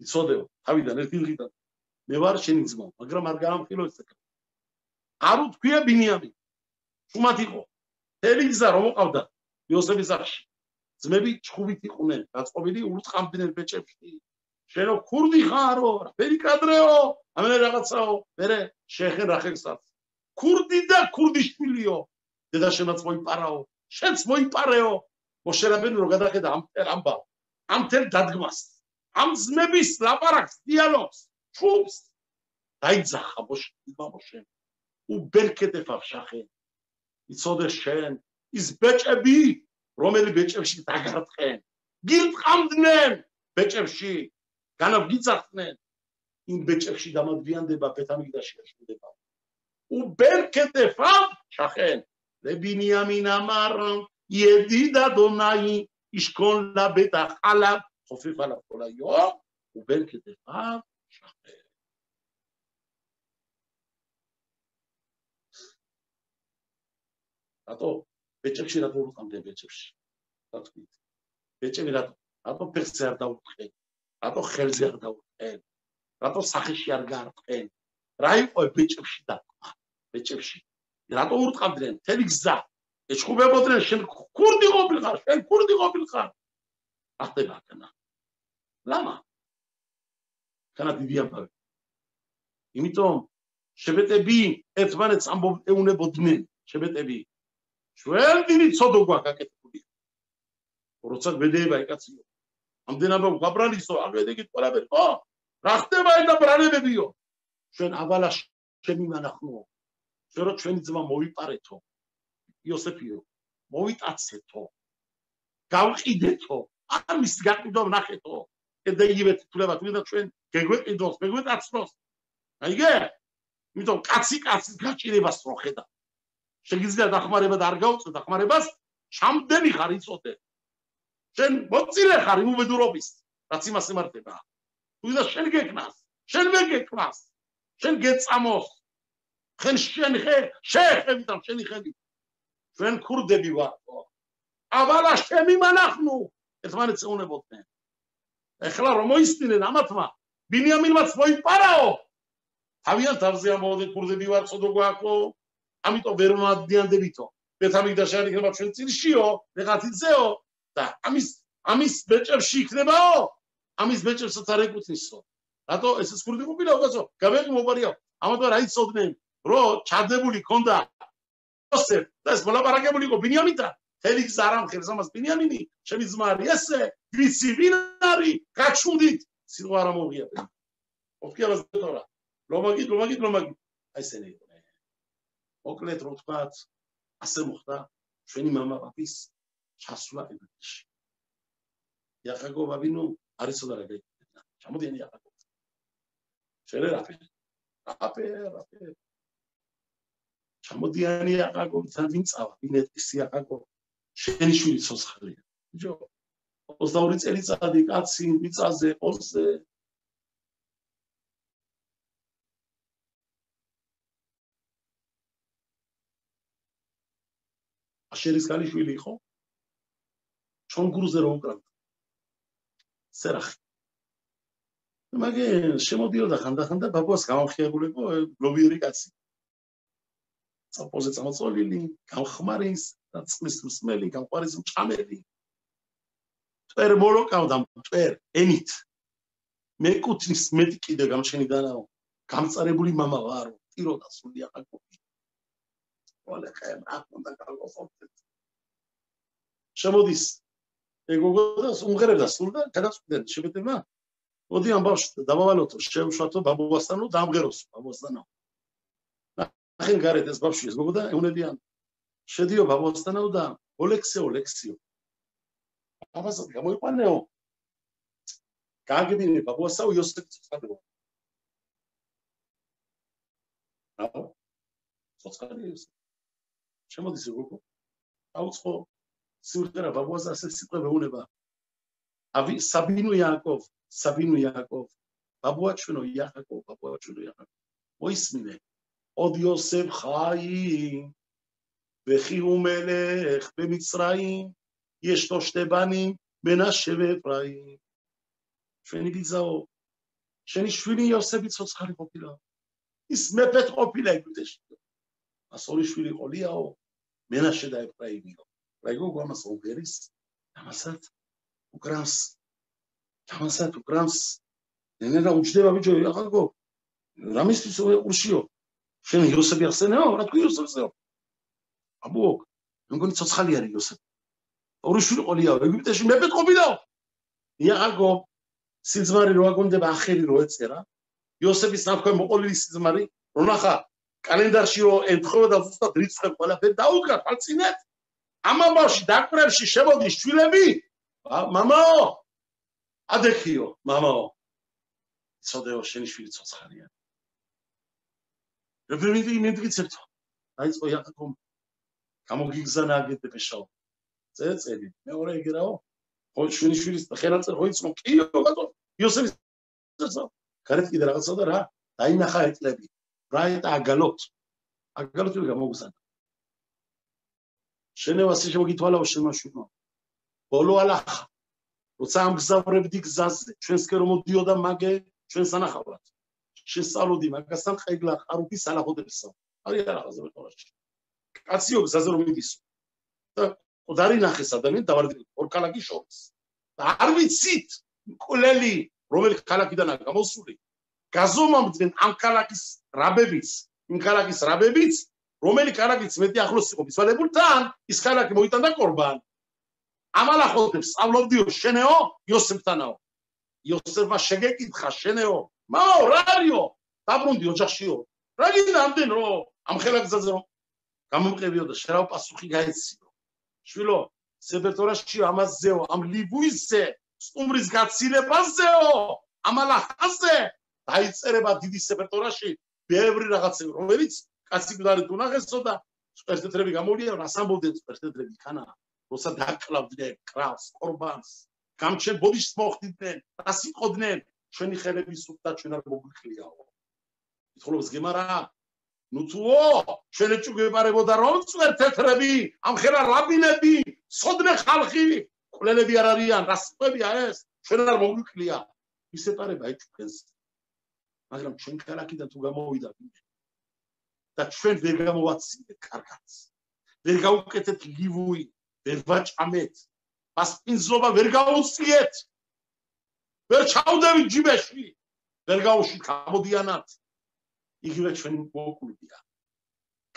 იცოდეო თავიდან ერთი დღიდან მე ვარ შენი ძმა მაგრამ არ გაამხილო ეს საკითხი არ უთქვია ბინიამინ შუმად იყო თელი გზა რომ მოყავდა იოსეფის აღში ძმები ჩხუბით იყვნენ გაწყობილი ურტყამდნენ ბეჭებში შენო ქურდი ხარო რაფერი კადრეო ამერე რაღაცაო მერე შეხენ რახელსაც ქურდი და ქურდიშვილიო დედა შენაც მოიპარაო შენც მოიპარეო მოშერაბენ რო გადახედა ამ თელ დადგმას ამ ძმების ლაპარაკს დიალოგს ჩუბს დაიძახა მოშენ უბერკეტეფავ შახე იცოდე შენ ის ბეჭები რომელი ბეჭებში დაგარტყენ გილტყამდნენ ბეჭებში განავგიძახდნენ იმ ბეჭებში დამადვიანდება ბეთამიგდაში აშენდება უბერკეთეფავ შახენ ლებინიამინ ამარ იედიდა დონაი იშკონ ლაბეტა ხალა ხოფიფალა ყოლაიო უბერკეთეფავ შახენ რატო ბეჭებში რატო უყამდე ბეჭებში რა თქვით ბეჭები რატო ფეხზე არ დაუყენ რატო ხელზე არ დაუყენ რატო სახეში არ გაარყენ რა იყო ბეჭებში დაკვა ბეჭებში რატო ურტყამდნენ თელი გზა ეჩხუბებოდნენ შენ ქურდი ყოფილიყარ ახტება კანა ლამა კანა დიდი ამბავი იმიტომ შებეტები ერთმანეთს ამბობდნენ შებეტები ჩვენ დიდი ცოდო გვაქვს აკეთებული როცა გვედეება ეკაციო ამდენობა გაბრალისო აღედეგით ყველაფერი ხო რა ხდება ეს დაბრალებებიო ჩვენ ავალა შემიმანახნო ჩვენ რო ჩვენი ძმა მოვიპარეთო იოსეფიო მოვიტაცეთო გავყიდეთო ამის გაყიდვა ნახეთო ედეივე თულება თუნდა ჩვენ გეგვეყიდოს მეგვეტაცნოს აიგე იმიტომ კაცი გაჭირებას რო ხედა შეგიძლია დახმარება და არ გაუწევ დახმარებას ჩამდენი ხარ იწოდე შენ მოწილე ხარ იმ უბედურობის რაც იმას ემართება თუნდა შენ გეკნას შენ მეგეკნას შენ გეწამოს შენ შეხებიდან შენი ხები ჩვენ ქურდები ვარ ავალა შემიმანახნუ ერთმანეთს ეუნებოდნენ ეხლა რომ მოისმინენ ამათმა ბინიამინმაც მოიპარაო თავიანთ თავზე ამბობდნენ ქურდები ვარ ცოდო გვაქვს ამიტომ ვერ მომადიანდებითო ბეთამიგდაში არ იქნება ჩვენ წილშიო ვეღაციცეო და ამის ბეჭებში იქნებაო ამის ბეჭებსაც არ ეკუთვნისო რატო ეს ქურდი ყოფილა უკაცო გავეყი მოპარიო ამიტომ რა იცოდნენ რო ჩადებული ქონდა იოსებ და ეს მოლაპარაკებული იყო ბინიამინთან თელი გზა არ ამხელს ამას ბინიამინი ჩემი ძმა არის ესე ვიცი ვინ არის გაჩუნდით სიტყვა არ მოვიაბე ოფქიარას დეთორა ლომაგი აი ესენი იყო მოკლედ რო თქვათ ასე მოხდა ჩვენი მამა პაპის ჩასვლა ეგვიპტეში იაკობ აბინო არისო და რა გაიქცა ჩამოდიანი იაკობ შერე რაფე ჩამოდიანი იაკობ თან ვინ წავა ვინ ეტყის იაკობ შენი შვილი ცოცხალია ბიჭო 22 წელიწადი კაცი მიწაზე ყოლზე აშერის ქალიშვილი იყო ჩვენ გურზე რო უკრავდა სერახი მაგენ შემოდიოდა ხანდახან და ბაბუას გამახიებულიყო გლობიერი კაცი წაპოზე წამოწოლილი გამხმარის და წყლის მსმელი გამყარის მჭამელი წერ მოლოკავდა წერ ენით მეკუთნის მეტი კიდე გამჩენიდანაო გამწარებული მამა ვარო ტიროდა სული აყაკობი ვალე ხემ აკონდა გალოსობთ შემოდის ეგოგო და უმღერებდა სულ და გადაწყვეტენ შეგედება მოდი ამ ბავშვს დავავალოთო შევშვათო ბაბუასთანო დამღეროს ბაბუასთანო ახენ გარეთ ეს ბავშვი ეს გოგო და ეუნებიან შედიო ბაბუასთანო და ლექსიო აბასად გამოიყვანეო გააგებინე ბაბუასაო იოსებს წადებო აბა სოციალის შემოდის გოგო აუწყო სიურტერა ბაბუას ასე სიტყვა ეუნება ავი საბინუ იაკობ ბაბუა ჩვენო იაკობ მოისმინე ოდ იოსებ ხაი ვეხი უმელეხ ბემიცრაიმ ეშტო შტებანი მენაშე ვეფრაიმ ჩვენი ბიძაო შენი შვილი იოსები ცოცხალი ყოფილა ის მეფეთ ყოფილა ეგვიპტეში მას ორი შვილი ყოლიაო მენაშე და ეფრაიმიო რაიგო გვამას უბერის ამასად უკრამს ნენა უჩდება ბიჭო ახალგო რამისთვის ურშიო შენ იოსები ახსენეო რა თქვი იოსებსეო აბო მეგონი ცოცხალი არის იოსები ორი შვილი ყოლიაო ეგვიპტეში მეფეთ ყოფილაო ახალგო სიძმარი რო აგონდება ახერი რო ეწერა იოსების ნაქვე მოყოლილი სიძმარი რო ნახა კალენდარში რო ეთხოვა და ზუსტად რიცხვი ყველაფერი დაუკრა ფალწინეთ ამამბავში დაკვრებში შემოდის შვილები მამაო ადექიო მამაო ცოდეო შენი შვილი ცოცხალია. რეფერენტი მენდგიცებთ. დაიწყო იაკობ გამოგიგზანა აგეთებეშაო. წელი მეორე ეგრაო. ხო შვილი შვილის ხელაწერ ხო იცო კიო ბატონო. იოსების წო. გარეთ კიდე რაღაცა და რა დაინახა ეტლები. რაიტა აგალოთ. აგალოტი გამოგზანა. შენევასი შემოგითვალაო შემაშვილო. ბოლო ალახა. როცა ამგზავრებდი გზაზე, ჩვენსკენ რომ მოდიოდა მაგე, ჩვენს ანახავად. შესწავლოდი მაგასთან ყეგლა ყარუფის ალახოდებსა. არის ალახაზე მეტყოლაში. კაციო გზაზე რომ მიდისო. და ყდარი ნახეს ადამიანი დავარდი ორ ქალაქის შორის. და არ ვიცით მკვლელი რომელი ქალაქიდანაა გამოსული. გაზომავდნენ ამ ქალაქის რაბებიც, იმ ქალაქის რაბებიც, რომელი ქალაქიც მეტი ახლოს იყო მიცვალებულთან, ის ქალაქი მოიტანდა ყორბან. ამალახოდებს სწავლობდიო შენეო იოსებთანაო. იოსებმა შეგეკითხა შენეო, მაო რა არისო? დაბრუნდი ოჯახშიო. რა გინდა ამდენ რომ ამ ხელაგზაზე რომ გამომყევიო და შენ რა პასუხი გაეციო. შვილო, სეპერტორაშიო ამაზეო, ამ ლიბუისზე, სტუმრის გაცილებაზეო, ამალახაზე დაიწერება დიდი სეპერტორაში ბევრი რაღაცები, რომელიც კაცი გვარი თუნახესო და სპერტეტრები გამოვლია, რას ამბობდნენ სპერტეტრები ქანა. როცა დაკლავდნენ კრავს, ყორბანს, გამჩენ ბოდიშს მოხდიდნენ, რას იყოდნენ, ჩვენი ხელები სუფთა ჩვენ არ მოგვიხლიაო. ითხოვს გემარა, ნუ თუო, ჩვენ ეჭუგებარებოდა რომ სპერტეტრები, ამ ხელა რაბინები, სოდნე ხალხი, კვლელები არ არიან, რას ყვებია ეს, ჩვენ არ მოგვიხლია. ისეპარება ეჭუქენს. მაგრამ ჩვენ ქალაქიდან თუ გამოვიდა და ჩვენ ვერ გამოვაცინეთ კარგად. ვერ გავუკეთეთ ლივუი ვერ ვაჭამეთ, მასპინძლობა ვერ გაუწიეთ, ვერ ჩავდებით ჯიბეში, ვერ გავუშვით გამოდიანად. იგივე ჩვენი მოკლულია.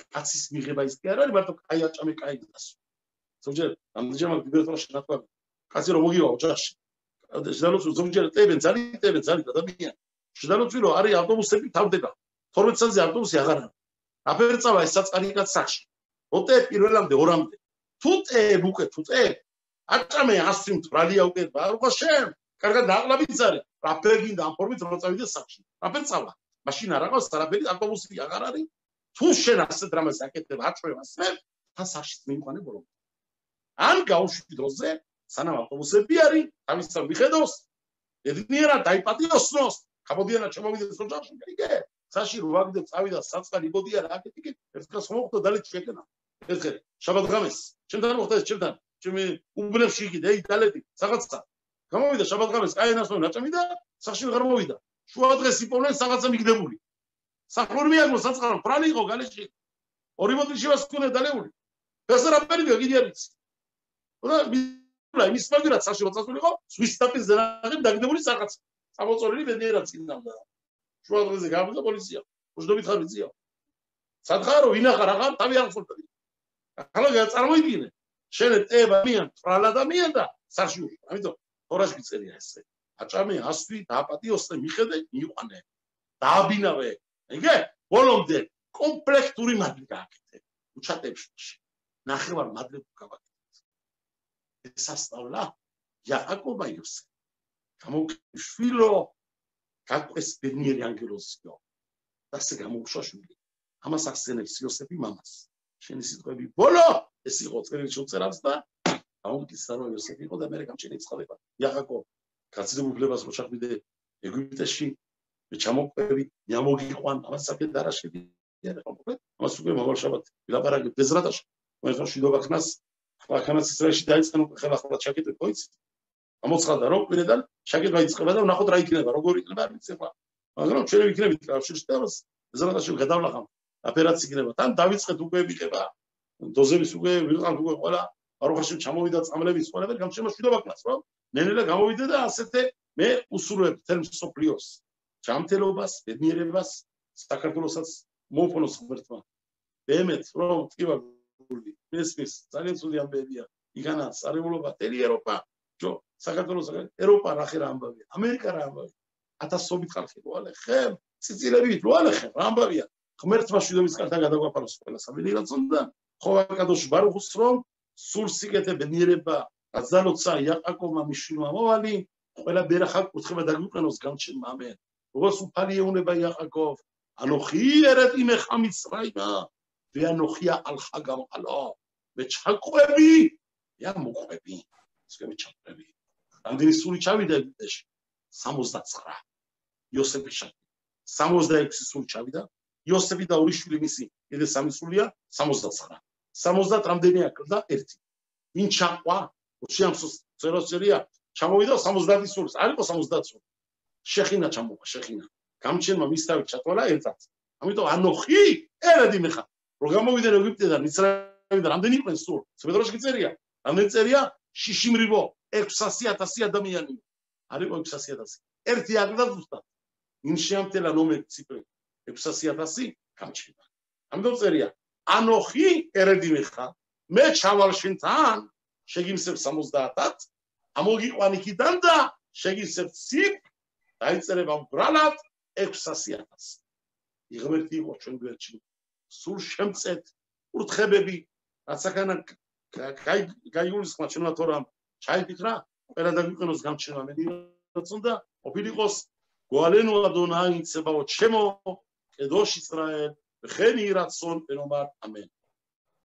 კაცის მიღება ის კი არ არის, მარტო კაი აჭამე, კაი დასო. ზოგჯერ ამდენჯერმე ლიბერტონში ნათქვა, კაცი რომ მოგივა ოჯახში. შედაროს ზოგჯერ ტებენ ძალიან ადამიანი. შედაროს რომ არის ავტობუსები თავდება. 12 საათზე ავტობუსი აღარ არის. აფერწავა ეს საწყარიგად სახში. როტე პირველამდე ორამდე თუტე უკე თუტე აჭამე ასვი მთვრალია უკე ბარუხა შენ კარგად დაყლაბიცარე რა ფერგინდა ამ ფორმით რომ წავიდე სახში რა ფერწავა მაშინ არ აღავს არაფერი ავტობუსი აღარ არის თუ შენ ასეთ რამას აკეთებ აჭვევას თან სახში მიყვანე ბოლო ან გაუშვი დროზე სანამ ავტობუსები არის თავისთავად მიხედავს ედნიერად დაიპატიოსნოს გამოდიანად შემოვიდეს ოჯახში იგე სახში რო ვაგდებ წავიდა საწყალი მოდია რა აკეთიკე ერთხელ მოხდა დალეთ შეკენა ერთხელ შაბათ ღამეს ჩემთან მოხდა ეს ჩემთან ჩემი უბნებში იგი ეი დალეთი რაღაცა გამოვიდა შაბათ ღამეს კაინას რომ ნაჭამიდა სახში ვეღარ მოვიდა შუა დღეს იპოვნენ რაღაცა მიგდებული საფრური მიაგო საწყალო ფრალი იყო გალეში ორი მოტრიში ვასკუნე დალეული ფესერაპერი გიგი არის და იმის მაგერად სახში რო წასულიყო სვის სტაპის ზენაღი დაგდებული რაღაც სამოწორილი ბედნიერად წინდა შუა დღეზე გამოდა პოლიცია უშდობით ხარ ვიცია სათხარო ვინახა რაღა თავი არ ხსოვდა ახლა წარმოიდგინე შენ ტება მიან ტრალ ადამიან და სახში ამიტომ თორას მიწერია ესე აჭამე ასვი დააპატიოსნე მიხედე მიყვანე დააბინავე იგე ბოლომდე კომპლექტური მადლი გააკეთე უჩატებში ნახევარ მადლი გავაკეთე ესასწავლა იაკობა იოსე გამოგშვილო გაყვეს ბედნიერი ანგელოზიო და ესე გამოუშვა შვილი ამას ახსენებს იოსები მამას შენი სიტყვები ბოლო ეს იყო წერილი შეწერაც და აუნკისა რომ იოსები იყო და მე გამჩენი ცხადება იაკობ გაცნობულებას რო ჩახვიდე ეგვიპტეში მე ჩამოყვები ნიამოგიყვან ამას საფეთ დარაშები ამას უკვე მაღალშაბათ ვილაპარაკებ ბეზრატაში მე ხო შიდობა ხნას ხანაც ისრაელში დაიწყენ უკვე ხელახლა ჩაკეტე პოიცი ამოცხადა რომ პირედან ჩაკეტვა იწყება და ვნახოთ რა იქნება როგორ იქნება არ ვიცი ახლა მაგრამ ჩვენ ვიქნებით კავშირში და ბეზრატაში გადავლახავ ოპერაცია იქნება თან დავიწყეთ უკვე მიყება დოზების უკვე ვიყავ უკვე ყველა აროხაში ჩამოვიდა წამლების ყველაფერი გამჩნდა შვიდობა კლას რომ ნენელა გამოვიდა და ასეთე მე უსურვებ თერმ სოფლიოს ჯანმრთელობას ბედნიერებას საქართველოსაც მომფონოს ღმერთმა באמת რომ ტკივა გული მესმის ძალიან ცუდი ამბებია იგანა სარეულობა თელი ევროპა ჯო საქართველოს ევროპა რა ხერა ამბავია ამერიკა რა ამბავია ათასობით ხალხი როალე ხემ ციცილებით როალე ხემ რა ამბავია ღმერთმა შვიდობის კართან გადაგვაფაროს ყველა სამედიცინო და ხოვა კადოш ბარუხს რომ სულ სიკეთე ბედნიერება აზალოცა იაკაკოვმა მიშვილმა მოვალი ყველა ბერახა კუთხება დაგვიყენოს გამჩენმა ამენ როგორც უფალი ეუნება იაკობ, ანოხი ერეთ იმეხა მიცრაიმა, ვეანოხია ალხა გამყალო, მე ჩაყვები, ია მოყვები, ისე ჩაყვები. რამდენი სული ჩავიდა ეგვიპტეში? 69. იოსები ჩავიდა. 66 სული ჩავიდა. იოსები და ორი შვილი მისი, კიდე 3 სულია 69. 70 რამდენი აკლდა? 1. ვინ ჩაყვა? უშიამსოს წეროსერია ჩამოვიდა 70 სულს, არ იყო 70 სული. შეხინა ჩამოყვა, შეხინა. გამჩენმა მისთავი ჩატვალა ერთად. ამიტომ ანოხი ერედი მეხა. რო გამოვიდნენ ეგვიპტედან, მიცრაიმიდან რამდენი იყვნენ სულ? სებედროში წერია. რამდენი წერია? შიშიმრივო 600,000 ადამიანი. არ იყო 600,000. ერთი აკლდა ზუსტად. ვინ შეამტელა ნომერი ციფრი 600,000 გამჩნდა. ამიტომ წერია ანოხი ერედი მეხა. მე ჩავალ შენთან, შეგიმსებ 70-ად, ამოგიყვან იქიდან და შეგიმსებ ციფ, დაიწერება უბრალოდ 600,000. იღმერთი იყო ჩვენ გვერდში. სულ შემწეთ ურთხებები, რაც აქანა გაიგულისხმა ჩვენმა თორამ ჩაიფიქრა, ყველა დაგვიყენოს გამჩენა მედინაც უნდა ყოფილიყოს გვალენო ადონაი ცებაო ჩემო კედოშ ისრაელ ხენი რაცონ ენომარ ამენ.